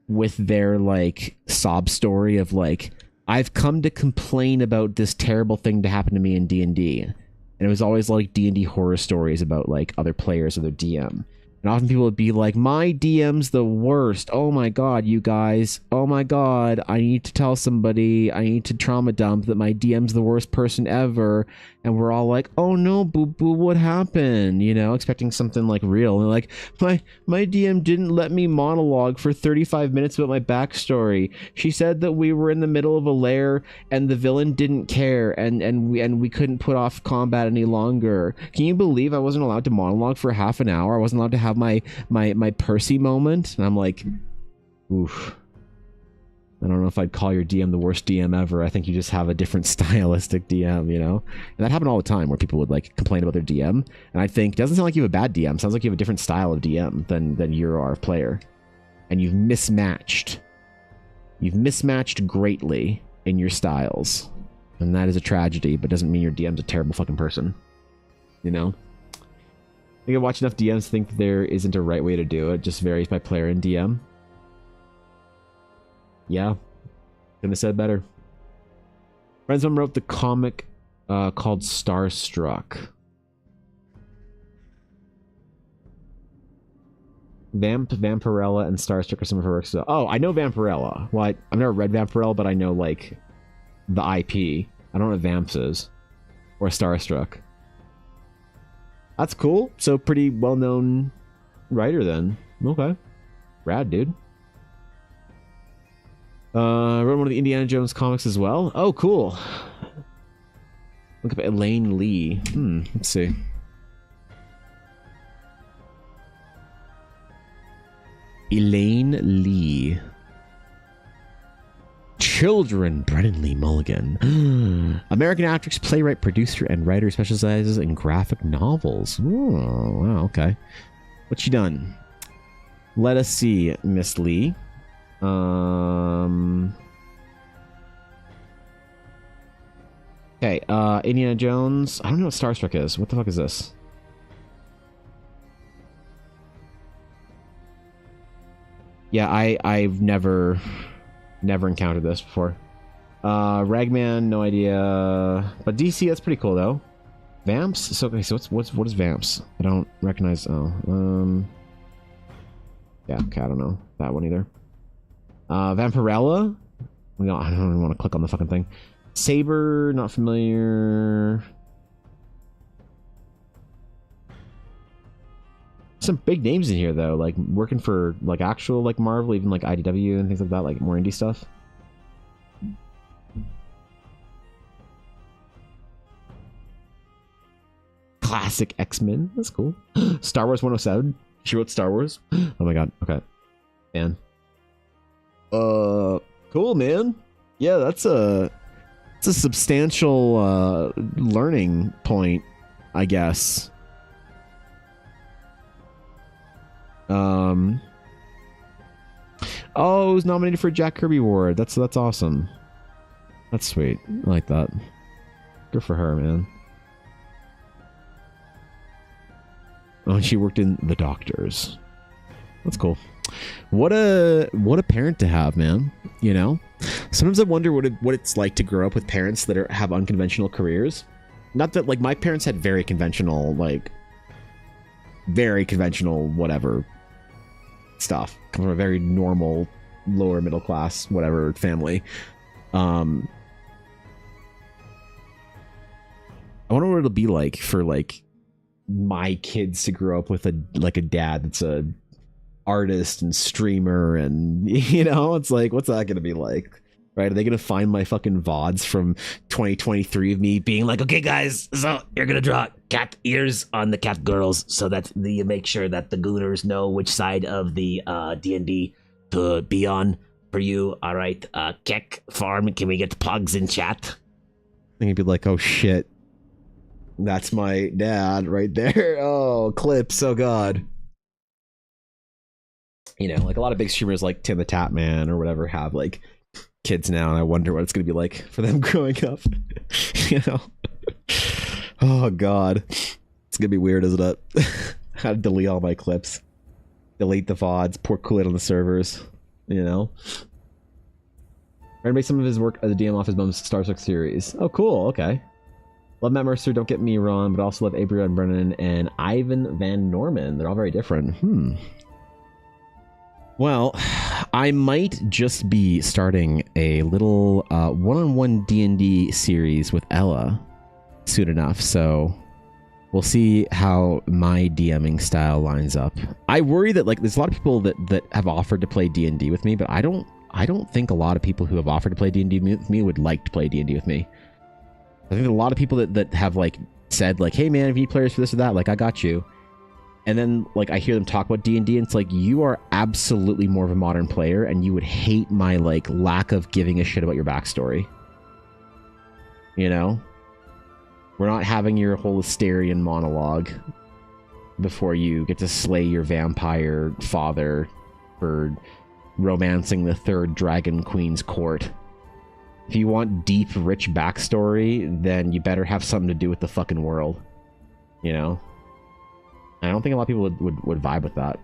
with their like sob story of like, I've come to complain about this terrible thing to happen to me in D&D. And it was always like D&D horror stories about like other players or their DM. And often people would be like, my DM's the worst. Oh my god, you guys. Oh my god, I need to tell somebody. I need to trauma dump that my DM's the worst person ever. And we're all like, oh no, boo-boo, what happened? You know, expecting something like real. And like, my DM didn't let me monologue for 35 minutes about my backstory. She said that we were in the middle of a lair and the villain didn't care and we couldn't put off combat any longer. Can you believe I wasn't allowed to monologue for half an hour? I wasn't allowed to have my Percy moment? And I'm like, oof. I don't know if I'd call your DM the worst DM ever. I think you just have a different stylistic DM, you know? And that happened all the time where people would like complain about their DM. And I think, doesn't sound like you have a bad DM. Sounds like you have a different style of DM than you are of player. And you've mismatched. You've mismatched greatly in your styles. And that is a tragedy, but doesn't mean your DM's a terrible fucking person. You know? I think I watch enough DMs to think that there isn't a right way to do it. It just varies by player and DM. Yeah, couldn't have said better. Friends of mine wrote the comic called Starstruck. Vampirella and Starstruck are some of her works. Oh, I know Vampirella. Well, I've never read Vampirella, but I know like the IP. I don't know what Vamps is or Starstruck. That's cool. So pretty well-known writer then. Okay, rad, dude. I wrote one of the Indiana Jones comics as well. Oh, cool. Look up Elaine Lee. Let's see. Elaine Lee. Children, Brennan Lee Mulligan. American actress, playwright, producer, and writer, specializes in graphic novels. Oh, wow, okay. What's she done? Let us see, Miss Lee. Okay, Indiana Jones. I don't know what Starstruck is. What the fuck is this? Yeah, I've never encountered this before. Ragman, no idea. But DC, that's pretty cool though. Vamps? So okay, so what is Vamps? I don't recognize. Oh, yeah, okay, I don't know that one either. Vampirella? No, I don't even want to click on the fucking thing. Saber, not familiar. Some big names in here though, like working for like actual like Marvel, even like IDW and things like that, like more indie stuff. Classic X-Men, that's cool. Star Wars 107. She wrote Star Wars. Oh my god. Okay, man. Cool, man. Yeah, that's a substantial learning point, I guess. Oh, it was nominated for a Jack Kirby Award. That's awesome. That's sweet. I like that. Good for her, man. Oh, and she worked in The Doctors. That's cool. What a parent to have, man. You know, sometimes I wonder what it's like to grow up with parents that have unconventional careers. Not that like my parents had very conventional whatever stuff. Come from a very normal lower middle class whatever family. I wonder what it'll be like for like my kids to grow up with a dad that's a artist and streamer, and you know, it's like, what's that gonna be like, right? Are they gonna find my fucking VODs from 2023 of me being like, okay guys, so you're gonna draw cat ears on the cat girls so that you make sure that the gooners know which side of the D&D to be on for you. All right, Keck Farm, can we get Pogs in chat? And he'd be like, oh shit, that's my dad right there. Oh, clips, oh god. You know, like a lot of big streamers like Tim the Tap Man or whatever have like kids now, and I wonder what it's gonna be like for them growing up. You know? Oh god, it's gonna be weird, isn't it? I had to delete all my clips, delete the VODs, pour Kool-Aid on the servers. You know, and make some of his work as a DM off his mom's Star Trek series. Oh, cool. Okay. Love Matt Mercer, don't get me wrong, but also love Abraham Brennan and Ivan Van Norman. They're all very different. Well, I might just be starting a little one-on-one D&D series with Ella soon enough, so we'll see how my DMing style lines up. I worry that like there's a lot of people that have offered to play D&D with me, but I don't think a lot of people who have offered to play D&D with me would like to play D&D with me. I think a lot of people that have like said like, hey man, if you need players for this or that, like I got you. And then like I hear them talk about D&D and it's like, you are absolutely more of a modern player and you would hate my like lack of giving a shit about your backstory. You know? We're not having your whole Asterian monologue before you get to slay your vampire father for romancing the third Dragon Queen's court. If you want deep, rich backstory, then you better have something to do with the fucking world. You know? I don't think a lot of people would vibe with that.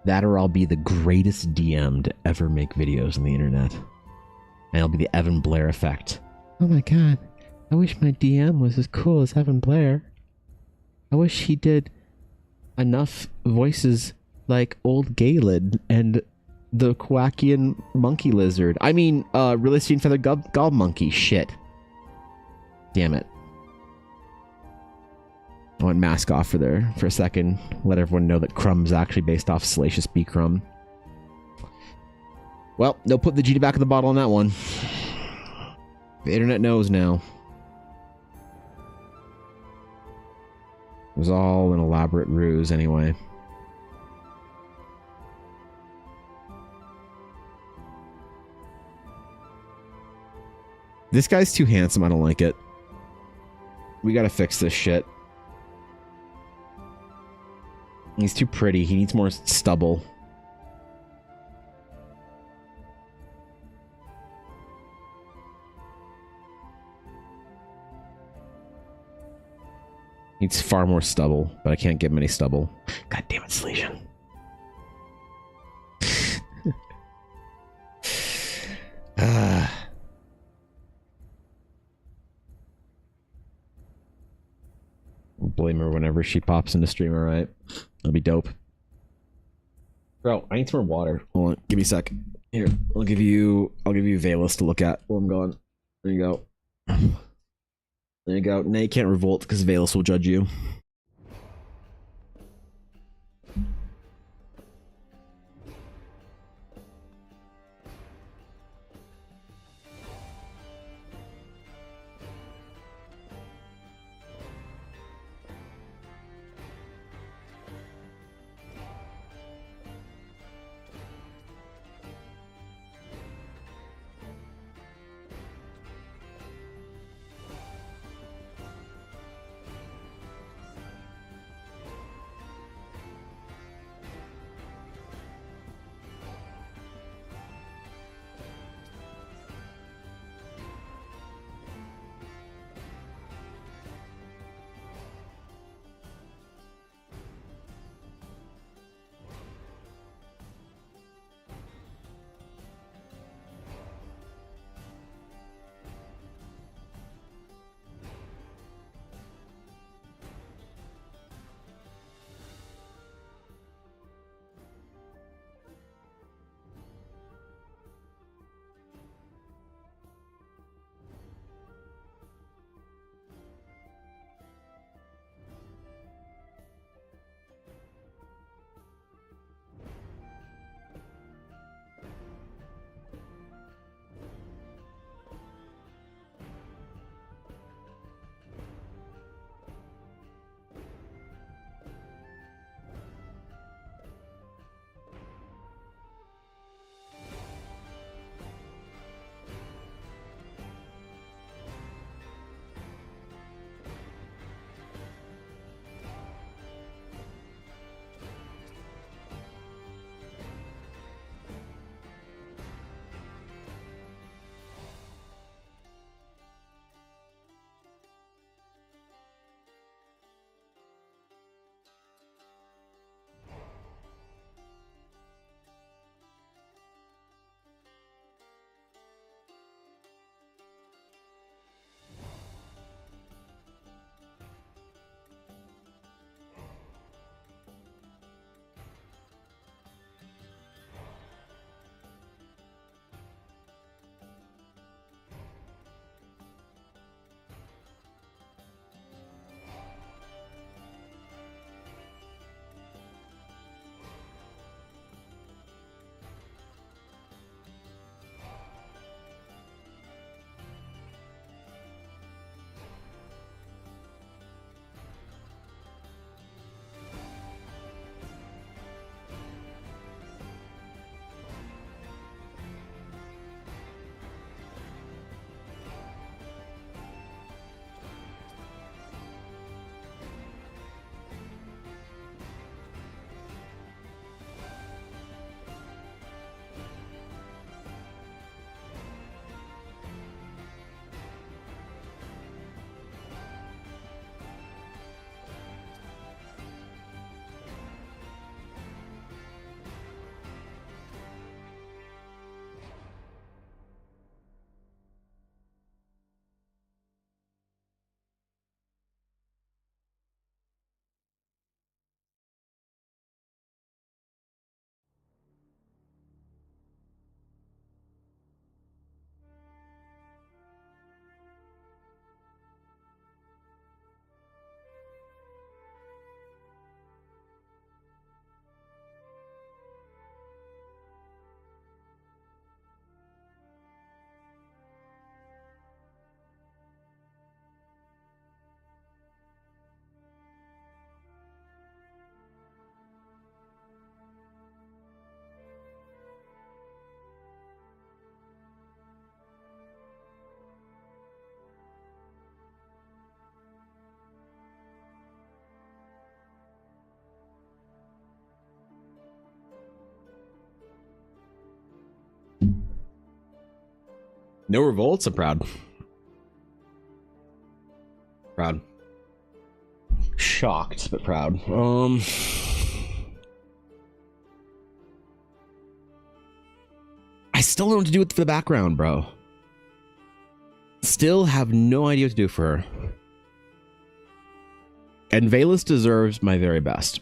That or I'll be the greatest DM to ever make videos on the internet. And it'll be the Evan Blair effect. Oh my god, I wish my DM was as cool as Evan Blair. I wish he did enough voices like Old Galen and the Quackian Monkey Lizard. I mean, Realistic Feather Gob Monkey. Shit. Damn it. I went mask off for a second. Let everyone know that Crumb's actually based off Salacious B. Crumb. Well, they'll put the G back in the bottle on that one. The internet knows now. It was all an elaborate ruse anyway. This guy's too handsome. I don't like it. We gotta fix this shit. He's too pretty. He needs more stubble. Needs far more stubble, but I can't give him any stubble. God damn it, Slesian. I'll blame her whenever she pops into stream, alright? That'll be dope. Bro, I need some more water. Hold on, give me a sec. Here, I'll give you Valus to look at while I'm gone. There you go. There you go. Now you can't revolt because Valus will judge you. No revolts. I'm proud. Proud. Shocked, but proud. I still don't know what to do with the background, bro. Still have no idea what to do for her. And Valus deserves my very best.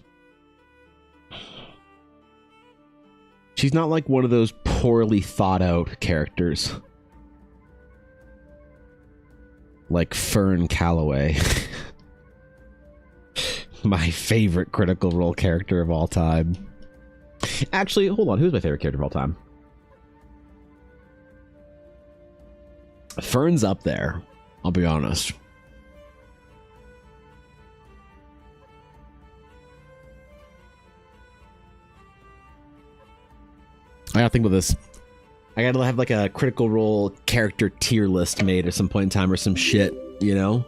She's not like one of those poorly thought out characters. Like Fern Calloway. My favorite Critical Role character of all time. Actually, hold on. Who's my favorite character of all time? Fern's up there. I'll be honest. I gotta think about this. I gotta have like a Critical Role character tier list made at some point in time or some shit, you know?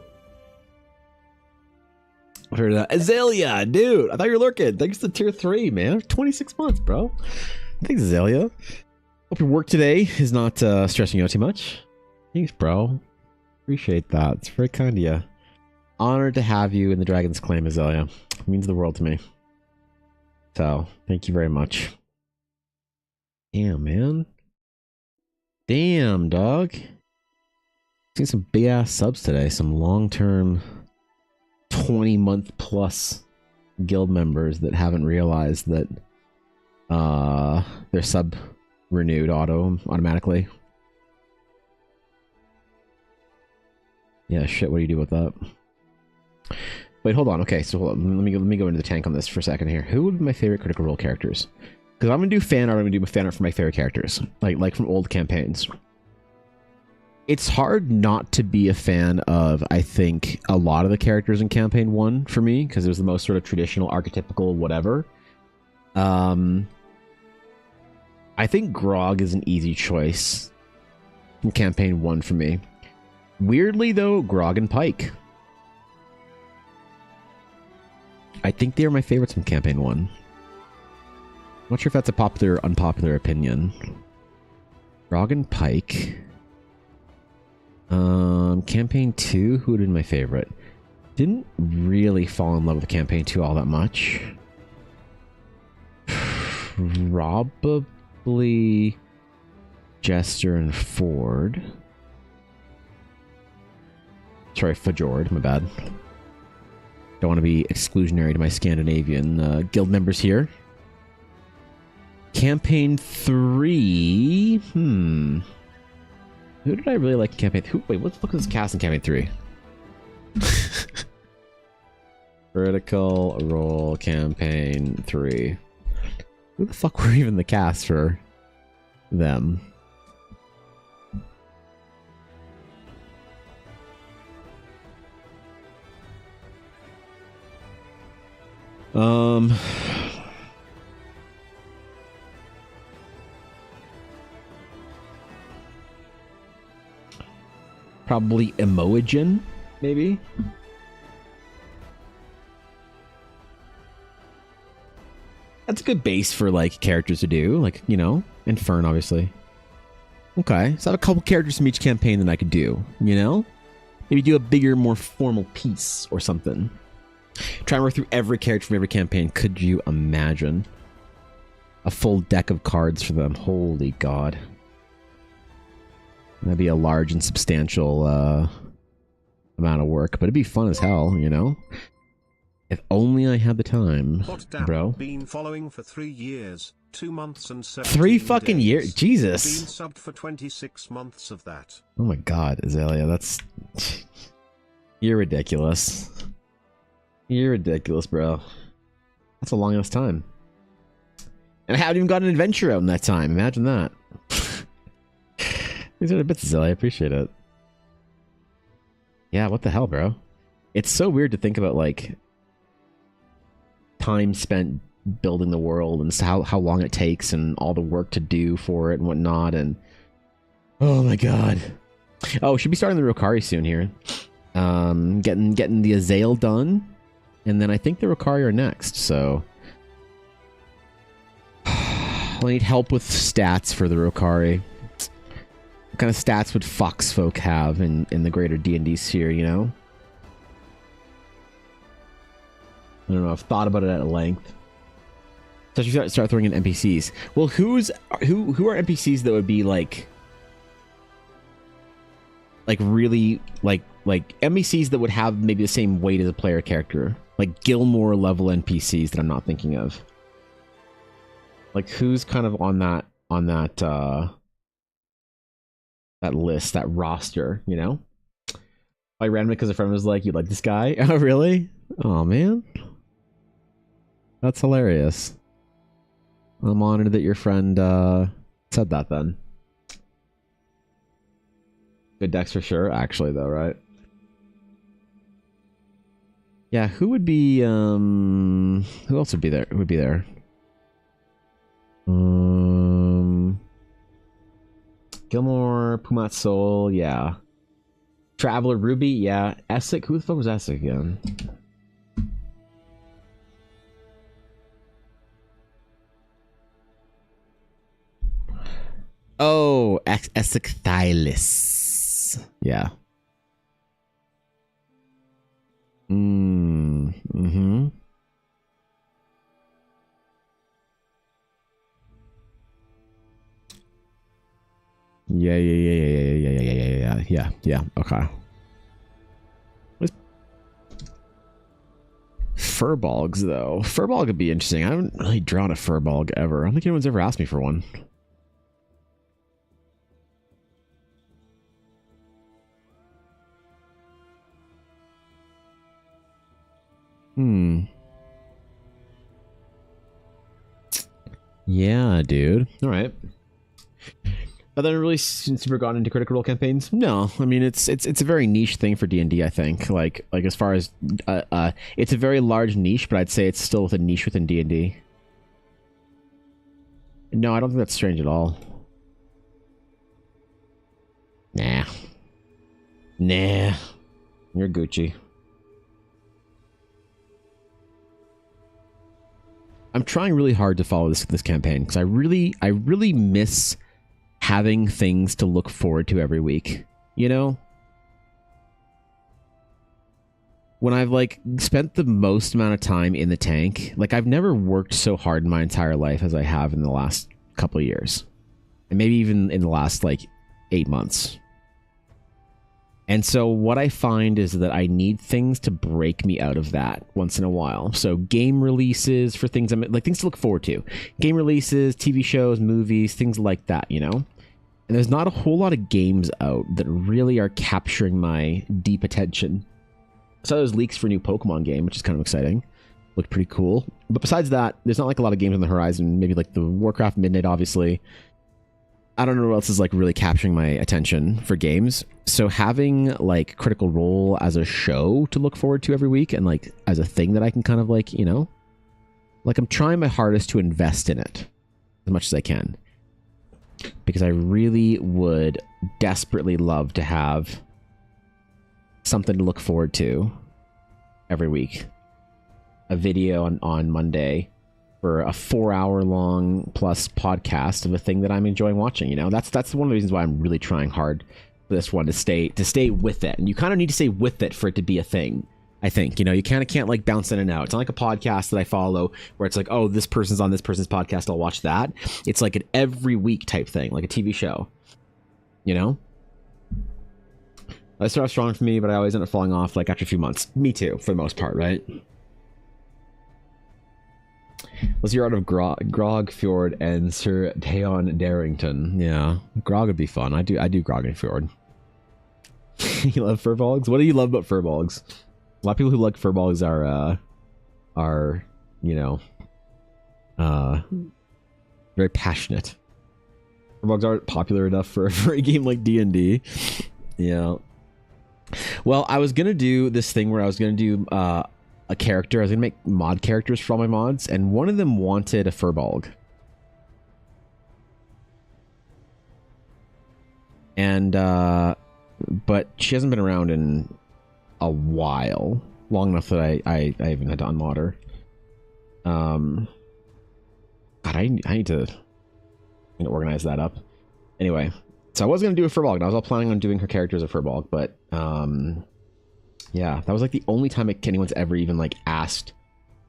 Azalea, dude, I thought you were lurking. Thanks to tier 3, man. 26 months, bro. Thanks, Azalea. Hope your work today is not stressing you out too much. Thanks, bro. Appreciate that. It's very kind of you. Honored to have you in the Dragon's Claim, Azalea. It means the world to me. So, thank you very much. Damn, man. Damn, dog. Seen some big ass subs today. Some long-term 20-month plus guild members that haven't realized that their sub renewed automatically. Yeah, shit, what do you do with that? Wait, hold on. Okay, so hold on. Let me go into the tank on this for a second here. Who would be my favorite Critical Role characters? Because I'm gonna do fan art. I'm gonna do fan art for my favorite characters, like from old campaigns. It's hard not to be a fan of, I think, a lot of the characters in campaign 1 for me, because it was the most sort of traditional, archetypical, whatever. I think Grog is an easy choice from campaign 1 for me. Weirdly, though, Grog and Pike. I think they are my favorites from campaign 1. I'm not sure if that's a popular or unpopular opinion. Grog and Pike. Campaign 2, who would have been my favorite? Didn't really fall in love with campaign 2 all that much. Probably Jester and Ford. Sorry, Fjord, my bad. Don't want to be exclusionary to my Scandinavian guild members here. Campaign 3... Who did I really like in campaign 3? Wait, let's look at this cast in campaign 3. Critical Role campaign 3. Who the fuck were even the cast for them? Probably Emoigen, maybe? That's a good base for, like, characters to do. Like, you know, and Fern, obviously. Okay, so I have a couple characters from each campaign that I could do, you know? Maybe do a bigger, more formal piece or something. Try and work through every character from every campaign. Could you imagine? A full deck of cards for them. Holy God. That'd be a large and substantial amount of work, but it'd be fun as hell, you know? If only I had the time, bro. Been following for 3 years, 2 months and 3 fucking days. years? Jesus. Been subbed for 26 months of that. Oh my God, Azalea, that's... You're ridiculous. You're ridiculous, bro. That's a long ass time. And I haven't even got an adventure out in that time. Imagine that. These are the bits, Azalea. I appreciate it. Yeah, what the hell, bro? It's so weird to think about, like, time spent building the world and how long it takes and all the work to do for it and whatnot. And oh my God. Oh, should be starting the Rokari soon here. Getting the Azael done. And then I think the Rokari are next, so I need help with stats for the Rokari. kind of stats would fox folk have in the greater D&D sphere, you know? I don't know. I've thought about it at length. Especially if you start throwing in NPCs. Well, who are NPCs that would be like really like NPCs that would have maybe the same weight as a player character, like Gilmore level NPCs that I'm not thinking of. Like who's kind of on that that list, that roster, you know? I ran because a friend was like, "You like this guy?" Oh, really? Oh man, that's hilarious. I'm honored that your friend said that then. Good decks for sure, actually, though, right? Yeah, who would be who else would be there? Who would be there? Gilmore, Pumat Soul, yeah. Traveler Ruby, yeah. Essek, who the fuck was Essek again? Oh, Essek Thylis. Yeah. Mm-hmm. Yeah. Okay. Furbolgs, though. Furbolg would be interesting. I haven't really drawn a Furbolg ever. I don't think anyone's ever asked me for one. Yeah, dude. All right. But then really super gone into critical role campaigns? No, I mean it's a very niche thing for D&D. I think like as far as it's a very large niche, but I'd say it's still with a niche within D&D. No, I don't think that's strange at all. Nah, you're Gucci. I'm trying really hard to follow this campaign because I really miss having things to look forward to every week, you know? When I've like spent the most amount of time in the tank, like I've never worked so hard in my entire life as I have in the last couple of years. And maybe even in the last like 8 months. And so what I find is that I need things to break me out of that once in a while. So game releases for things like things to look forward to. Game releases, TV shows, movies, things like that, you know? And there's not a whole lot of games out that really are capturing my deep attention. So there's leaks for a new Pokemon game, which is kind of exciting. Looked pretty cool. But besides that, there's not like a lot of games on the horizon. Maybe like the Warcraft Midnight, obviously. I don't know what else is like really capturing my attention for games. So having like Critical Role as a show to look forward to every week and like as a thing that I can kind of like, you know, like I'm trying my hardest to invest in it as much as I can. Because I really would desperately love to have something to look forward to every week. A video on Monday for a 4-hour-long plus podcast of a thing that I'm enjoying watching. You know, that's one of the reasons why I'm really trying hard for this one to stay with it. And you kind of need to stay with it for it to be a thing. I think, you know, you kind of can't like bounce in and out. It's not like a podcast that I follow where it's like, oh, this person's on this person's podcast, I'll watch that. It's like an every week type thing, like a TV show, you know? That started off strong for me, but I always end up falling off like after a few months. Me too, for the most part, right? What's your art of Grog Fjord and Sir Theon Darrington? Yeah, Grog would be fun. I do Grog and Fjord. You love Furbolgs? What do you love about Furbolgs? A lot of people who like Furbolgs are you know, very passionate. Furbolgs aren't popular enough for a game like D&D. Yeah. Well, I was gonna do this thing where I was gonna do a character. I was gonna make mod characters for all my mods, and one of them wanted a Furbolg. And but she hasn't been around in a while, long enough that I even had to unmod her. God, I need to organize that up. Anyway, So I was gonna do a Furbolg, and I was all planning on doing her character as a Furbolg, but yeah, that was like the only time anyone's ever even like asked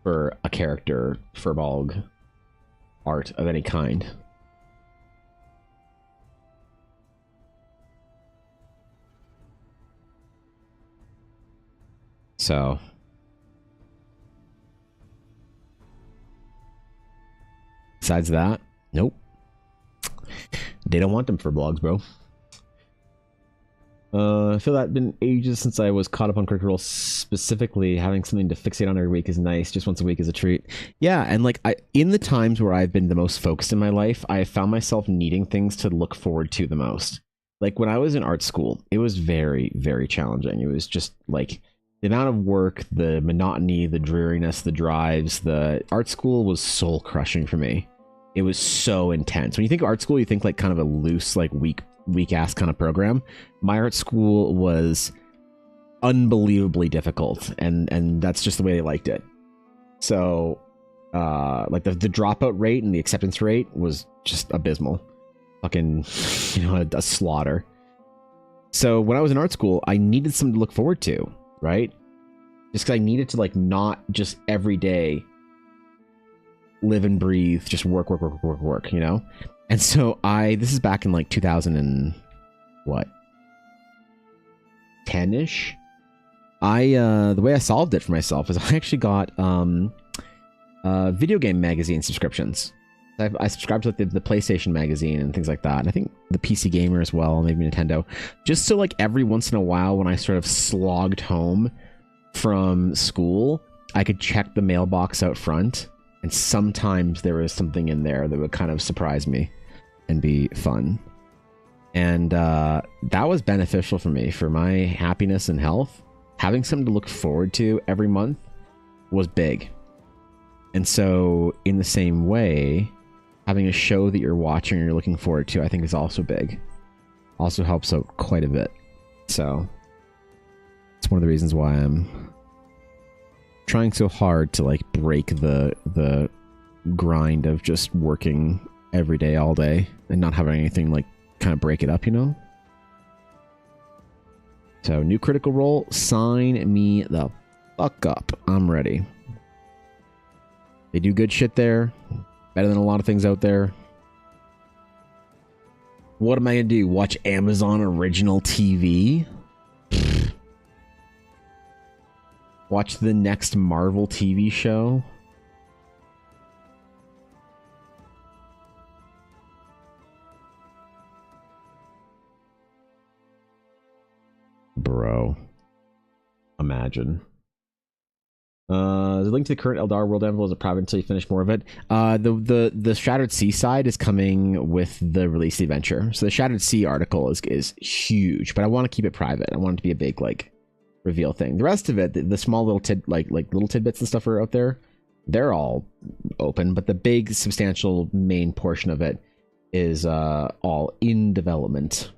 for a character Furbolg art of any kind. So besides that, nope. They don't want them for blogs, bro. I feel that it's been ages since I was caught up on Critical Role. Specifically, having something to fixate on every week is nice. Just once a week is a treat. Yeah, and like in the times where I've been the most focused in my life, I have found myself needing things to look forward to the most. Like when I was in art school, it was very, very challenging. It was just like the amount of work, the monotony, the dreariness, the drives. The art school was soul crushing for me. It was so intense. When you think of art school, you think like kind of a loose, like weak ass kind of program. My art school was unbelievably difficult, and that's just the way they liked it. So like the dropout rate and the acceptance rate was just abysmal. Fucking, you know, a slaughter. So when I was in art school, I needed something to look forward to, right? Just because I needed to like not just every day live and breathe, just work, you know? And so this is back in like 2000 and what? 10-ish? The way I solved it for myself is I actually got video game magazine subscriptions. I subscribed to like the PlayStation magazine and things like that. And I think the PC Gamer as well, maybe Nintendo. Just so like every once in a while when I sort of slogged home from school, I could check the mailbox out front. And sometimes there was something in there that would kind of surprise me and be fun. And that was beneficial for me, for my happiness and health. Having something to look forward to every month was big. And so in the same way, having a show that you're watching or you're looking forward to, I think is also big. Also helps out quite a bit. So it's one of the reasons why I'm trying so hard to like break the grind of just working every day all day and not having anything like kind of break it up, you know? So new Critical Role, sign me the fuck up. I'm ready. They do good shit there, better than a lot of things out there. What am I gonna do? Watch Amazon original TV? Watch the next Marvel TV show? Bro. Imagine. The link to the current Eldar World Envelope is a private until you finish more of it. The Shattered Sea side is coming with the release of the adventure. So the Shattered Sea article is huge, but I want to keep it private. I want it to be a big like reveal thing. The rest of it, the small little little tidbits and stuff are out there. They're all open, but the big substantial main portion of it is all in development.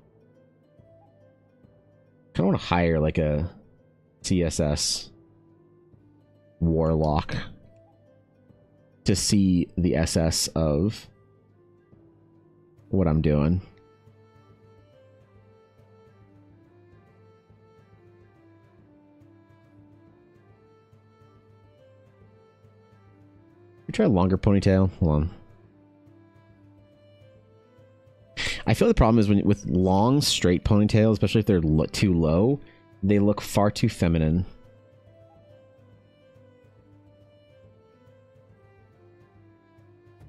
I kind of want to hire like a CSS warlock to see the SS of what I'm doing. You try a longer ponytail. Hold on. I feel the problem is with long straight ponytails, especially if they're too low, they look far too feminine.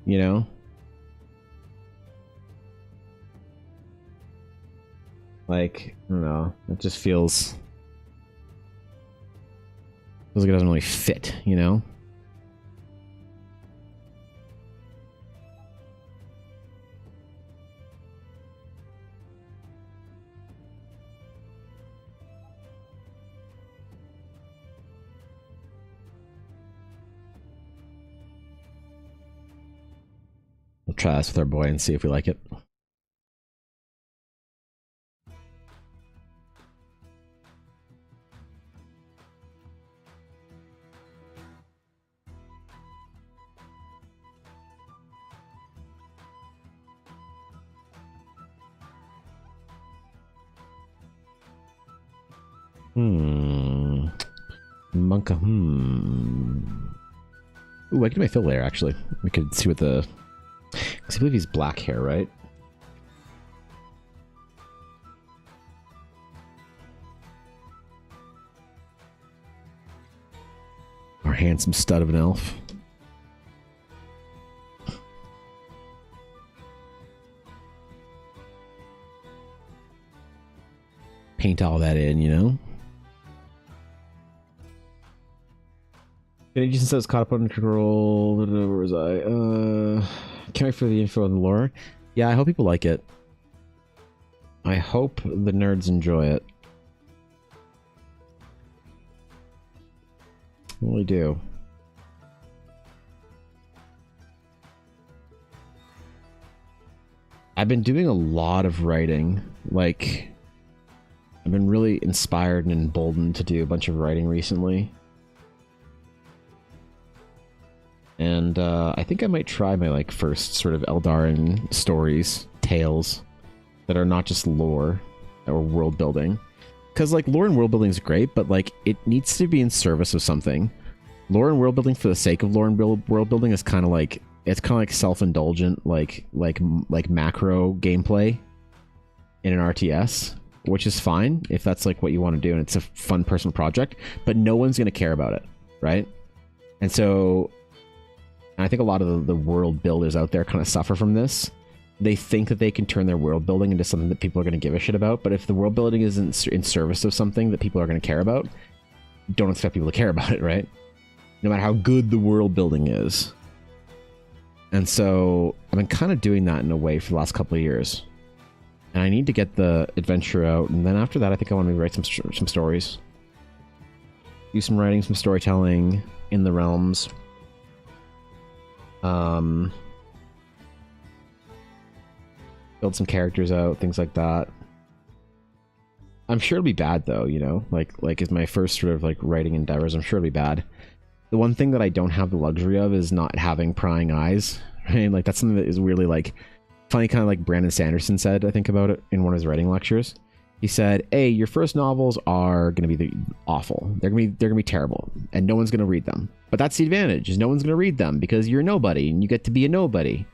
You know? Like, I don't know. It just feels like it doesn't really fit, you know? We'll try this with our boy and see if we like it. Monka. Ooh, I can do my fill layer, actually. We could see what the... Because I believe he's black hair, right? Our handsome stud of an elf. Paint all that in, you know? Jason says caught up on control. Where was I? Can't wait for the info on the lore. Yeah, I hope people like it. I hope the nerds enjoy it. I really do. I've been doing a lot of writing. Like, I've been really inspired and emboldened to do a bunch of writing recently. And I think I might try my like first sort of Eldarin stories, tales that are not just lore or world building. Because like lore and world building is great, but like it needs to be in service of something. Lore and world building for the sake of lore and world building is kind of like self-indulgent, like macro gameplay in an RTS, which is fine if that's like what you want to do and it's a fun personal project, but no one's going to care about it, right? And so I think a lot of the world builders out there kind of suffer from this. They think that they can turn their world building into something that people are going to give a shit about, but if the world building isn't in service of something that people are going to care about, don't expect people to care about it, right? No matter how good the world building is. And so I've been kind of doing that in a way for the last couple of years. And I need to get the adventure out, and then after that I think I want to write some stories. Do some writing, some storytelling in the realms. Build some characters out, things like that. I'm sure it'll be bad though, you know, like as my first sort of like writing endeavors, I'm sure it'll be bad. The one thing that I don't have the luxury of is not having prying eyes, right? Like that's something that is weirdly like funny, kind of like Brandon Sanderson said, I think, about it in one of his writing lectures. He said, "Hey, your first novels are going to be awful. They're going to be terrible, and no one's going to read them. But that's the advantage, is no one's going to read them because you're nobody, and you get to be a nobody.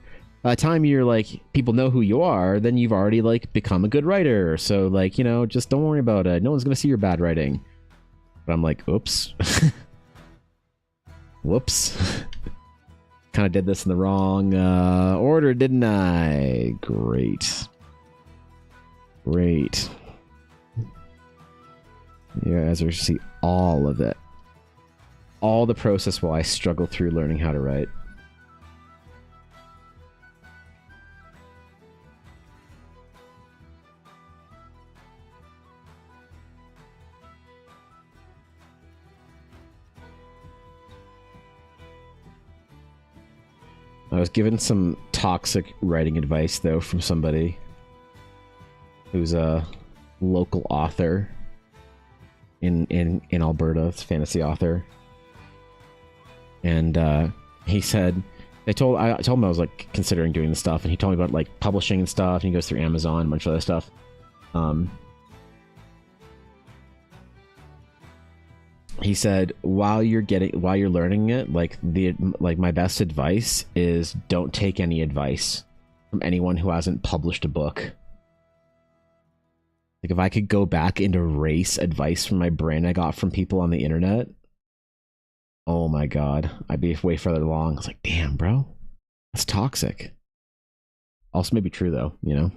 By the time you're like people know who you are, then you've already like become a good writer. So like, you know, just don't worry about it. No one's going to see your bad writing." But I'm like, oops, whoops. Kind of did this in the wrong order, didn't I? Great. You guys are see all of it. All the process while I struggle through learning how to write. I was given some toxic writing advice though from somebody who's a local author in Alberta, it's a fantasy author. And he said, I told him I was like considering doing this stuff, and he told me about like publishing and stuff, and he goes through Amazon and a bunch of other stuff. He said, while you're learning it, like my best advice is don't take any advice from anyone who hasn't published a book. Like if I could go back and erase advice from my brain I got from people on the internet, oh my god, I'd be way further along. I was like, damn, bro, that's toxic. Also maybe true though, you know?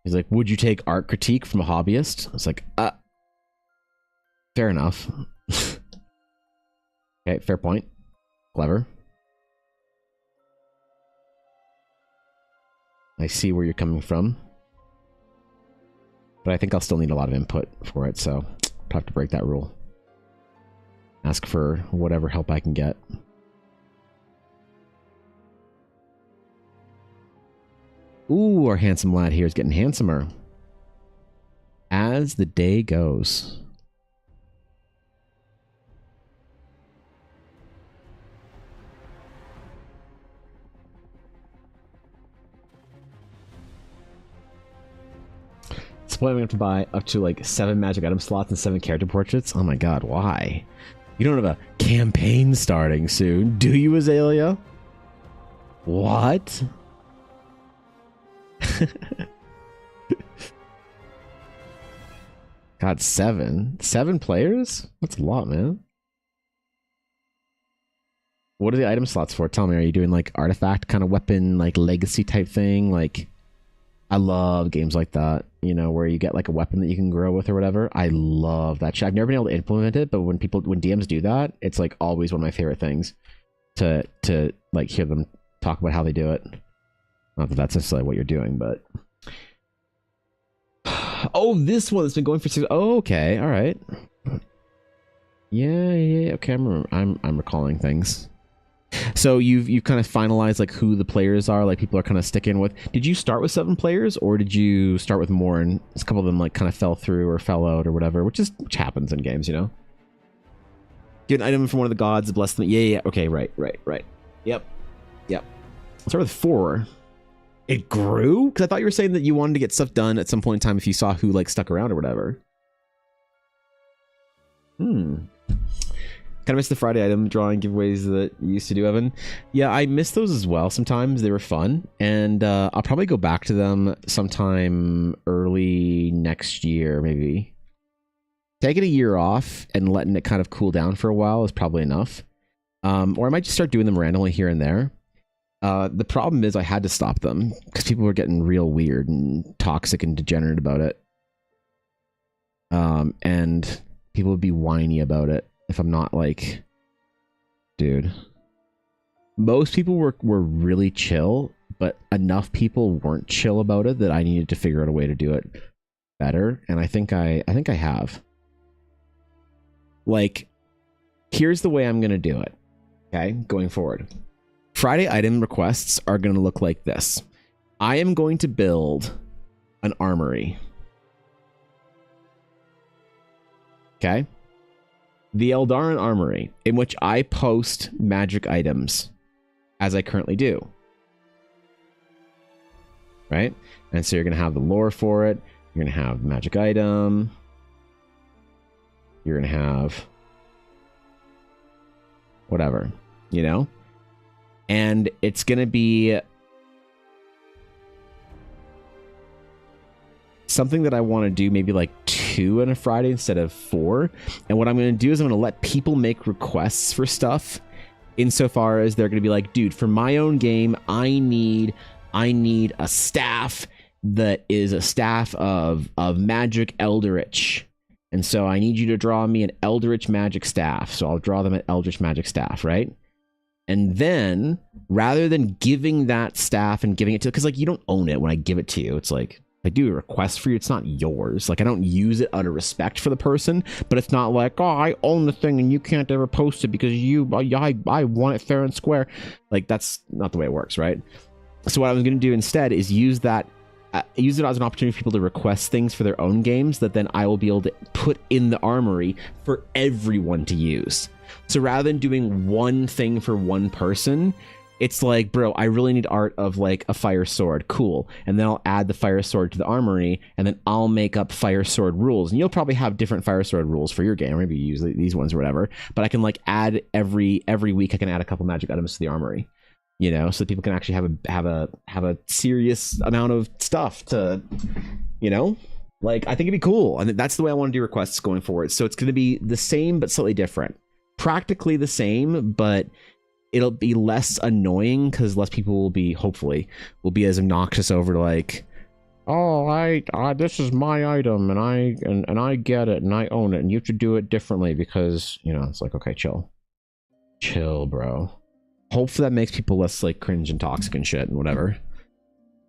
He's like, would you take art critique from a hobbyist? I was like, fair enough. Okay, fair point. Clever. I see where you're coming from. But I think I'll still need a lot of input for it, so I'll have to break that rule. Ask for whatever help I can get. Ooh, our handsome lad here is getting handsomer as the day goes. point I'm gonna have to buy up to like 7 magic item slots and 7 character portraits. Oh my god, why? You don't have a campaign starting soon, do you, Azalea? What? God, 7 players? That's a lot, man. What are the item slots for? Tell me, are you doing like artifact kind of weapon, like legacy type thing? Like, I love games like that, you know, where you get like a weapon that you can grow with or whatever. I love that shit. I've never been able to implement it, but when DMs do that, it's like always one of my favorite things to like hear them talk about how they do it. Not that that's necessarily what you're doing, but oh, this one that's been going for 6. Oh, okay, all right. Yeah. Okay, I'm recalling things. So you've kind of finalized like who the players are, like people are kind of sticking with. Did you start with 7 players, or did you start with more and a couple of them like kind of fell through or fell out or whatever, which happens in games, you know? Get an item from one of the gods, bless them. Yeah. Okay, right. Yep. Start with 4. It grew? Because I thought you were saying that you wanted to get stuff done at some point in time if you saw who like stuck around or whatever. Kind of miss the Friday item drawing giveaways that you used to do, Evan. Yeah, I miss those as well sometimes. They were fun. And I'll probably go back to them sometime early next year, maybe. Taking a year off and letting it kind of cool down for a while is probably enough. Or I might just start doing them randomly here and there. The problem is I had to stop them because people were getting real weird and toxic and degenerate about it. And people would be whiny about it. If I'm not like, dude, most people were really chill, but enough people weren't chill about it that I needed to figure out a way to do it better. And I think I have. Like, here's the way I'm going to do it. Okay. Going forward. Friday item requests are going to look like this. I am going to build an armory. Okay. The Eldarin Armory, in which I post magic items, as I currently do. Right? And so you're going to have the lore for it. You're going to have the magic item. You're going to have whatever, you know? And it's going to be something that I want to do maybe like 2 on a Friday instead of 4. And what I'm going to do is I'm going to let people make requests for stuff insofar as they're going to be like, dude, for my own game, I need a staff that is a staff of magic eldritch. And so I need you to draw me an eldritch magic staff. So I'll draw them an eldritch magic staff, right? And then rather than giving that staff and giving it to, because like you don't own it when I give it to you, it's like, I do a request for you, it's not yours. Like I don't use it out of respect for the person, but it's not like, oh, I own the thing and you can't ever post it because I want it fair and square. Like that's not the way it works, right? So what I was going to do instead is use it as an opportunity for people to request things for their own games that then I will be able to put in the armory for everyone to use. So rather than doing one thing for one person, it's like, bro, I really need art of like a fire sword. Cool. And then I'll add the fire sword to the armory, and then I'll make up fire sword rules. And you'll probably have different fire sword rules for your game. Or maybe you use these ones or whatever. But I can like add every week I can add a couple magic items to the armory. You know, so people can actually have a serious amount of stuff to, you know, like I think it'd be cool. And that's the way I want to do requests going forward. So it's going to be the same but slightly different. Practically the same, but it'll be less annoying because less people will be as obnoxious over to like, oh, I this is my item and I get it and I own it and you have to do it differently because, you know, it's like, okay, chill, bro. Hopefully that makes people less like cringe and toxic and shit and whatever.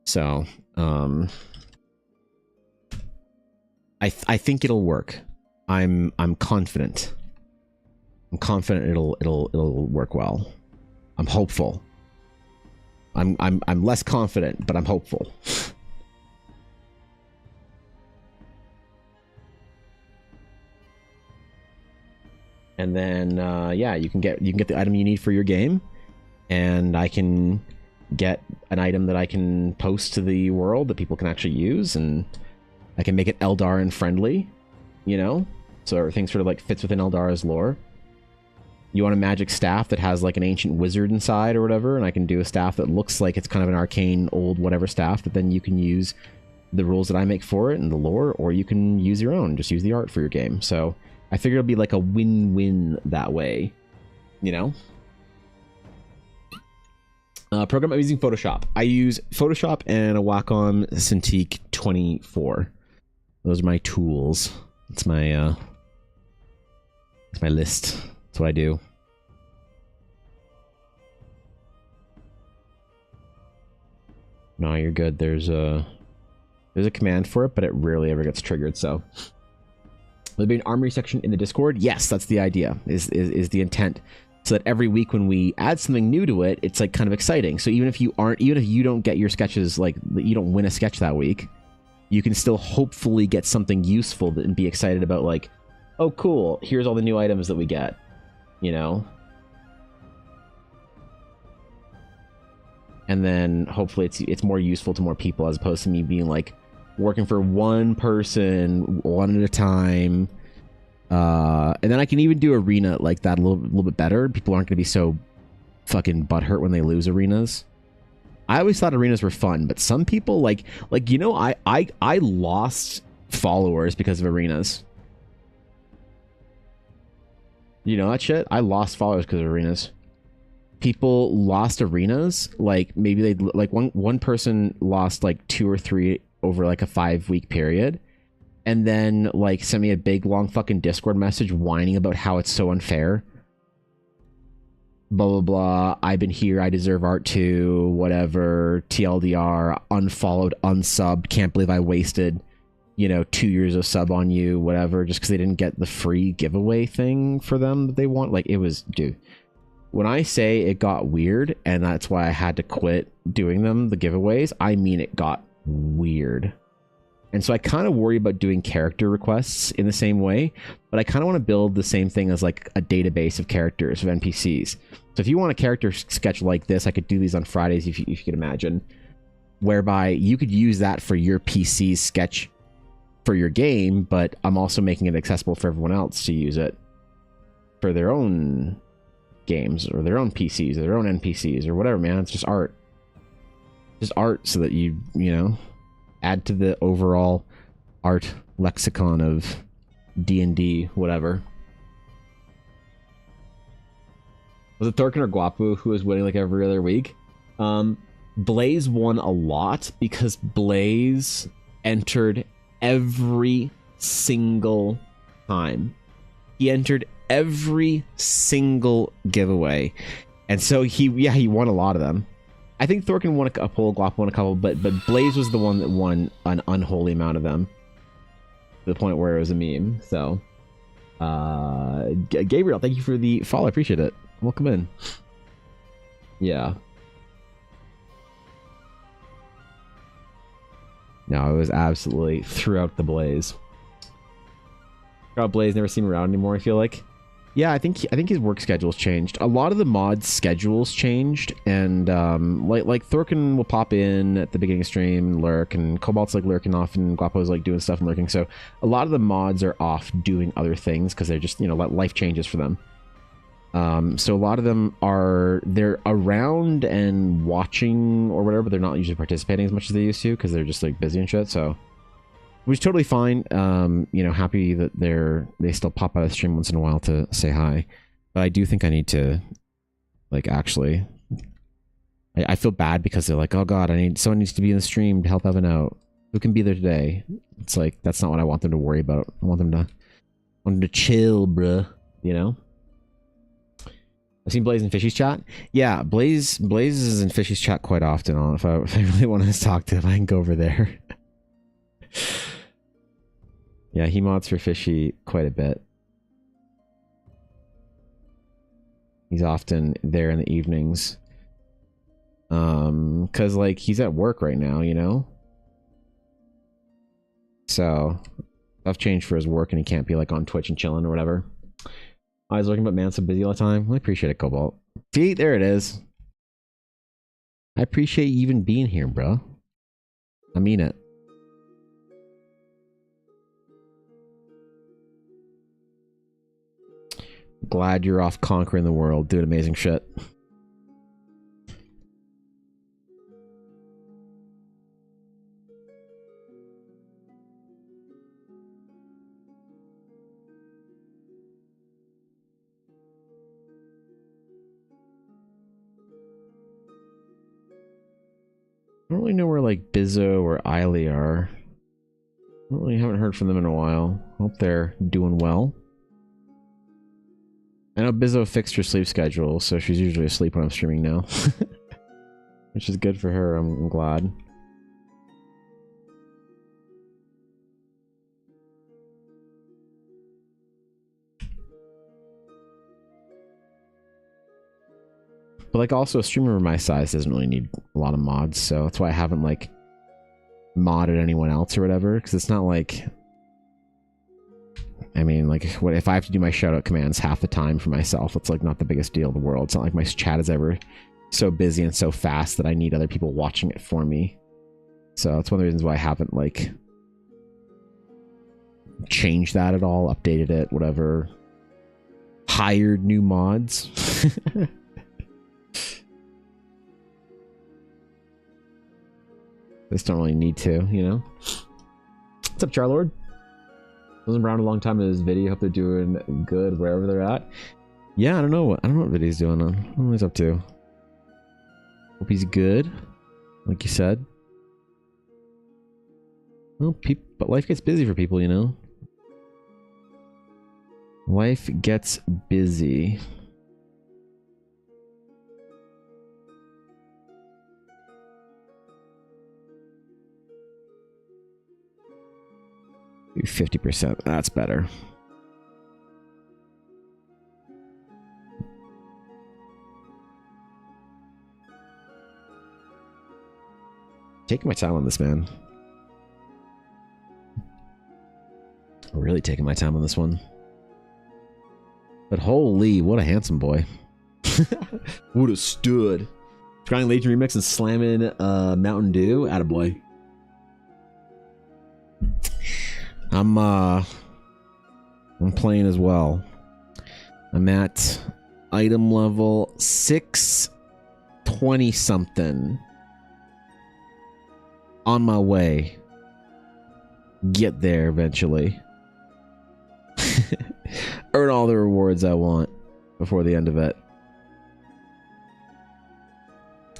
So, I think it'll work. I'm confident. I'm confident it'll work well. I'm hopeful. I'm less confident, but I'm hopeful. And then yeah, you can get the item you need for your game, and I can get an item that I can post to the world that people can actually use, and I can make it Eldarin friendly, you know? So everything sort of like fits within Eldara's lore. You want a magic staff that has like an ancient wizard inside or whatever, and I can do a staff that looks like it's kind of an arcane old whatever staff that then you can use the rules that I make for it and the lore, or you can use your own, just use the art for your game. So I figure it'll be like a win-win that way, you know? Program I'm using Photoshop. I use Photoshop and a Wacom Cintiq 24. Those are my tools. It's my list. That's what I do. No, you're good. There's a command for it, but it rarely ever gets triggered. So there'll be an armory section in the Discord. Yes, that's the idea. Is the intent, so that every week when we add something new to it, it's like kind of exciting. So even if you don't get your sketches, like you don't win a sketch that week, you can still hopefully get something useful and be excited about. Like, oh, cool! Here's all the new items that we get. You know. And then hopefully it's more useful to more people as opposed to me being like working for one person one at a time. And then I can even do arena like that a little bit better. People aren't going to be so fucking butthurt when they lose arenas. I always thought arenas were fun, but some people like you know, I lost followers because of arenas. You know that shit? I lost followers because of arenas. People lost arenas, like maybe they like one person lost like 2 or 3 over like a 5-week period, and then like sent me a big long fucking Discord message whining about how it's so unfair. Blah blah blah. I've been here. I deserve art too. Whatever. TLDR. Unfollowed. Unsubbed. Can't believe I wasted, 2 years of sub on you. Whatever. Just because they didn't get the free giveaway thing for them that they want. Like it was, dude. When I say it got weird, and that's why I had to quit doing them, the giveaways, I mean it got weird. And so I kind of worry about doing character requests in the same way, but I kind of want to build the same thing as like a database of characters, of NPCs. So if you want a character sketch like this, I could do these on Fridays if you could imagine, whereby you could use that for your PC's sketch for your game, but I'm also making it accessible for everyone else to use it for their own games or their own PCs or their own NPCs or whatever, man. It's just art. Just art so that you add to the overall art lexicon of D&D, whatever. Was it Thorkin or Guapu who was winning like every other week? Blaze won a lot because Blaze entered every single time. He entered every single giveaway, and so he won a lot of them. I think Thorkin won a couple, Guap won a couple, but Blaze was the one that won an unholy amount of them, to the point where it was a meme. So Gabriel, thank you for the follow. I appreciate it. Welcome in. Yeah, no, it was absolutely throughout the Blaze. Blaze never seen him around anymore, I feel like. Yeah, I think his work schedule's changed. A lot of the mods' schedules changed, and like Thorkin will pop in at the beginning of stream, lurk, and Cobalt's like lurking off, and Guapo's like doing stuff and lurking. So a lot of the mods are off doing other things because they're just life changes for them. So a lot of them they're around and watching or whatever, but they're not usually participating as much as they used to because they're just like busy and shit. So. Which is totally fine. Happy that they still pop out of stream once in a while to say hi. But I do think I need to, like, actually. I feel bad because they're like, oh god, someone needs to be in the stream to help Evan out. Who can be there today? It's like that's not what I want them to worry about. I want them to chill, bruh. I've seen Blaze in Fishy's chat. Yeah, Blaze is in Fishy's chat quite often. If I really want to talk to him, I can go over there. Yeah, he mods for Fishy quite a bit. He's often there in the evenings. Cause like he's at work right now, So stuff changed for his work and he can't be like on Twitch and chilling or whatever. I was looking, but man, so busy all the time. I appreciate it, Cobalt. See, there it is. I appreciate you even being here, bro. I mean it. Glad you're off conquering the world, doing amazing shit. I don't really know where like Bizzo or Eiley are. I really haven't heard from them in a while. Hope they're doing well. I know Bizzo fixed her sleep schedule, so she's usually asleep when I'm streaming now. Which is good for her, I'm glad. But like also a streamer my size doesn't really need a lot of mods, so that's why I haven't like modded anyone else or whatever, because it's not like, I mean, like, what if I have to do my shoutout commands half the time for myself? It's like not the biggest deal in the world. It's not like my chat is ever so busy and so fast that I need other people watching it for me. So that's one of the reasons why I haven't like changed that at all, updated it, whatever. Hired new mods. Just don't really need to, you know? What's up, Charlord? Wasn't around a long time in this video. Hope they're doing good wherever they're at. Yeah, I don't know what Viddy's doing. I don't know what he's up to. Hope he's good, like you said. Well, but life gets busy for people, you know? Life gets busy. Do 50%. That's better. Taking my time on this, man. Really taking my time on this one. But holy, what a handsome boy. Would have stood. Trying Legion Remix and slamming Mountain Dew. Attaboy. I'm playing as well. I'm at item level 620 something. On my way. Get there eventually. Earn all the rewards I want before the end of it.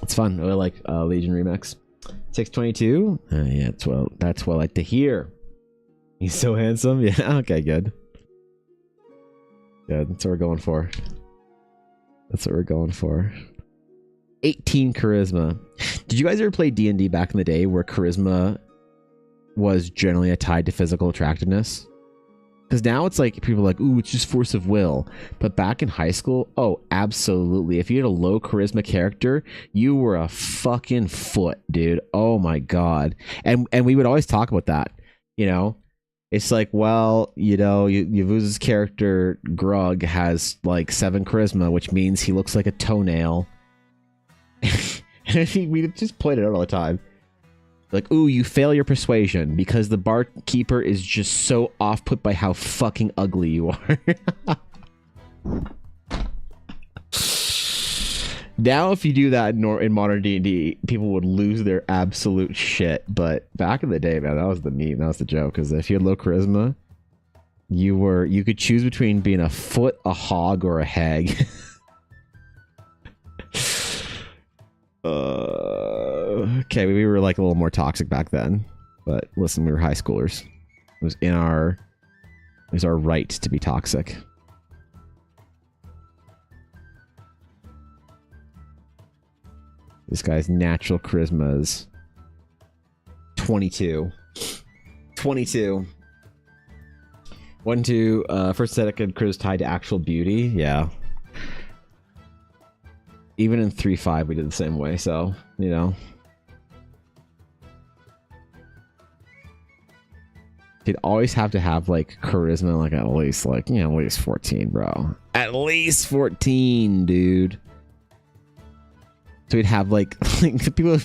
It's fun. I like Legion Remix. 622. Yeah, that's what I like to hear. He's so handsome. Yeah, okay, good. Good, that's what we're going for. That's what we're going for. 18 charisma. Did you guys ever play D&D back in the day where charisma was generally tied to physical attractiveness? Because now it's like people are like, ooh, it's just force of will. But back in high school, oh, absolutely. If you had a low charisma character, you were a fucking foot, dude. Oh my god. And we would always talk about that, you know? It's like, well, you know, Yavuza's character, Grug, has like 7 charisma, which means he looks like a toenail. We just played it out all the time. Like, ooh, you fail your persuasion because the barkeeper is just so off-put by how fucking ugly you are. Now, if you do that in modern D&D, people would lose their absolute shit. But back in the day, man, that was the meme. That was the joke. Because if you had low charisma, you could choose between being a foot, a hog, or a hag. Okay, we were like a little more toxic back then. But listen, we were high schoolers. It was our right to be toxic. This guy's natural charisma is 22. 22. 1, 2, first second charisma tied to actual beauty. Yeah. Even in 3.5 we did the same way, so, you know. You'd always have to have, like, charisma, like, at least, like, you know, at least 14, bro. At least 14, dude. So we'd have like people,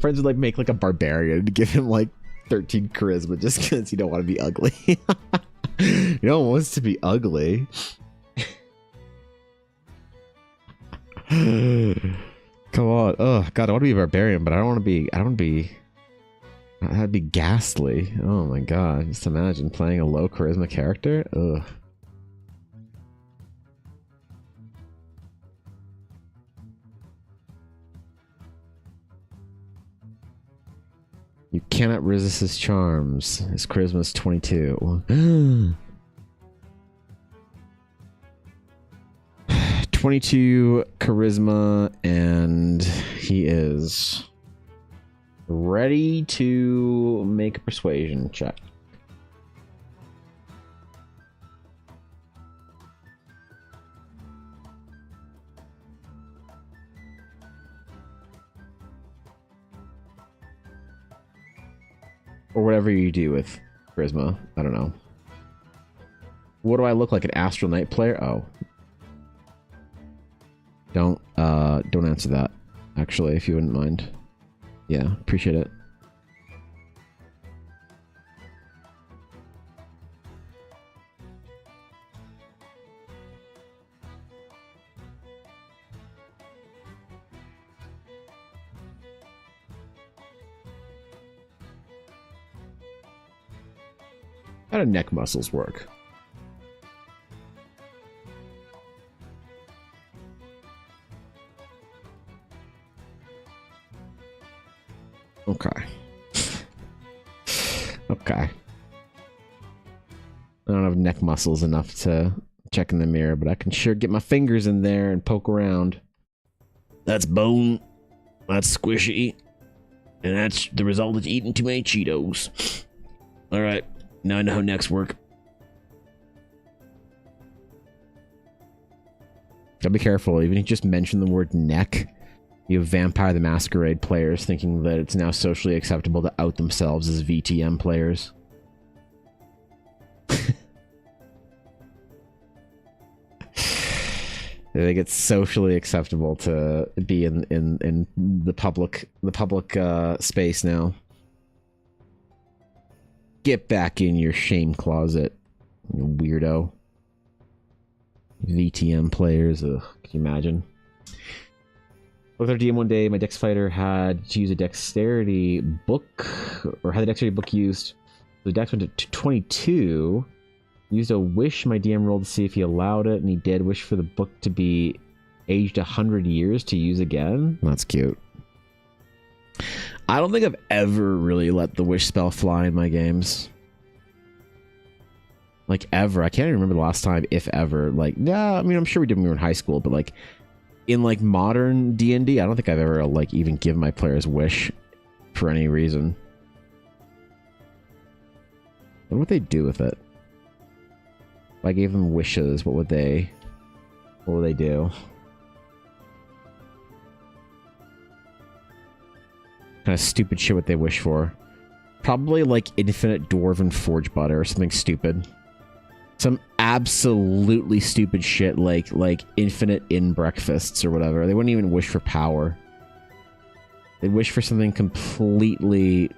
friends would like make like a barbarian to give him like 13 charisma just because you don't want to be ugly. You don't want to be ugly. Come on. Oh god, I want to be a barbarian, but I don't want to be. That'd be ghastly. Oh my god. Just imagine playing a low charisma character. Ugh. You cannot resist his charms. His charisma is 22. 22 charisma, and he is ready to make a persuasion check. Or whatever you do with charisma. I don't know. What do I look like, an Astral Knight player? Oh. Don't answer that, actually, if you wouldn't mind. Yeah, appreciate it. How do neck muscles work? Okay. Okay. I don't have neck muscles enough to check in the mirror, but I can sure get my fingers in there and poke around. That's bone. That's squishy. And that's the result of eating too many Cheetos. Alright. Now I know how necks work. Gotta be careful. Even if you just mention the word neck, you have Vampire the Masquerade players thinking that it's now socially acceptable to out themselves as VTM players. They think it's socially acceptable to be in the public space now. Get back in your shame closet, you weirdo. VTM players, ugh, can you imagine? With our DM one day, my Dex fighter had to use a dexterity book, or had the dexterity book used. The Dex went to 22. Used a wish my DM rolled to see if he allowed it, and he did. Wish for the book to be aged 100 years to use again. That's cute. I don't think I've ever really let the wish spell fly in my games. Like, ever. I can't even remember the last time, if ever. Like, yeah, I mean, I'm sure we did when we were in high school, but like, in like modern D&D, I don't think I've ever like even given my players wish for any reason. What would they do with it? If I gave them wishes, what would they do? Kind of stupid shit would they wish for? Probably like infinite dwarven forge butter or something stupid. Some absolutely stupid shit like infinite in breakfasts or whatever. They wouldn't even wish for power. They'd wish for something completely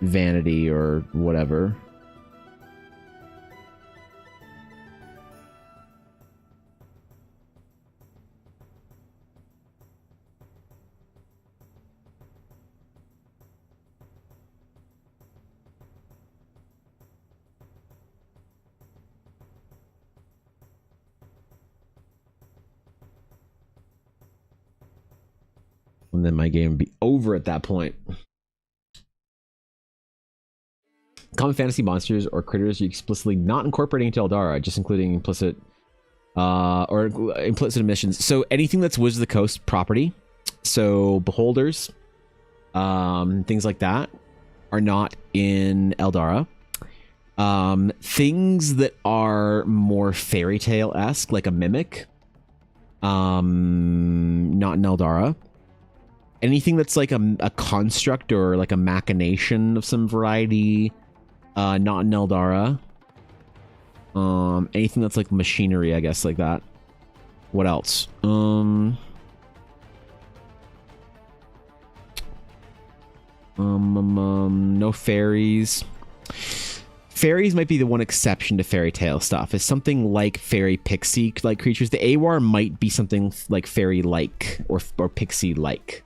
vanity or whatever. And then my game would be over at that point. Common fantasy monsters or critters you explicitly not incorporating into Eldara, just including implicit emissions. So anything that's Wizards of the Coast property, so beholders, things like that, are not in Eldara. Things that are more fairy tale-esque, like a mimic, not in Eldara. Anything that's like a construct or like a machination of some variety, not in Eldara. Anything that's like machinery, I guess, like that. What else? No fairies. Fairies might be the one exception to fairy tale stuff. It's something like fairy pixie like creatures. The Awar might be something like fairy like or pixie like.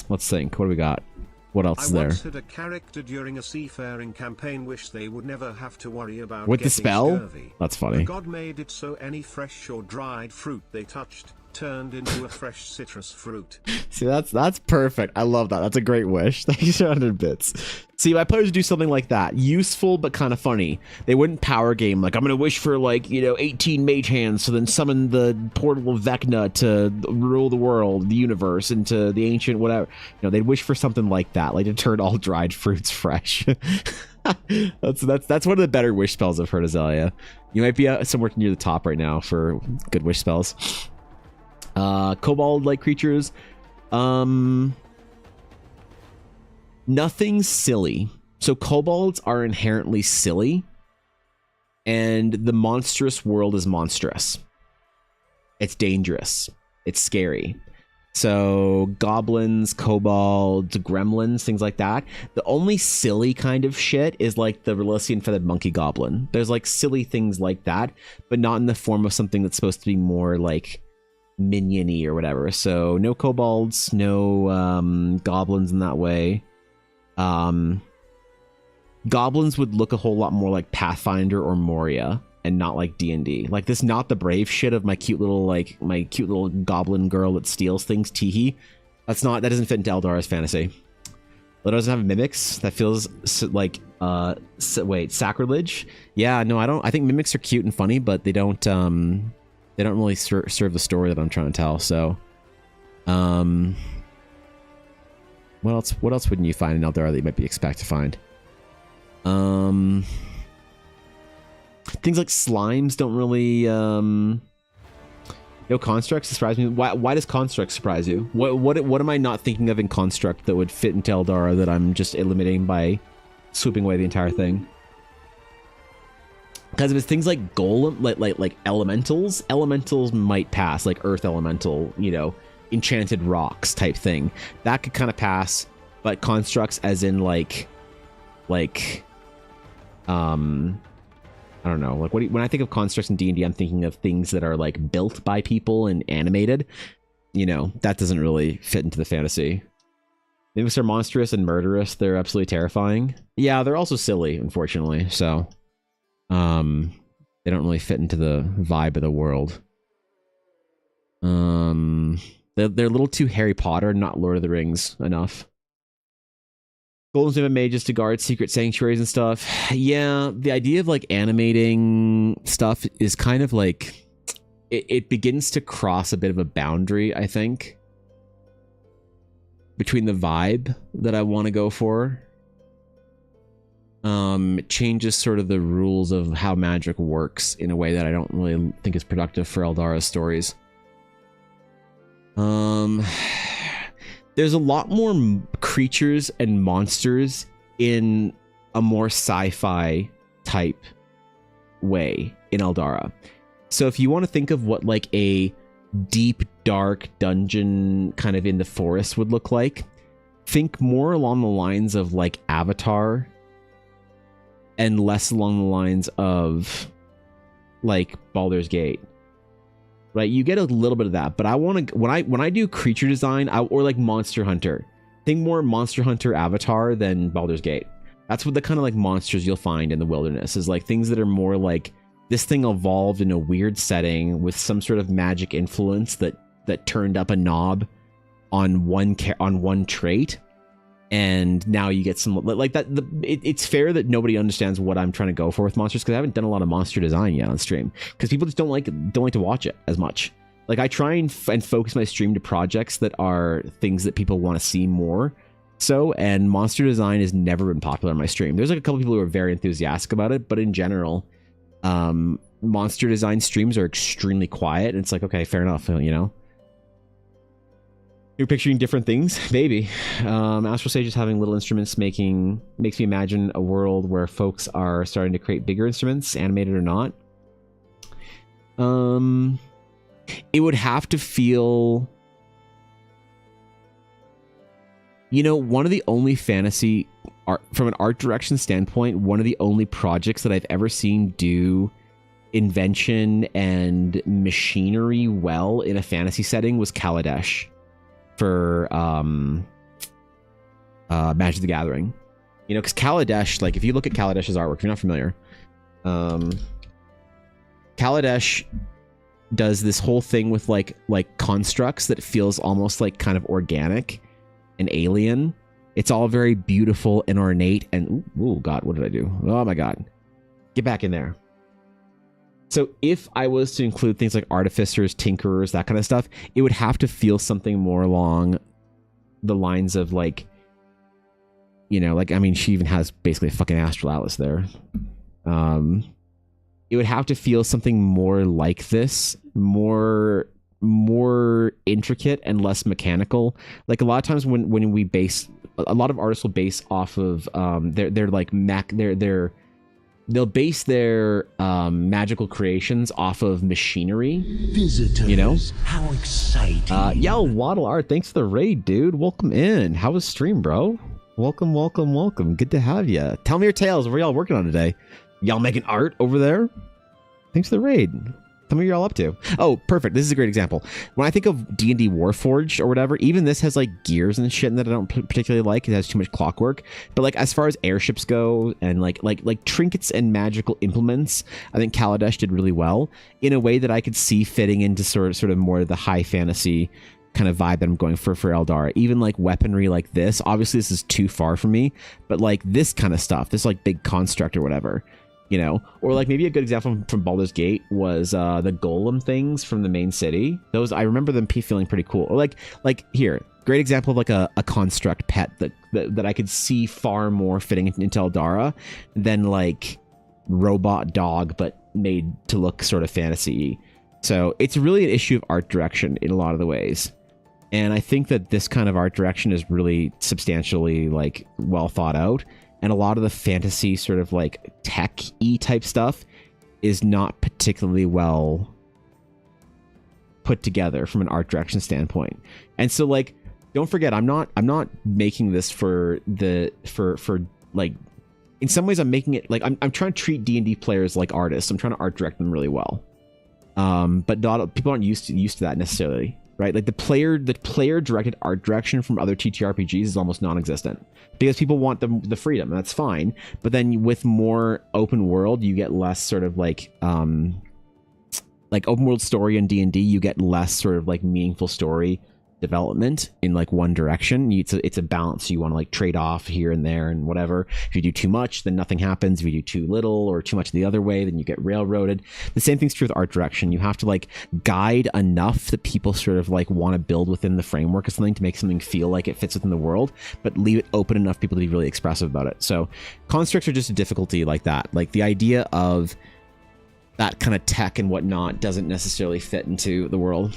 Let's think. What do we got? What else is there? I once had a character during a seafaring campaign wish they would never have to worry about With the getting spell? scurvy. That's funny. The god made it so any fresh or dried fruit they touched turned into a fresh citrus fruit. See, that's perfect. I love that. That's a great wish. Thank you for 100 bits. See, my players do something like that. Useful, but kind of funny. They wouldn't power game like, I'm going to wish for 18 mage hands, so then summon the portal of Vecna to rule the world, the universe, into the ancient whatever. They'd wish for something like that, like to turn all dried fruits fresh. That's one of the better wish spells I've heard, Azalea. You might be somewhere near the top right now for good wish spells. Kobold-like creatures. Nothing silly. So kobolds are inherently silly, and the monstrous world is monstrous. It's dangerous. It's scary. So goblins, kobolds, gremlins, things like that. The only silly kind of shit is like the Relician feathered monkey goblin. There's like silly things like that, but not in the form of something that's supposed to be more like minion-y or whatever. So no kobolds, no goblins in that way. Goblins would look a whole lot more like Pathfinder or Moria and not like D&D. Like this not the brave shit of my cute little goblin girl that steals things, Teehee. That doesn't fit into Eldara's fantasy. It doesn't have mimics. That feels like sacrilege. Yeah, no, I don't. I think mimics are cute and funny, but they don't really serve the story that I'm trying to tell. So, what else wouldn't you find in Eldara that you might be expect to find? Things like slimes don't really. Constructs surprise me. Why does construct surprise you? What am I not thinking of in construct that would fit into Eldara that I'm just eliminating by swooping away the entire thing? Because if it's things like golem, like elementals might pass, like earth elemental, enchanted rocks type thing. That could kind of pass, but constructs as in like I don't know, like when I think of constructs in D&D, I'm thinking of things that are like built by people and animated. That doesn't really fit into the fantasy. Mimics are monstrous and murderous. They're absolutely terrifying. Yeah, they're also silly, unfortunately. So, they don't really fit into the vibe of the world. They're a little too Harry Potter, not Lord of the Rings enough. Golems have mages to guard secret sanctuaries and stuff. Yeah, the idea of like animating stuff is kind of like it begins to cross a bit of a boundary, I think, between the vibe that I want to go for. It changes sort of the rules of how magic works in a way that I don't really think is productive for Eldara's stories. There's a lot more creatures and monsters in a more sci-fi type way in Eldara. So if you want to think of what like a deep, dark dungeon kind of in the forest would look like, think more along the lines of like Avatar and less along the lines of like Baldur's Gate. Right, you get a little bit of that, but I want to when I do creature design, or like Monster Hunter, think more Monster Hunter Avatar than Baldur's Gate. That's what the kind of like monsters you'll find in the wilderness is like things that are more like this thing evolved in a weird setting with some sort of magic influence that turned up a knob on one trait, and now you get some like that. It's fair that nobody understands what I'm trying to go for with monsters because I haven't done a lot of monster design yet on stream because people just don't like to watch it as much. Like I try and focus my stream to projects that are things that people want to see more. So, and monster design has never been popular on my stream. There's like a couple people who are very enthusiastic about it, but in general, monster design streams are extremely quiet. And it's like, okay, fair enough, You're picturing different things? Maybe. Astral Sages having little instruments makes me imagine a world where folks are starting to create bigger instruments, animated or not. It would have to feel You know, one of the only fantasy art, from an art direction standpoint, one of the only projects that I've ever seen do invention and machinery well in a fantasy setting was Kaladesh for Magic the Gathering. You know, because Kaladesh, like if you look at Kaladesh's artwork, if you're not familiar, Kaladesh does this whole thing with like constructs that feels almost like kind of organic and alien. It's all very beautiful and ornate and oh god, what did I do? Oh my god. Get back in there. So if I was to include things like artificers, tinkerers, that kind of stuff, it would have to feel something more along the lines of like, you know, like, I mean, she even has basically a fucking Astral Atlas there. It would have to feel something more like this, more intricate and less mechanical. Like a lot of times when we base, a lot of artists will base off of they'll base their magical creations off of machinery. Visitors, you know, how exciting! Yo, Waddle Art, thanks for the raid, dude. Welcome in. How was stream, bro? Welcome. Good to have you. Tell me your tales. What are y'all working on today? Y'all making art over there? Thanks for the raid. Tell me what you're all up to. Oh, perfect. This is a great example. When I think of D&D Warforged or whatever, even this has like gears and shit that I don't particularly like. It has too much clockwork. But like as far as airships go and like trinkets and magical implements, I think Kaladesh did really well in a way that I could see fitting into sort of more of the high fantasy kind of vibe that I'm going for Eldara. Even like weaponry like this, obviously this is too far for me, but like this kind of stuff, this like big construct or whatever, you know, or like maybe a good example from Baldur's Gate was the golem things from the main city. Those, I remember them feeling pretty cool. Or like here, great example of like a construct pet that I could see far more fitting into Eldara than like robot dog, but made to look sort of fantasy. So it's really an issue of art direction in a lot of the ways. And I think that this kind of art direction is really substantially like well thought out. And a lot of the fantasy sort of like tech-y type stuff is not particularly well put together from an art direction standpoint. And so like, don't forget, I'm not making this for like, in some ways I'm making it like, I'm trying to treat D&D players like artists. I'm trying to art direct them really well. But people aren't used to that necessarily. Right, like the player directed art direction from other TTRPGs is almost non-existent because people want the freedom, and that's fine. But then with more open world, you get less sort of like open world story in D&D. You get less sort of like meaningful story development in like one direction. It's a balance. You want to like trade off here and there and whatever. If you do too much, then nothing happens. If you do too little or too much the other way, then you get railroaded. The same thing's true with art direction. You have to like guide enough that people sort of like want to build within the framework of something to make something feel like it fits within the world, but leave it open enough for people to be really expressive about it. So constructs are just a difficulty like that. Like the idea of that kind of tech and whatnot doesn't necessarily fit into the world.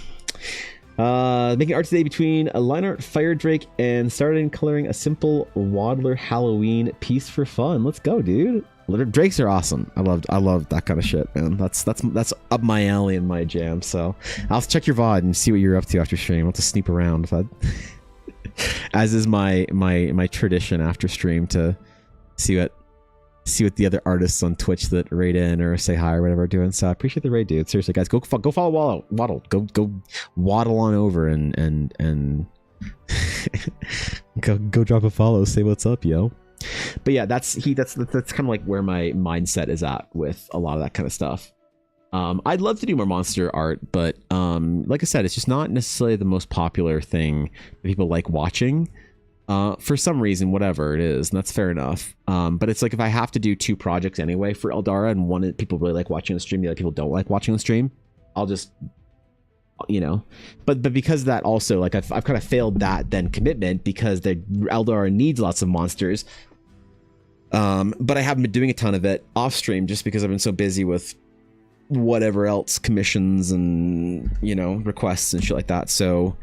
Making art today between a line art fire drake and started coloring a simple waddler Halloween piece for fun. Let's go, dude. Drakes are awesome. I love that kind of shit, man. That's up my alley and my jam. So I'll check your VOD and see what you're up to after stream. I'll have to sneak around, as is my tradition after stream, to see what the other artists on Twitch that raid in or say hi or whatever are doing. So I appreciate the raid, dude. Seriously, guys, go follow Waddle. Go waddle on over and go drop a follow. Say what's up, yo. But yeah, that's kind of like where my mindset is at with a lot of that kind of stuff. I'd love to do more monster art, but like I said, it's just not necessarily the most popular thing that people like watching. For some reason, whatever it is, and that's fair enough. But it's like if I have to do two projects anyway for Eldara, and one people really like watching on stream, the other people don't like watching on stream, I'll just, you know. But because of that also, like I've kind of failed that then commitment because the Eldara needs lots of monsters. But I haven't been doing a ton of it off stream just because I've been so busy with whatever else, commissions and, you know, requests and shit like that. So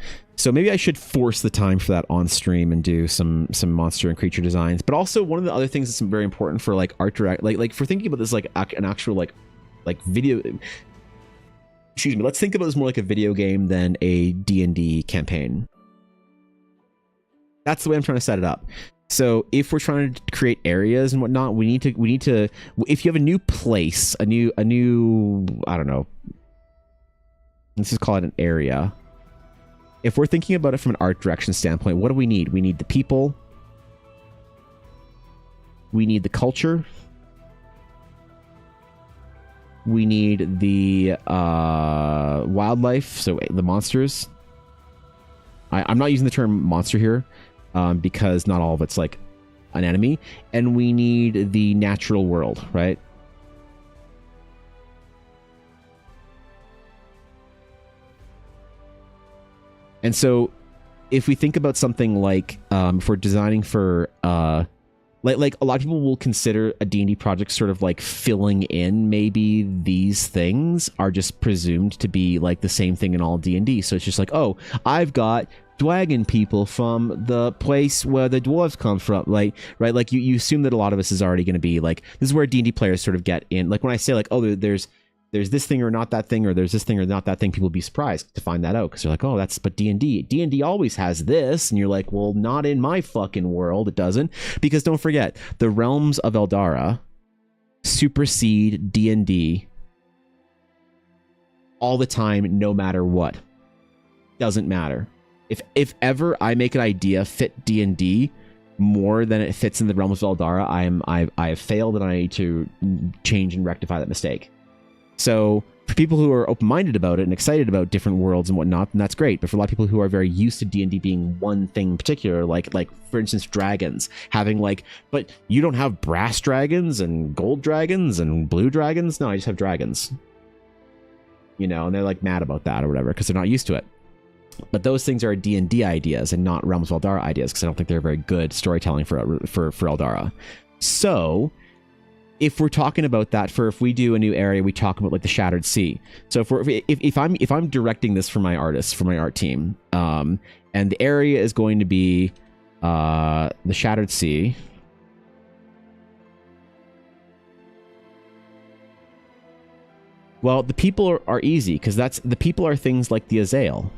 maybe I should force the time for that on stream and do some monster and creature designs. But also one of the other things that's very important for like art direct, like for thinking about this like an actual like video. Excuse me. Let's think about this more like a video game than a D&D campaign. That's the way I'm trying to set it up. So if we're trying to create areas and whatnot, we need to. If you have a new place, a new, I don't know. Let's just call it an area. If we're thinking about it from an art direction standpoint, what do we need? We need the people. We need the culture. We need the wildlife, so the monsters. I'm not using the term monster here because not all of it's like an enemy. And we need the natural world, right? And so if we think about something like if we're designing for like a lot of people will consider a D&D project sort of like filling in, maybe these things are just presumed to be like the same thing in all D&D. So it's just like, oh, I've got dragon people from the place where the dwarves come from, like, right? Like you assume that a lot of us is already going to be like, this is where D&D players sort of get in. Like when I say like, oh, there's this thing or not that thing, or there's this thing or not that thing, people be surprised to find that out because they're like, oh, but D&D always has this, and you're like, well, not in my fucking world, it doesn't. Because don't forget, the realms of Eldara supersede D&D all the time, no matter what. Doesn't matter. If ever I make an idea fit D&D more than it fits in the realms of Eldara, I have failed, and I need to change and rectify that mistake. So for people who are open-minded about it and excited about different worlds and whatnot, then that's great. But for a lot of people who are very used to D&D being one thing in particular, like for instance, dragons, having like, but you don't have brass dragons and gold dragons and blue dragons? No, I just have dragons. You know, and they're like mad about that or whatever because they're not used to it. But those things are D&D ideas and not Realms of Eldara ideas because I don't think they're very good storytelling for Eldara. So if we're talking about that, if we do a new area, we talk about like the Shattered Sea. So if I'm directing this for my artists, for my art team, and the area is going to be the Shattered Sea. Well, the people are easy because the people are things like the Azael,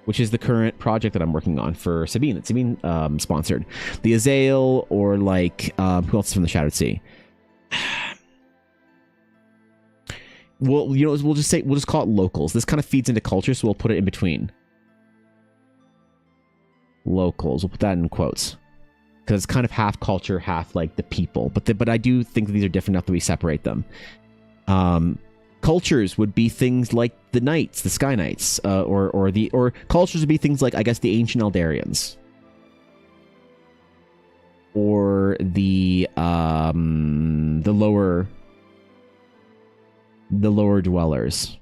which is the current project that I'm working on for Sabine, that Sabine sponsored. The Azael, or like, who else is from the Shattered Sea? Well, you know, we'll just call it locals. This kind of feeds into culture, so we'll put it in between. Locals, we'll put that in quotes. Because it's kind of half culture, half like the people. But I do think that these are different enough that we separate them. Cultures would be things like the knights, the sky knights, or cultures would be things like, I guess, the ancient Eldarians, or the lower dwellers.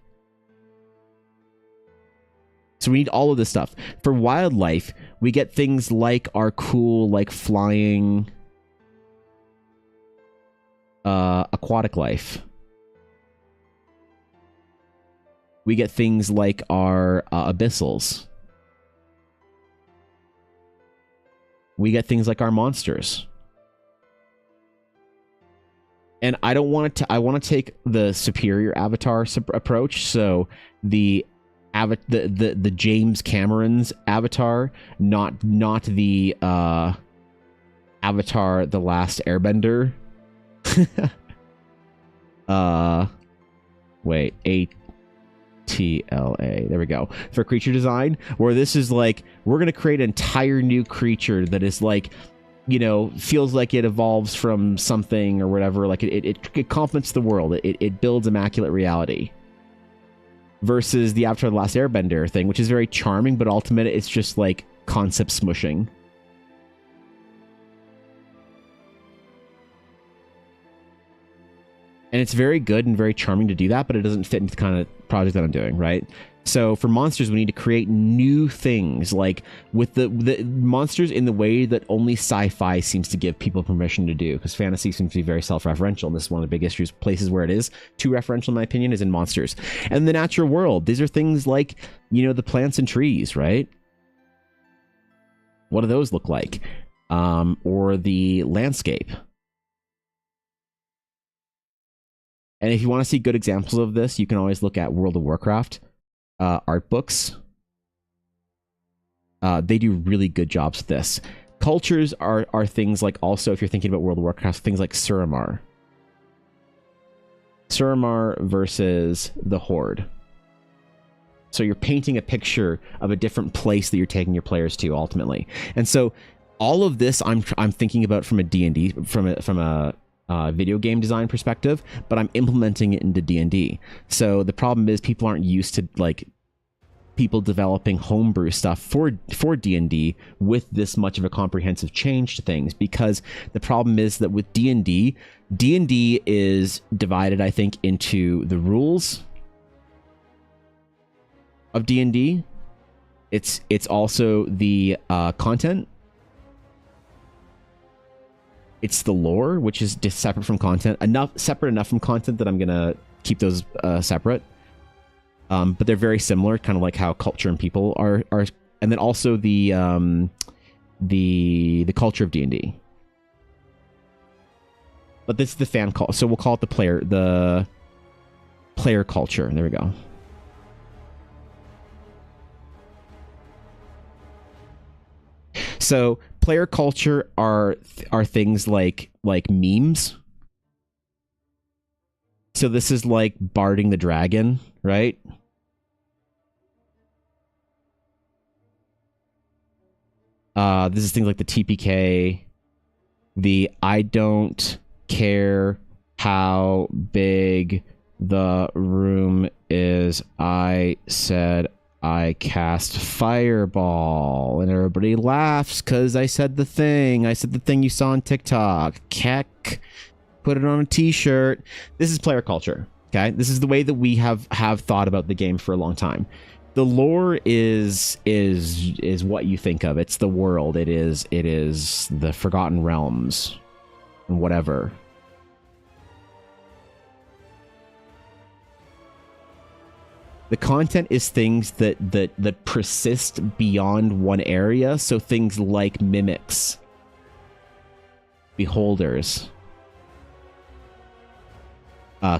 So we need all of this stuff. For wildlife, we get things like our cool, like flying, aquatic life. We get things like our abyssals. We get things like our monsters. And I don't want to. I want to take the superior Avatar approach. So the James Cameron's Avatar, not the Avatar: The Last Airbender. Wait, TLA. There we go. For creature design, where this is like, we're going to create an entire new creature that is like, you know, feels like it evolves from something or whatever. Like it complements the world. It builds immaculate reality. Versus the Avatar: The Last Airbender thing, which is very charming, but ultimately it's just like concept smushing. And it's very good and very charming to do that, but it doesn't fit into the kind of project that I'm doing, right? So for monsters, we need to create new things, like with the monsters in the way that only sci-fi seems to give people permission to do, because fantasy seems to be very self-referential, and this is one of the big issues. Places where it is too referential, in my opinion, is in monsters. And the natural world, these are things like, you know, the plants and trees, right? What do those look like? Or the landscape. And if you want to see good examples of this, you can always look at World of Warcraft art books. They do really good jobs with this. Cultures are things like, also, if you're thinking about World of Warcraft, things like Suramar. Suramar versus the Horde. So you're painting a picture of a different place that you're taking your players to ultimately. And so all of this I'm thinking about from a D&D, from a video game design perspective, but I'm implementing it into D&D. So the problem is people aren't used to like people developing homebrew stuff for D&D with this much of a comprehensive change to things, because the problem is that with D&D is divided, I think, into the rules of D&D. It's also the content. It's the lore, which is just separate from content, separate enough from content that I'm gonna keep those separate. But they're very similar, kind of like how culture and people are, and then also the culture of D&D. But this is the fan call, so we'll call it the player culture. There we go. So player culture are things like memes. So this is like barding the dragon, right? This is things like the TPK, the I don't care how big the room is, I said I cast fireball, and everybody laughs because I said the thing you saw on TikTok. Keck, put it on a t-shirt. This is player culture, okay? This is the way that we have thought about the game for a long time. The lore is what you think of. It's the world. It is the Forgotten Realms and whatever. The content is things that persist beyond one area. So things like mimics, beholders,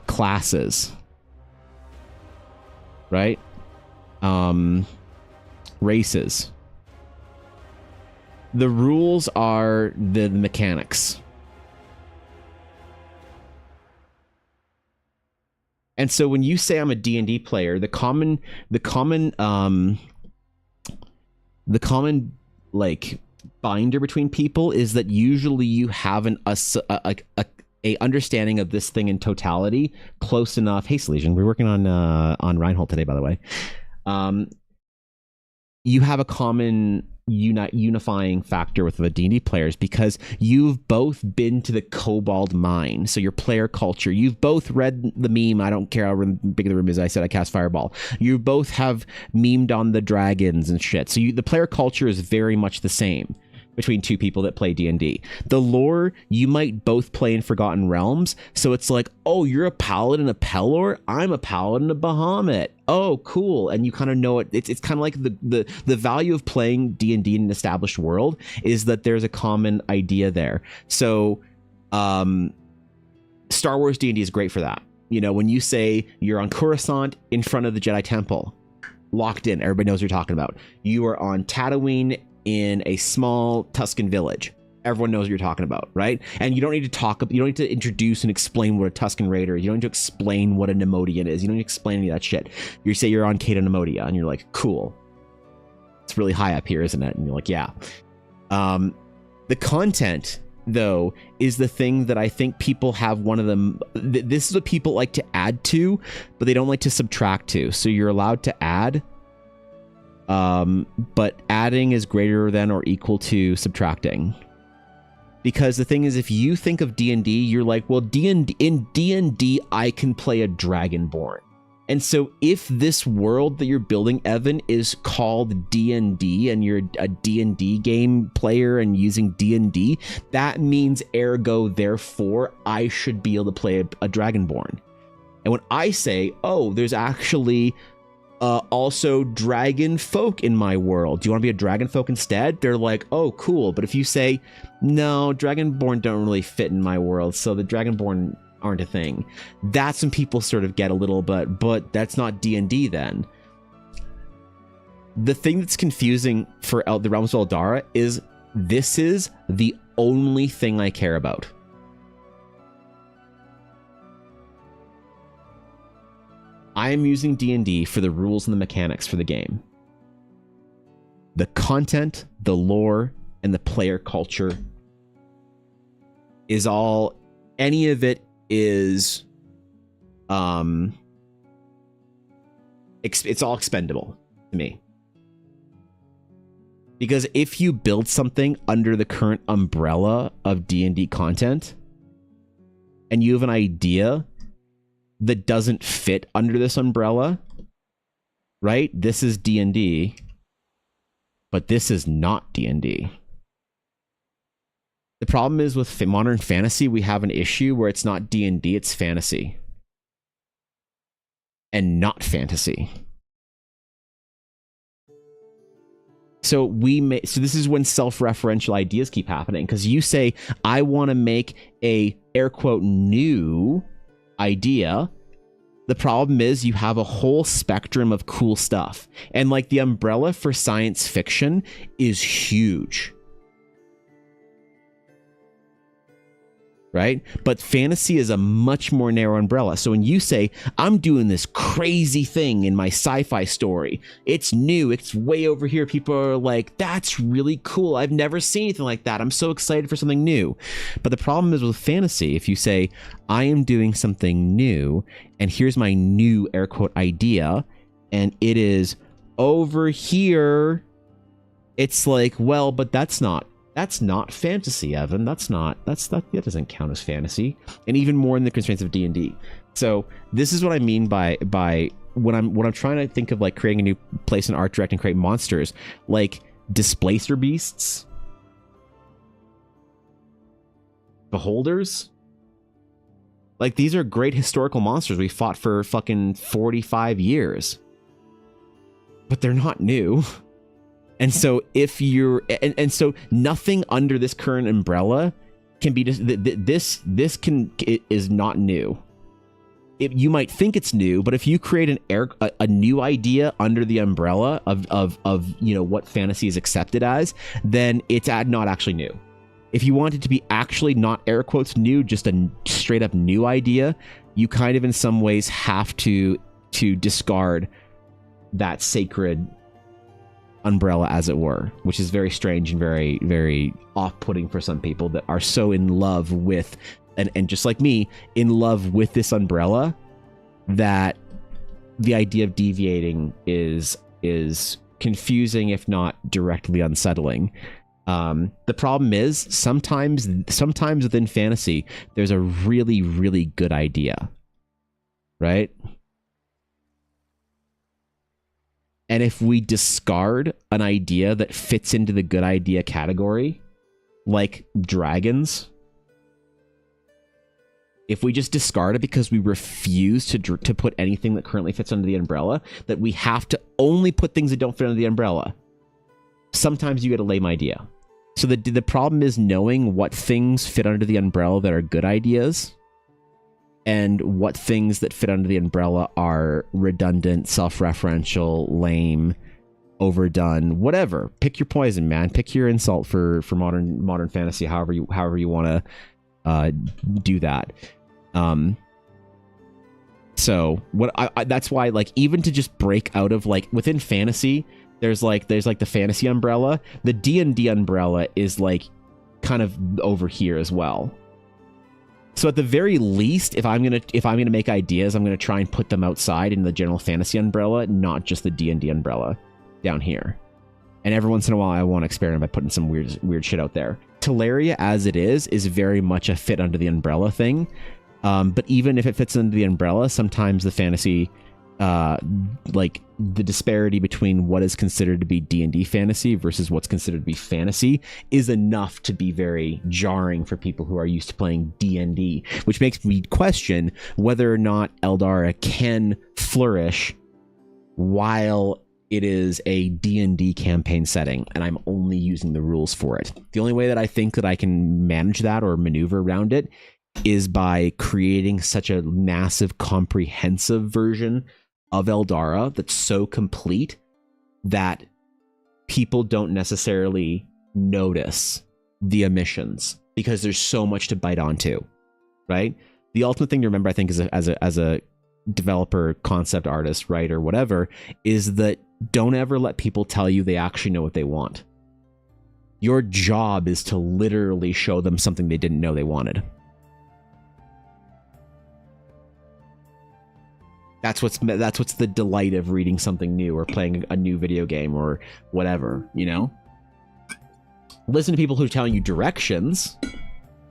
classes, right? Races. The rules are the mechanics. And so when you say I'm a D&D player, the common like binder between people is that usually you have a understanding of this thing in totality close enough. Hey, Selesian, we're working on Reinhold today, by the way. You have a common unifying factor with the D&D players because you've both been to the Kobold Mine. So your player culture, you've both read the meme, I don't care how big the room is, I said I cast fireball. You both have memed on the dragons and shit. So the player culture is very much the same between two people that play D&D. The lore, you might both play in Forgotten Realms, so it's like, oh, you're a paladin of Pelor, I'm a paladin of Bahamut. Oh, cool. And you kind of know it. It's kind of like the value of playing D&D in an established world is that there's a common idea there. So Star Wars D&D is great for that. You know, when you say you're on Coruscant in front of the Jedi Temple, locked in, everybody knows what you're talking about. You are on Tatooine in a small Tuscan village. Everyone knows what you're talking about, right? And you don't need to introduce and explain what a Tuscan Raider is. You don't need to explain what a Nemodian is. You don't need to explain any of that shit. You say you're on Cato Nemodia, and you're like, cool. It's really high up here, isn't it? And you're like, yeah. The content, though, is the thing that I think people have one of them. This is what people like to add to, but they don't like to subtract to. So you're allowed to add, but adding is greater than or equal to subtracting. Because the thing is, if you think of D&D, you're like, well, in D&D, I can play a Dragonborn. And so if this world that you're building, Evan, is called D&D and you're a D&D game player and using D&D, that means ergo, therefore, I should be able to play a Dragonborn. And when I say, oh, there's actually also dragon folk in my world, do you want to be a dragon folk instead? They're like, oh, cool. But if you say, no, Dragonborn don't really fit in my world, so the Dragonborn aren't a thing, that's when people sort of get a little bit, but that's not D&D then. The thing that's confusing for the Realms of Eldara is this is the only thing I care about. I am using D&D for the rules and the mechanics for the game. The content, the lore, and the player culture is all, any of it is, it's all expendable to me. Because if you build something under the current umbrella of D&D content, and you have an idea that doesn't fit under this umbrella, right? This is D&D, but this is not D&D. The problem is with modern fantasy, we have an issue where it's not D&D, it's fantasy. And not fantasy. So this is when self-referential ideas keep happening, because you say, I want to make a air quote new idea. The problem is you have a whole spectrum of cool stuff, and like the umbrella for science fiction is huge, right? But fantasy is a much more narrow umbrella. So when you say, I'm doing this crazy thing in my sci-fi story, it's new, it's way over here, people are like, that's really cool, I've never seen anything like that, I'm so excited for something new. But the problem is with fantasy, if you say, I am doing something new, and here's my new air quote idea, and it is over here, it's like, well, but that's not fantasy, Evan. That doesn't count as fantasy. And even more in the constraints of D&D. So this is what I mean by when I'm trying to think of like creating a new place in art direct and create monsters, like displacer beasts, beholders. Like, these are great historical monsters we fought for fucking 45 years. But they're not new. And so if you're, and so nothing under this current umbrella can be just, it is not new. You might think it's new, but if you create a new idea under the umbrella of you know what fantasy is accepted as, then it's not actually new. If you want it to be actually not air quotes new, just a straight up new idea, you kind of in some ways have to discard that sacred umbrella, as it were, which is very strange and very, very off-putting for some people that are so in love with, and just like me, in love with this umbrella, that the idea of deviating is confusing, if not directly unsettling. The problem is sometimes within fantasy, there's a really, really good idea, right? And if we discard an idea that fits into the good idea category, like dragons, if we just discard it because we refuse to put anything that currently fits under the umbrella, that we have to only put things that don't fit under the umbrella, sometimes you get a lame idea. So the problem is knowing what things fit under the umbrella that are good ideas, and what things that fit under the umbrella are redundant, self-referential, lame, overdone, whatever. Pick your poison, man. Pick your insult for modern fantasy, however you want to do that. So what that's why, like, even to just break out of, like, within fantasy, there's like the fantasy umbrella. The D&D umbrella is like kind of over here as well. So at the very least, if I'm gonna make ideas, I'm gonna try and put them outside in the general fantasy umbrella, not just the D&D umbrella down here. And every once in a while, I want to experiment by putting some weird shit out there. Teleria, as it is very much a fit under the umbrella thing. But even if it fits under the umbrella, sometimes the fantasy, like the disparity between what is considered to be D&D fantasy versus what's considered to be fantasy is enough to be very jarring for people who are used to playing D&D, which makes me question whether or not Eldara can flourish while it is a D&D campaign setting, and I'm only using the rules for it. The only way that I think that I can manage that or maneuver around it is by creating such a massive, comprehensive version of Eldara that's so complete that people don't necessarily notice the omissions because there's so much to bite onto, right? The ultimate thing to remember, I think, as a developer, concept artist, writer, whatever, is that don't ever let people tell you they actually know what they want. Your job is to literally show them something they didn't know they wanted. That's what's the delight of reading something new or playing a new video game or whatever, you know? Listen to people who are telling you directions,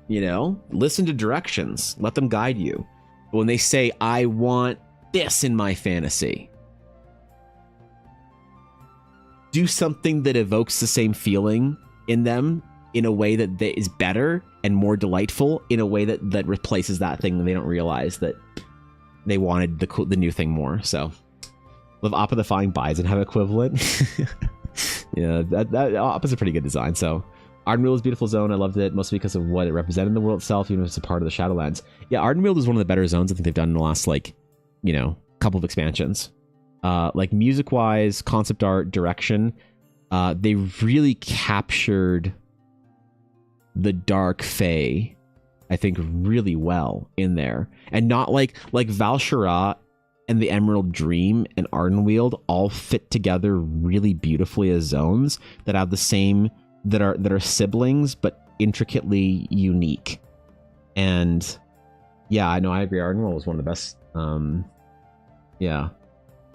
you know? Listen to directions. Let them guide you. But when they say, I want this in my fantasy, do something that evokes the same feeling in them in a way that is better and more delightful, in a way that replaces that thing that they don't realize that they wanted the new thing more. So, love Appa the Flying Bison have equivalent. Yeah, that Appa's a pretty good design. So, Ardenweald is a beautiful zone. I loved it mostly because of what it represented in the world itself, even if it's a part of the Shadowlands. Yeah, Ardenweald is one of the better zones I think they've done in the last, like, you know, couple of expansions. Like music-wise, concept art, direction, they really captured the Dark Fae, I think, really well in there. And not like Val'sharah and the Emerald Dream and Ardenweald all fit together really beautifully as zones that have the same, that are siblings but intricately unique. And yeah, I know, I agree, Ardenweald was one of the best. Yeah.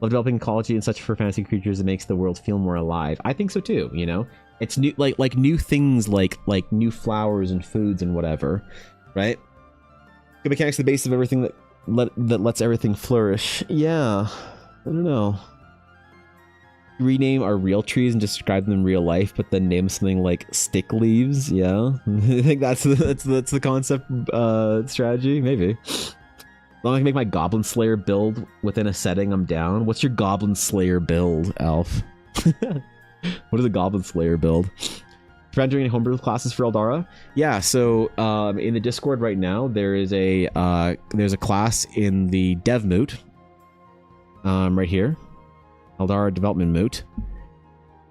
Love developing ecology and such for fantasy creatures. It makes the world feel more alive. I think so too, you know? It's new, like new things, like new flowers and foods and whatever, right? Good mechanics, the base of everything that lets everything flourish. Yeah, I don't know. Rename our real trees and just describe them in real life, but then name something like stick leaves. Yeah, I think that's the concept strategy. Maybe. As long as I can make my Goblin Slayer build within a setting, I'm down. What's your Goblin Slayer build, Elf? What is a Goblin Slayer build? Rendering any homebrew classes for Eldara? Yeah, so in the Discord right now, there's a class in the Dev Moot, right here, Eldara Development Moot,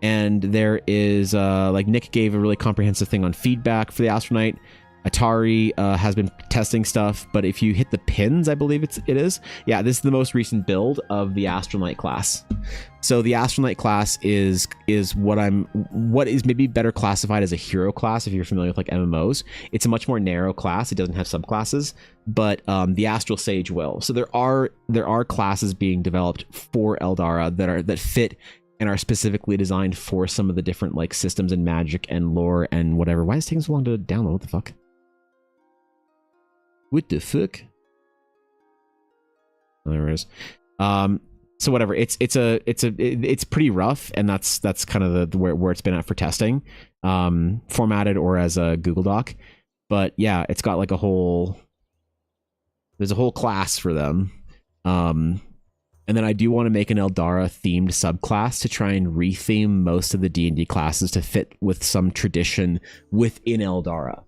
and there is like Nick gave a really comprehensive thing on feedback for the Astronite. Atari has been testing stuff, but if you hit the pins, I believe it is. Yeah, this is the most recent build of the Astronite class. So the Astronite class is what is maybe better classified as a hero class if you're familiar with like MMOs. It's a much more narrow class. It doesn't have subclasses, but the Astral Sage will. So there are classes being developed for Eldara that fit and are specifically designed for some of the different like systems and magic and lore and whatever. Why is it taking so long to download? What the fuck? What the fuck? There it is. So whatever. It's pretty rough, and that's kind of the where it's been at for testing, formatted or as a Google Doc. But yeah, it's got like there's a whole class for them. And then I do want to make an Eldara themed subclass to try and retheme most of the D&D classes to fit with some tradition within Eldara.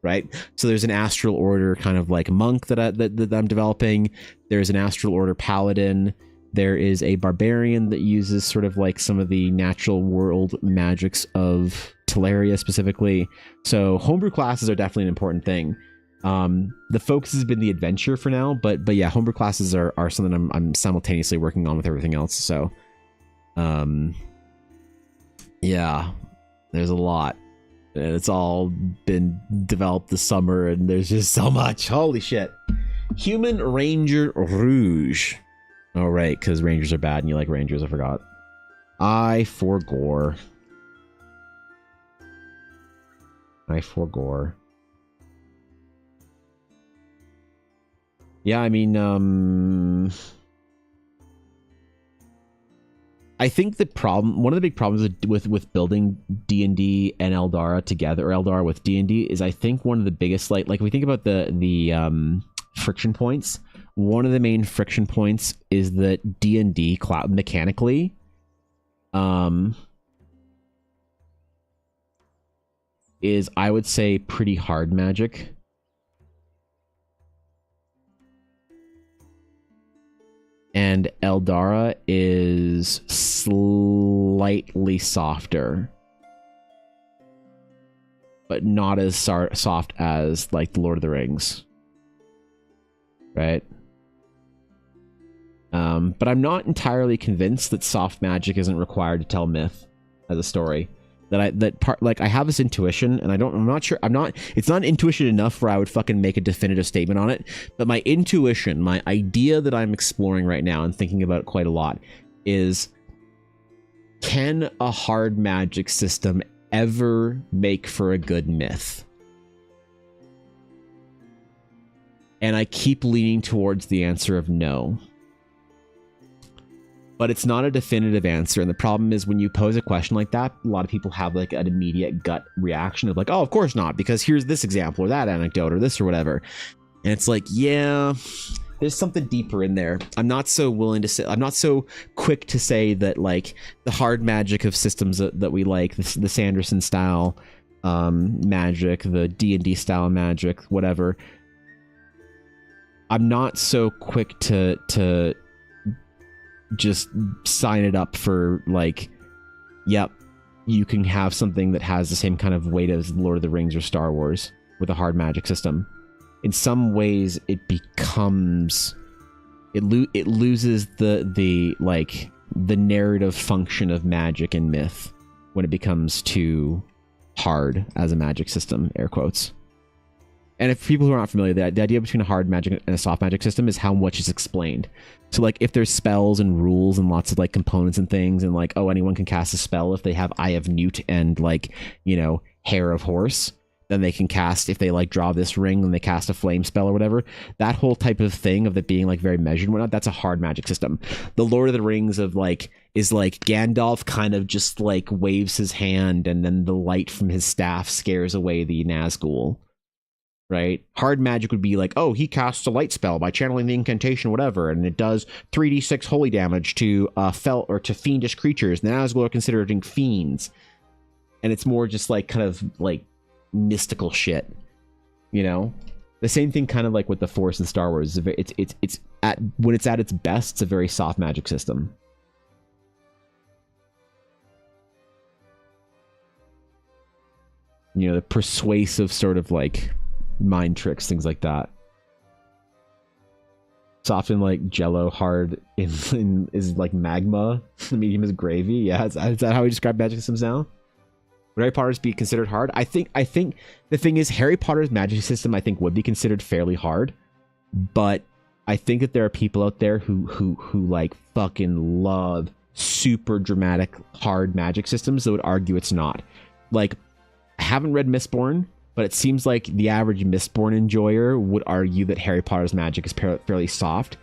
Right, so there's an Astral Order kind of like monk that I'm developing. There's an Astral Order paladin. There is a barbarian that uses sort of like some of the natural world magics of Teleria specifically. So homebrew classes are definitely an important thing. The focus has been the adventure for now, but yeah, homebrew classes are something I'm simultaneously working on with everything else. So, yeah, there's a lot. And it's all been developed this summer, and there's just so much. Holy shit. Human Ranger Rouge. Oh, right, because Rangers are bad and you like Rangers, I forgot. I forgore. Yeah, I mean, I think one of the big problems with building D&D and Eldara together, or Eldara with D&D, is I think one of the biggest, like if we think about the friction points, one of the main friction points is that D&D mechanically, is, I would say, pretty hard magic. And Eldara is slightly slightly softer, but not as soft as like the Lord of the Rings, right? But I'm not entirely convinced that soft magic isn't required to tell myth as a story. I have this intuition, and I'm not sure. It's not intuition enough where I would fucking make a definitive statement on it. But my intuition, my idea that I'm exploring right now and thinking about quite a lot is, can a hard magic system ever make for a good myth? And I keep leaning towards the answer of no. But it's not a definitive answer. And the problem is when you pose a question like that, a lot of people have like an immediate gut reaction of like, oh, of course not, because here's this example or that anecdote or this or whatever. And it's like, yeah, there's something deeper in there. I'm not so quick to say that like the hard magic of systems that we like, the Sanderson style magic, the D&D style magic, whatever. I'm not so quick to just sign it up for like, yep, you can have something that has the same kind of weight as Lord of the Rings or Star Wars with a hard magic system. In some ways, it loses the narrative function of magic and myth when it becomes too hard as a magic system, air quotes. And if people who are not familiar, the idea between a hard magic and a soft magic system is how much is explained. So like if there's spells and rules and lots of like components and things, and like, oh, anyone can cast a spell if they have Eye of Newt and like, you know, Hair of Horse, then they can cast, if they like draw this ring and they cast a flame spell or whatever, that whole type of thing of it being like very measured and whatnot, that's a hard magic system. The Lord of the Rings of like, is like Gandalf kind of just like waves his hand and then the light from his staff scares away the Nazgul. Right? Hard magic would be like, oh, he casts a light spell by channeling the incantation, whatever, and it does 3d6 holy damage to fell or to fiendish creatures. The Nazgul are considered fiends, and it's more just like kind of like mystical shit, you know. The same thing, kind of like with the Force in Star Wars. It's at when it's at its best, it's a very soft magic system. You know, the persuasive sort of like mind tricks, things like that. Soft and like Jello, hard is like magma. The medium is gravy. Yeah, is that how we describe magic systems now? Would Harry Potter's be considered hard? I think the thing is, Harry Potter's magic system I think would be considered fairly hard, but I think that there are people out there who like fucking love super dramatic hard magic systems that would argue it's not. Like, I haven't read Mistborn, but it seems like the average Mistborn enjoyer would argue that Harry Potter's magic is fairly soft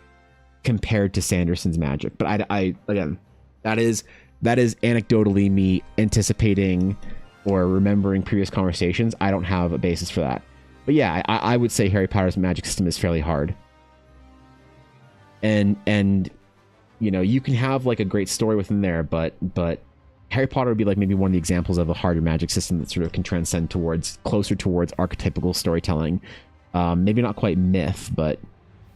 compared to Sanderson's magic. But I again, that is anecdotally me anticipating or remembering previous conversations. I don't have a basis for that. But yeah, I would say Harry Potter's magic system is fairly hard. And you know, you can have like a great story within there, but Harry Potter would be like maybe one of the examples of a harder magic system that sort of can transcend closer towards archetypical storytelling. Maybe not quite myth, but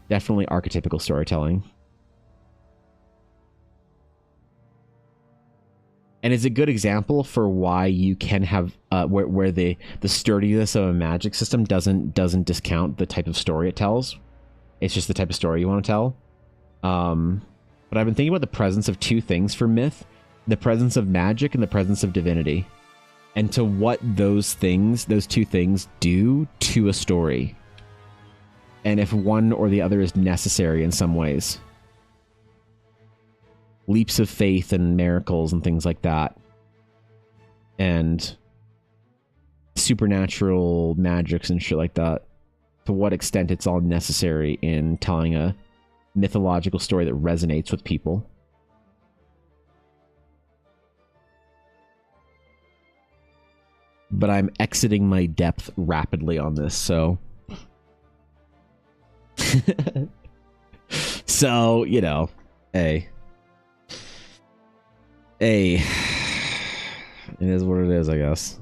definitely archetypical storytelling. And it's a good example for why you can have where the sturdiness of a magic system doesn't discount the type of story it tells. It's just the type of story you want to tell. But I've been thinking about the presence of two things for myth: the presence of magic and the presence of divinity, and to what those two things do to a story, and if one or the other is necessary in some ways. Leaps of faith and miracles and things like that, and supernatural magics and shit like that, to what extent it's all necessary in telling a mythological story that resonates with people. But I'm exiting my depth rapidly on this, so so, you know, hey, it is what it is, I guess.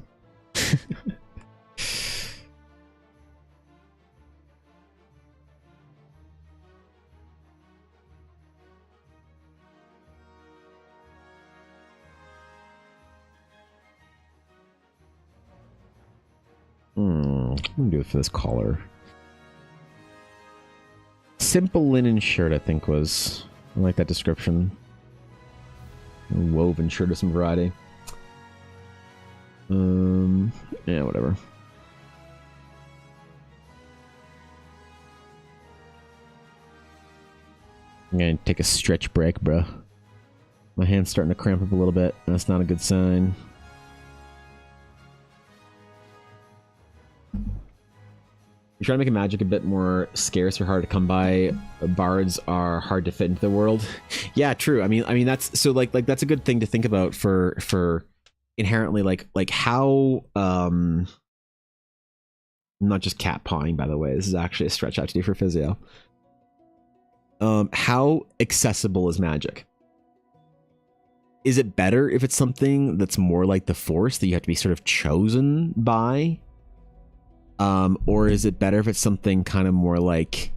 gonna do it for this collar. Simple linen shirt, I think was. I like that description. A woven shirt of some variety. Yeah, whatever. I'm gonna take a stretch break, bro. My hand's starting to cramp up a little bit. That's not a good sign. You're trying to make a magic a bit more scarce or hard to come by. Bards are hard to fit into the world. Yeah, true. I mean that's so like that's a good thing to think about for inherently like how not just cat pawing, by the way. This is actually a stretch I have to do for physio. How accessible is magic? Is it better if it's something that's more like the Force that you have to be sort of chosen by? Or is it better if it's something kind of more like,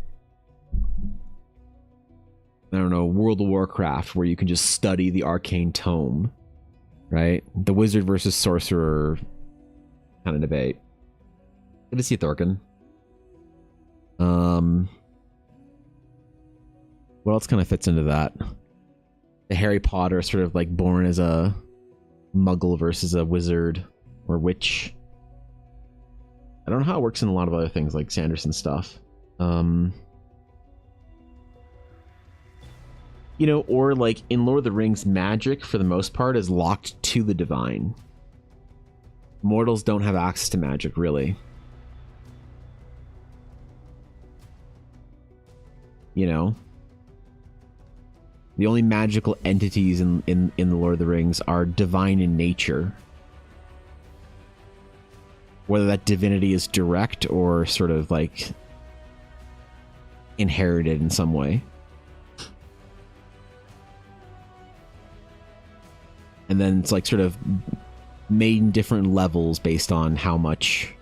I don't know, World of Warcraft, where you can just study the arcane tome, right? The wizard versus sorcerer kind of debate. Good to see you, Thorkin. What else kind of fits into that? The Harry Potter sort of like born as a muggle versus a wizard or witch. I don't know how it works in a lot of other things like Sanderson stuff. You know, or like in Lord of the Rings, magic for the most part is locked to the divine. Mortals don't have access to magic, really. You know? The only magical entities in the Lord of the Rings are divine in nature. Whether that divinity is direct or sort of like inherited in some way. And then it's like sort of made in different levels based on how much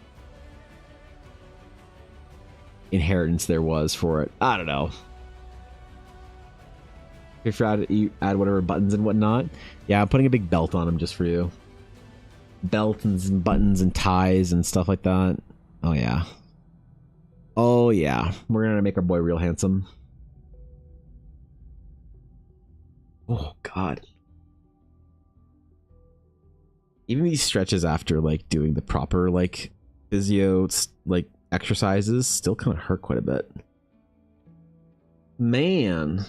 inheritance there was for it. I don't know. If you add whatever buttons and whatnot. Yeah, I'm putting a big belt on him just for you. Belts and buttons and ties and stuff like that. Oh yeah. Oh yeah. We're gonna make our boy real handsome. Oh god. Even these stretches after like doing the proper like physio like exercises still kind of hurt quite a bit. Man.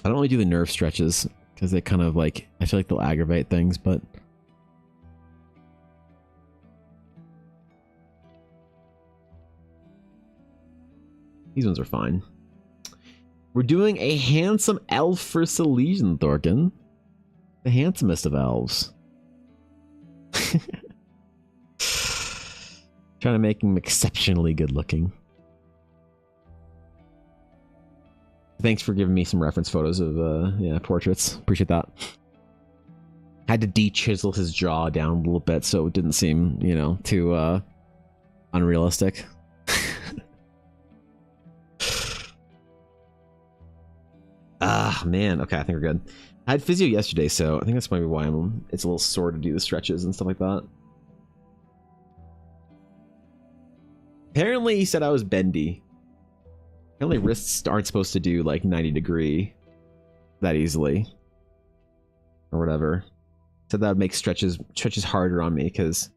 I don't really do the nerve stretches because they kind of like, I feel like they'll aggravate things, but these ones are fine. We're doing a handsome elf for Silesian, Thorkin. The handsomest of elves. Trying to make him exceptionally good looking. Thanks for giving me some reference photos of yeah, portraits. Appreciate that. Had to de-chisel his jaw down a little bit so it didn't seem, you know, too unrealistic. Ah, man. Okay, I think we're good. I had physio yesterday, so I think that's maybe why it's a little sore to do the stretches and stuff like that. Apparently he said I was bendy. Apparently wrists aren't supposed to do like 90-degree that easily. Or whatever. Said that would make stretches harder on me because,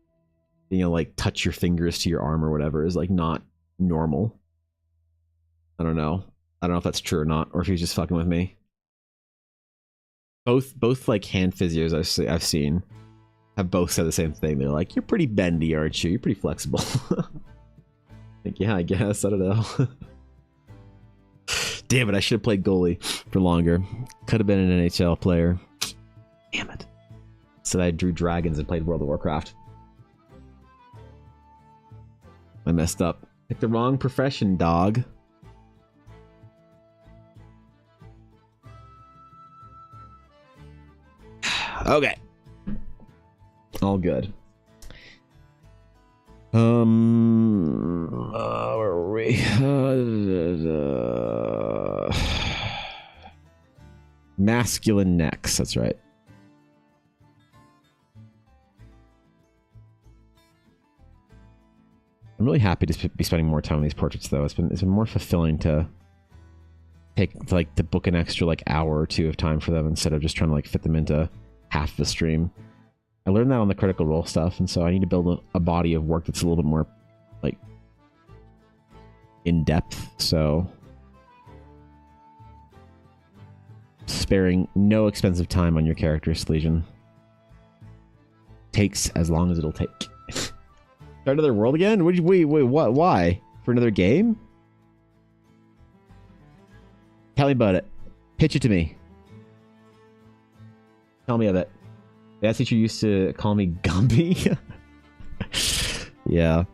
you know, like touch your fingers to your arm or whatever is like not normal. I don't know. I don't know if that's true or not, or if he's just fucking with me. Both like hand physios I've seen have both said the same thing. They're like, "You're pretty bendy, aren't you? You're pretty flexible." Like, yeah, I guess. I don't know. Damn it, I should have played goalie for longer. Could have been an NHL player. Damn it. Said I drew dragons and played World of Warcraft. I messed up. Picked the wrong profession, dog. Okay. All good. Where are we? Masculine necks, that's right. I'm really happy to be spending more time on these portraits, though. It's been more fulfilling to to book an extra like hour or two of time for them instead of just trying to like fit them into half the stream. I learned that on the Critical Role stuff, and so I need to build a body of work that's a little bit more like in depth. So sparing no expensive time on your characters, Legion. Takes as long as it'll take. Start another world again? Wait, what? Why? For another game? Tell me about it. Pitch it to me. Tell me of it. The dance teacher used to call me Gumby. Yeah.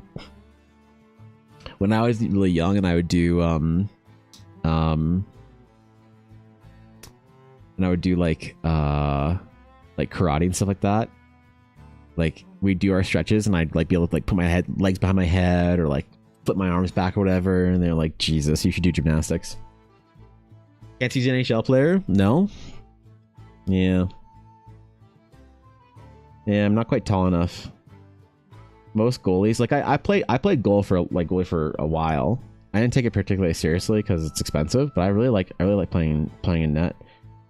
When I was really young and I would do and I would do like karate and stuff like that. Like we'd do our stretches and I'd like be able to like put my legs behind my head or like flip my arms back or whatever, and they're like, Jesus, you should do gymnastics. Can't teach an NHL player? No? Yeah. Yeah, I'm not quite tall enough. Most goalies, like I played goalie for a while. I didn't take it particularly seriously because it's expensive, but I really like playing in net.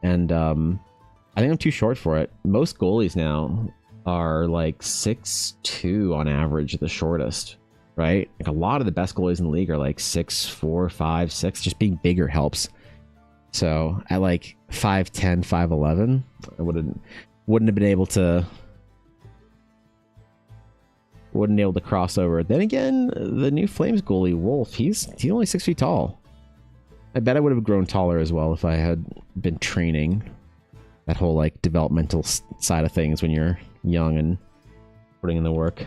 And I think I'm too short for it. Most goalies now are like 6'2" on average, the shortest, right? Like a lot of the best goalies in the league are like 6'4", 5'6". Just being bigger helps. So at like 5'10", 5'11", I wouldn't have been able to cross over. Then again, the new Flames goalie Wolf, he's only 6 feet tall. I bet I would have grown taller as well if I had been training. That whole like developmental side of things when you're young and putting in the work.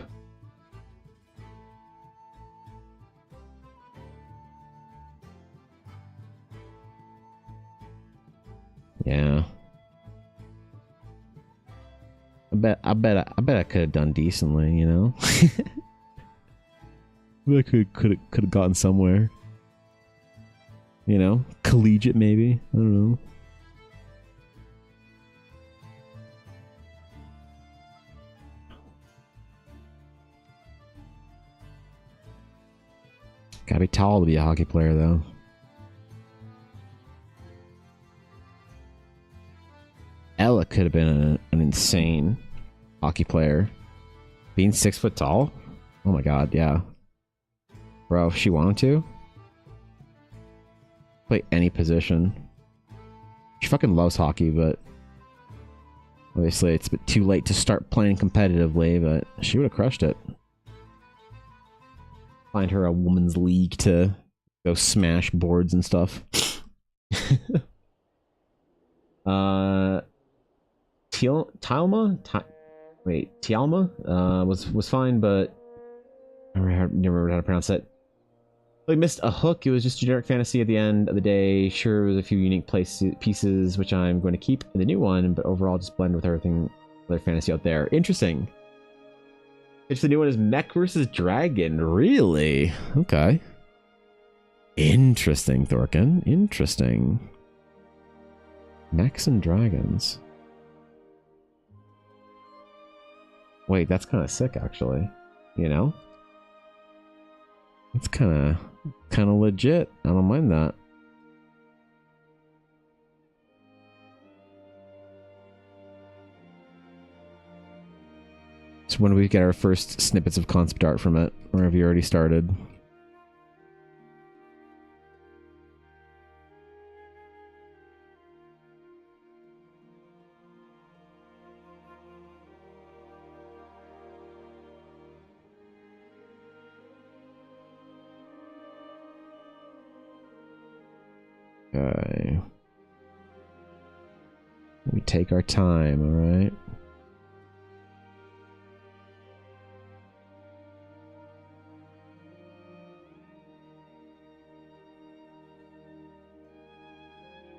Yeah. I bet I could have done decently, you know. I could have gotten somewhere. You know, collegiate maybe. I don't know. Gotta be tall to be a hockey player, though. Ella could have been an insane hockey player. Being 6 foot tall? Oh my god, yeah. Bro, if she wanted to play any position. She fucking loves hockey, but obviously it's a bit too late to start playing competitively, but she would have crushed it. Find her a woman's league to go smash boards and stuff. Tialma was fine, but I never remember how to pronounce it. I missed a hook. It was just generic fantasy at the end of the day. Sure, there was a few unique pieces which I'm going to keep in the new one, but overall just blend with everything other fantasy out there. Interesting. It's the new one is Mech versus Dragon. Really? Okay. Interesting, Thorkin. Interesting. Mechs and dragons. Wait, that's kind of sick, actually. You know? It's kind of legit. I don't mind that. So when do we get our first snippets of concept art from it? Or have you already started? Okay. We take our time, alright?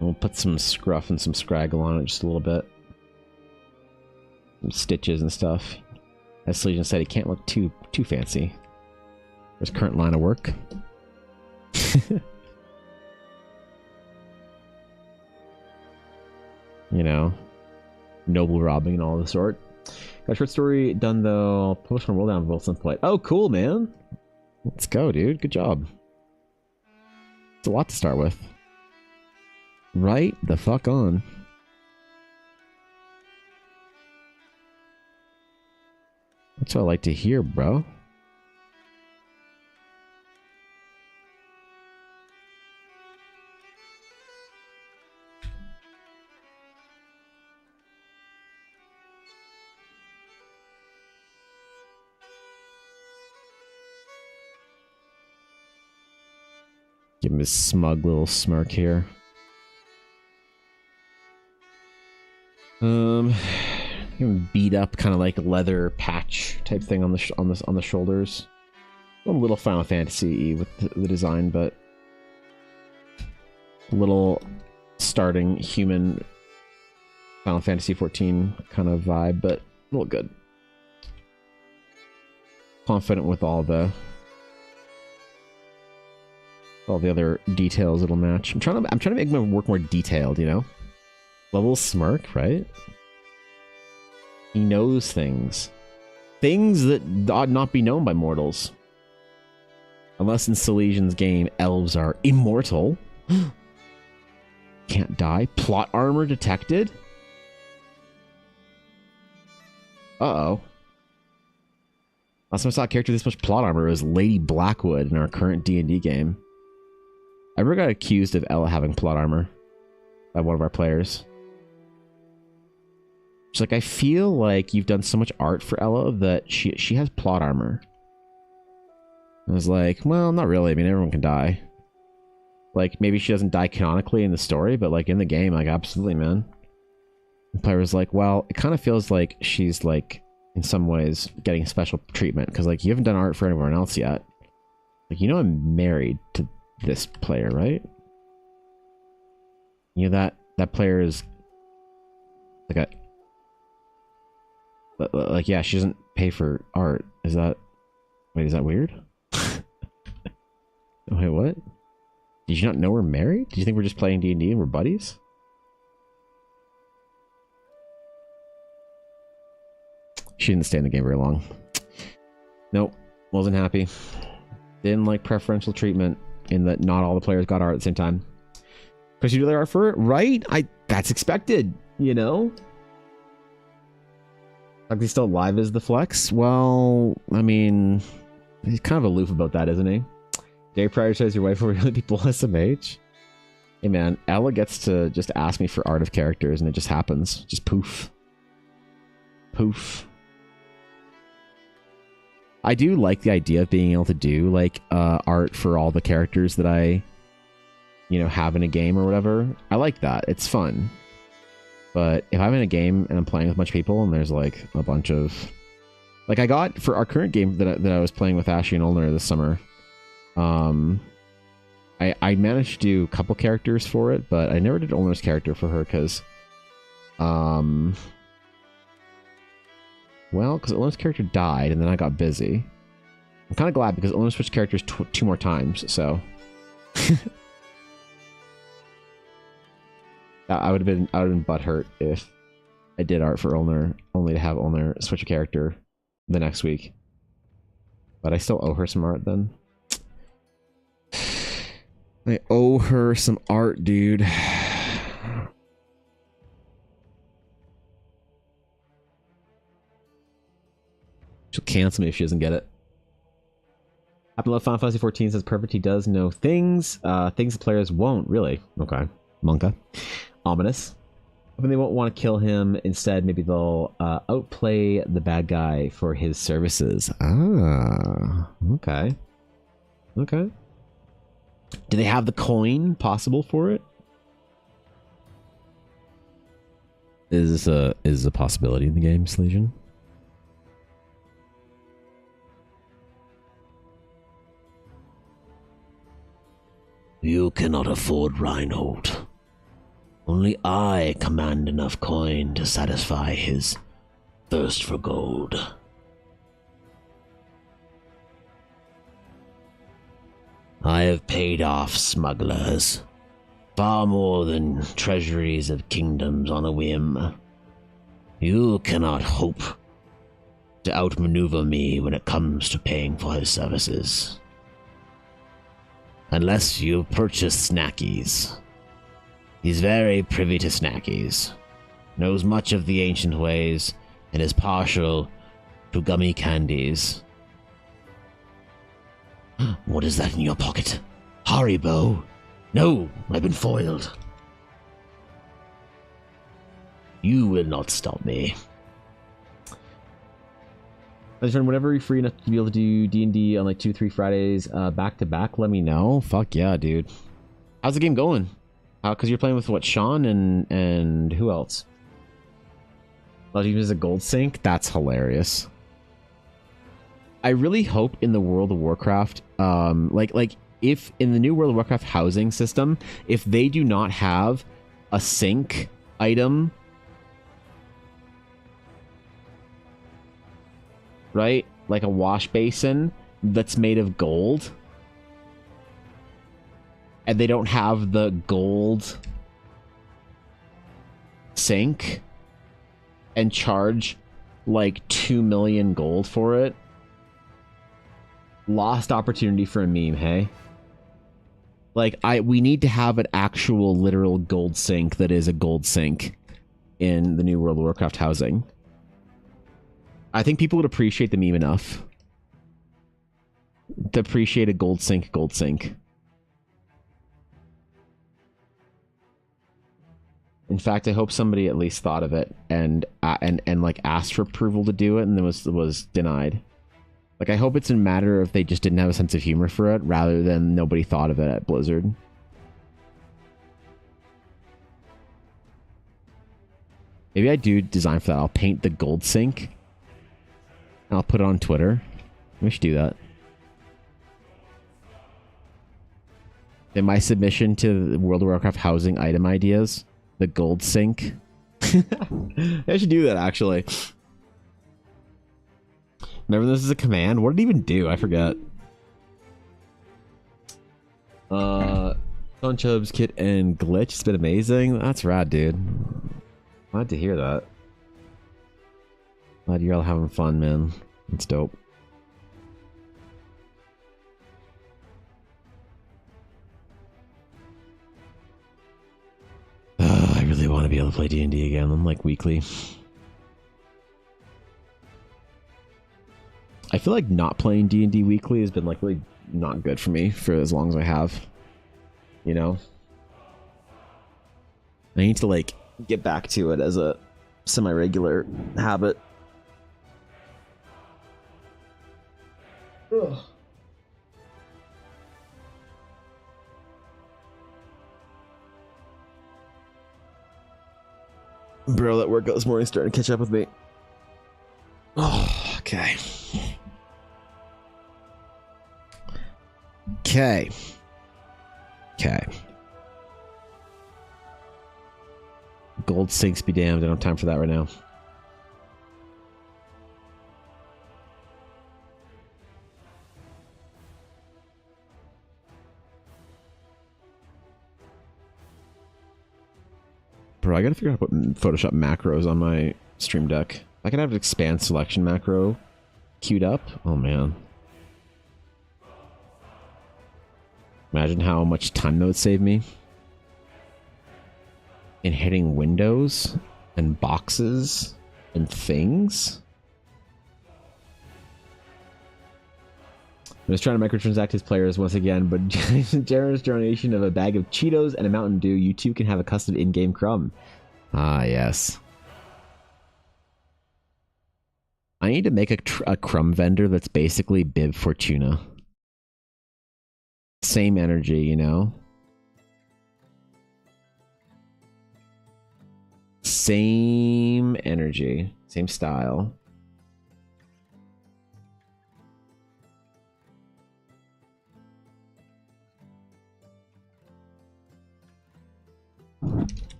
We'll put some scruff and some scraggle on it just a little bit. Some stitches and stuff. As Legion said, it can't look too fancy. There's current line of work. you know, noble robbing and all the sort. Got a short story done though. Published on World Down Wilson Play. Oh, cool, man. Let's go, dude. Good job. It's a lot to start with. Right the fuck on. That's what I like to hear, bro. Give him his smug little smirk here. Beat up, kind of like a leather patch type thing on the shoulders. A little Final Fantasy with the design, but a little starting human Final Fantasy 14 kind of vibe, but a little good. Confident with all the other details it'll match. I'm trying to make my work more detailed, you know? Level smirk, right? He knows things. Things that ought not be known by mortals. Unless in Silesian's game, elves are immortal. Can't die. Plot armor detected? Uh-oh. Last time I saw a character with this much plot armor was Lady Blackwood in our current D&D game. I ever got accused of Ella having plot armor by one of our players. She's like, I feel like you've done so much art for Ella that she has plot armor. I was like, well, not really. I mean, everyone can die. Like, maybe she doesn't die canonically in the story, but like in the game, like, absolutely, man. The player was like, well, it kind of feels like she's like, in some ways, getting special treatment. Because like, you haven't done art for anyone else yet. Like, you know I'm married to this player, right? You know that player is like yeah, she doesn't pay for art. Is that weird? Wait, what? Did you not know we're married? Did you think we're just playing D&D and we're buddies? She didn't stay in the game very long. Nope, wasn't happy. Didn't like preferential treatment in that not all the players got art at the same time. Because you do their art for it, right? That's expected, you know? Like he's still alive as the flex? Well, I mean, he's kind of aloof about that, isn't he? Dare prioritize your wife over really people SMH? Hey man, Ella gets to just ask me for art of characters and it just happens. Just poof. Poof. I do like the idea of being able to do like art for all the characters that I, you know, have in a game or whatever. I like that. It's fun. But if I'm in a game and I'm playing with a bunch of people and there's like a bunch of... Like I got, for our current game that I was playing with Ashley and Olner this summer, I managed to do a couple characters for it, but I never did Olner's character for her because... well, because Olner's character died and then I got busy. I'm kind of glad because Olner switched characters two more times, so... I would have been butthurt if I did art for Ulner, only to have Ulner switch a character the next week. But I still owe her some art then. I owe her some art, dude. She'll cancel me if she doesn't get it. Happen to love Final Fantasy 14 says perfect. He does know things. Things the players won't, really. Okay. Monka. Ominous. Hoping they won't want to kill him. Instead, maybe they'll outplay the bad guy for his services. Ah. Okay. Okay. Do they have the coin possible for it? Is this a possibility in the game, Legion? You cannot afford Reinhold. Only I command enough coin to satisfy his thirst for gold. I have paid off smugglers, far more than treasuries of kingdoms on a whim. You cannot hope to outmaneuver me when it comes to paying for his services. Unless you purchase snackies. He's very privy to snackies, knows much of the ancient ways, and is partial to gummy candies. What is that in your pocket? Haribo? No, I've been foiled. You will not stop me. Whenever you're free enough to be able to do D&D on like 2-3 Fridays back to back, let me know. Fuck yeah, dude. How's the game going? Because you're playing with what, Sean and who else? Well, even as a gold sync, that's hilarious. I really hope in the World of Warcraft, like if in the new World of Warcraft housing system, if they do not have a sync item, right? Like a wash basin that's made of gold, and they don't have the gold sink and charge like 2 million gold for it. Lost opportunity for a meme, hey? Like, we need to have an actual literal gold sink that is a gold sink in the new World of Warcraft housing. I think people would appreciate the meme enough to appreciate a gold sink, gold sink. In fact, I hope somebody at least thought of it and like asked for approval to do it, and then was denied. Like, I hope it's a matter of they just didn't have a sense of humor for it, rather than nobody thought of it at Blizzard. Maybe I do design for that. I'll paint the gold sink, and I'll put it on Twitter. We should do that. In my submission to the World of Warcraft housing item ideas, the gold sink. I should do that, actually. Remember, this is a command? What did it even do? I forget. Chubs, Kit, and Glitch. It's been amazing. That's rad, dude. Glad to hear that. Glad you're all having fun, man. That's dope. I really want to be able to play D&D again. I'm like weekly. I feel like not playing D&D weekly has been like really not good for me for as long as I have. You know? I need to like get back to it as a semi-regular habit. Ugh. Bro, that workout this morning is starting to catch up with me. Oh, okay. Okay. Okay. Gold sinks be damned. I don't have time for that right now. Bro, I gotta figure out how to put Photoshop macros on my Stream Deck. I can have an expand selection macro queued up. Oh man. Imagine how much time that would save me. In hitting windows and boxes and things. I was trying to microtransact his players once again, but generous donation of a bag of Cheetos and a Mountain Dew, you too can have a custom in-game crumb. Ah, yes. I need to make a crumb vendor that's basically Bib Fortuna. Same energy, you know? Same energy. Same style.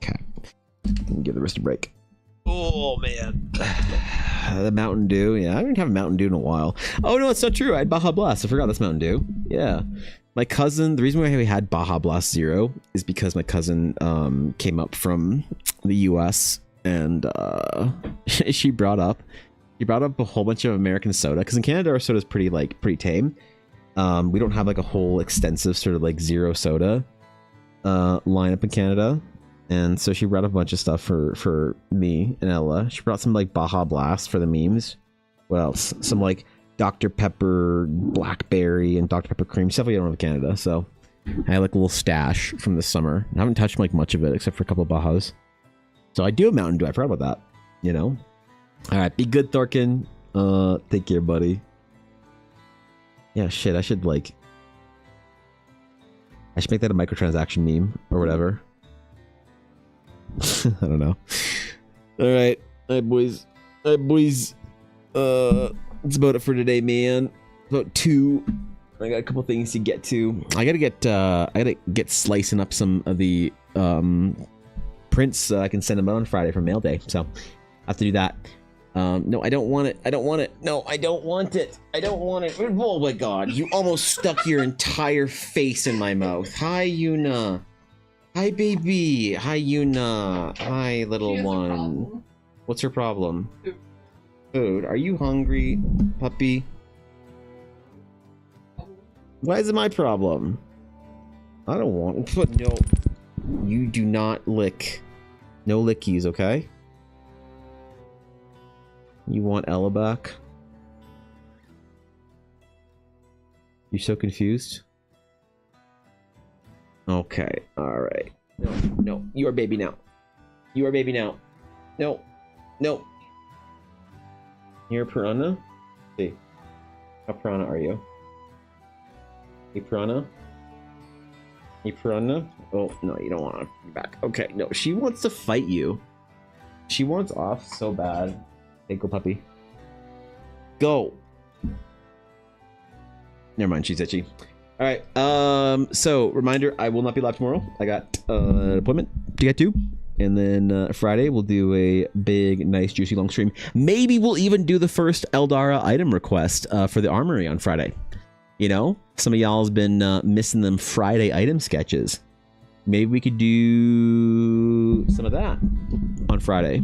Okay. Give the wrist a break. Oh, man. The Mountain Dew. Yeah, I didn't have a Mountain Dew in a while. Oh, no, it's not true. I had Baja Blast. I forgot that's Mountain Dew. Yeah. My cousin, the reason why we had Baja Blast Zero is because my cousin came up from the US and she brought up a whole bunch of American soda, because in Canada our soda is pretty tame. We don't have like a whole extensive sort of like zero soda lineup in Canada. And so she brought up a bunch of stuff for me and Ella. She brought some like Baja Blast for the memes. What else? Some like Dr. Pepper Blackberry and Dr. Pepper Cream, stuff we don't have in Canada. So I had like a little stash from this summer. I haven't touched like much of it except for a couple of Bajas. So I do have Mountain Dew. I forgot about that. You know. All right, be good, Thorkin. Take care, buddy. Yeah, shit. I should make that a microtransaction meme or whatever. I don't know. All right, boys. That's about it for today, man. About 2. I got a couple things to get to. I gotta get slicing up some of the prints so I can send them out on Friday for mail day. So I have to do that. No, I don't want it. No, I don't want it. Oh my god, you almost stuck your entire face in my mouth. Hi, Yuna. Hi, baby. Hi, Yuna. Hi, little one. What's her problem? Food. Are you hungry, puppy? Why is it my problem? I don't want. But no, you do not lick. No lickies, okay? You want Ella back? You so confused? Okay, all right. No, you are baby now. No. You're a piranha? Let's see. How piranha are you? You piranha? Oh, no, you don't want to be back. Okay, no, she wants to fight you. She wants off so bad. Hey, go puppy. Go! Never mind, she's itchy. Alright, so, reminder, I will not be live tomorrow. I got an appointment to get to. And then Friday, we'll do a big, nice, juicy, long stream. Maybe we'll even do the first Eldara item request for the armory on Friday. You know, some of y'all has been missing them Friday item sketches. Maybe we could do some of that on Friday.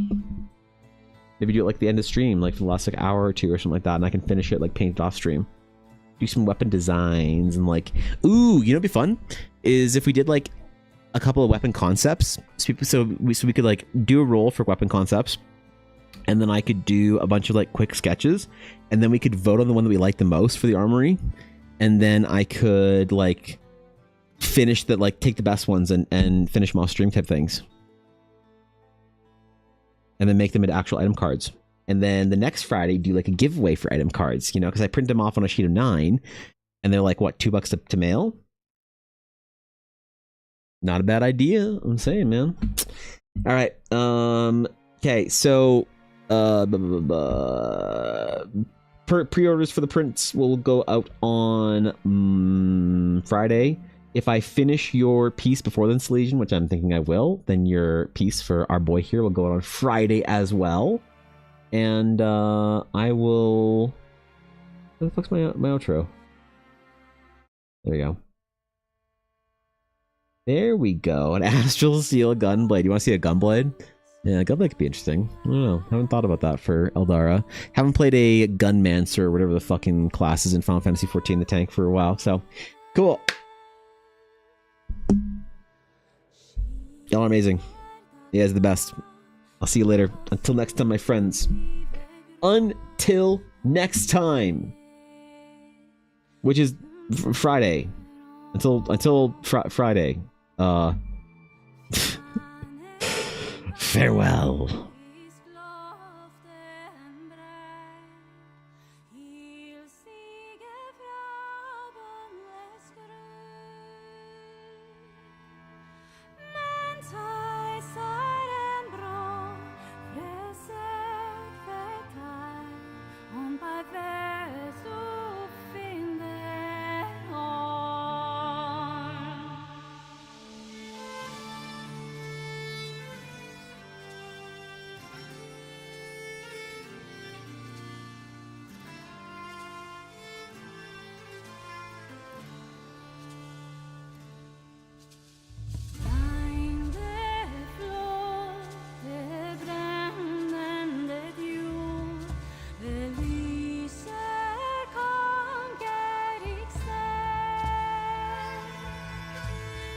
Maybe do it like the end of stream, like for the last like hour or 2 or something like that, and I can finish it like painted off stream. Do some weapon designs and like, ooh, you know, what'd be fun is if we did like a couple of weapon concepts, so we could like do a roll for weapon concepts, and then I could do a bunch of like quick sketches, and then we could vote on the one that we like the most for the armory, and then I could like finish that, like take the best ones and finish them off stream type things, and then make them into actual item cards. And then the next Friday do like a giveaway for item cards, you know, because I print them off on a sheet of 9, and they're like what, $2 to mail. Not a bad idea, I'm saying, man. All right. Okay, so pre-orders for the prints will go out on Friday. If I finish your piece before the installation, which I'm thinking I will, then your piece for our boy here will go out on Friday as well. And I will. Where the fuck's my outro? There we go. There we go. An Astral Steel Gunblade. You want to see a Gunblade? Yeah, Gunblade could be interesting. I don't know. Haven't thought about that for Eldara. Haven't played a Gunmancer or whatever the fucking class is in Final Fantasy XIV the tank for a while. So, cool. Y'all are amazing. You guys are the best. I'll see you later. Until next time, my friends. Until next time. Which is Friday. Until Friday. Farewell.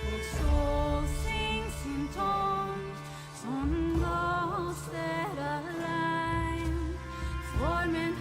Vår soul sings in tones on those that align, forming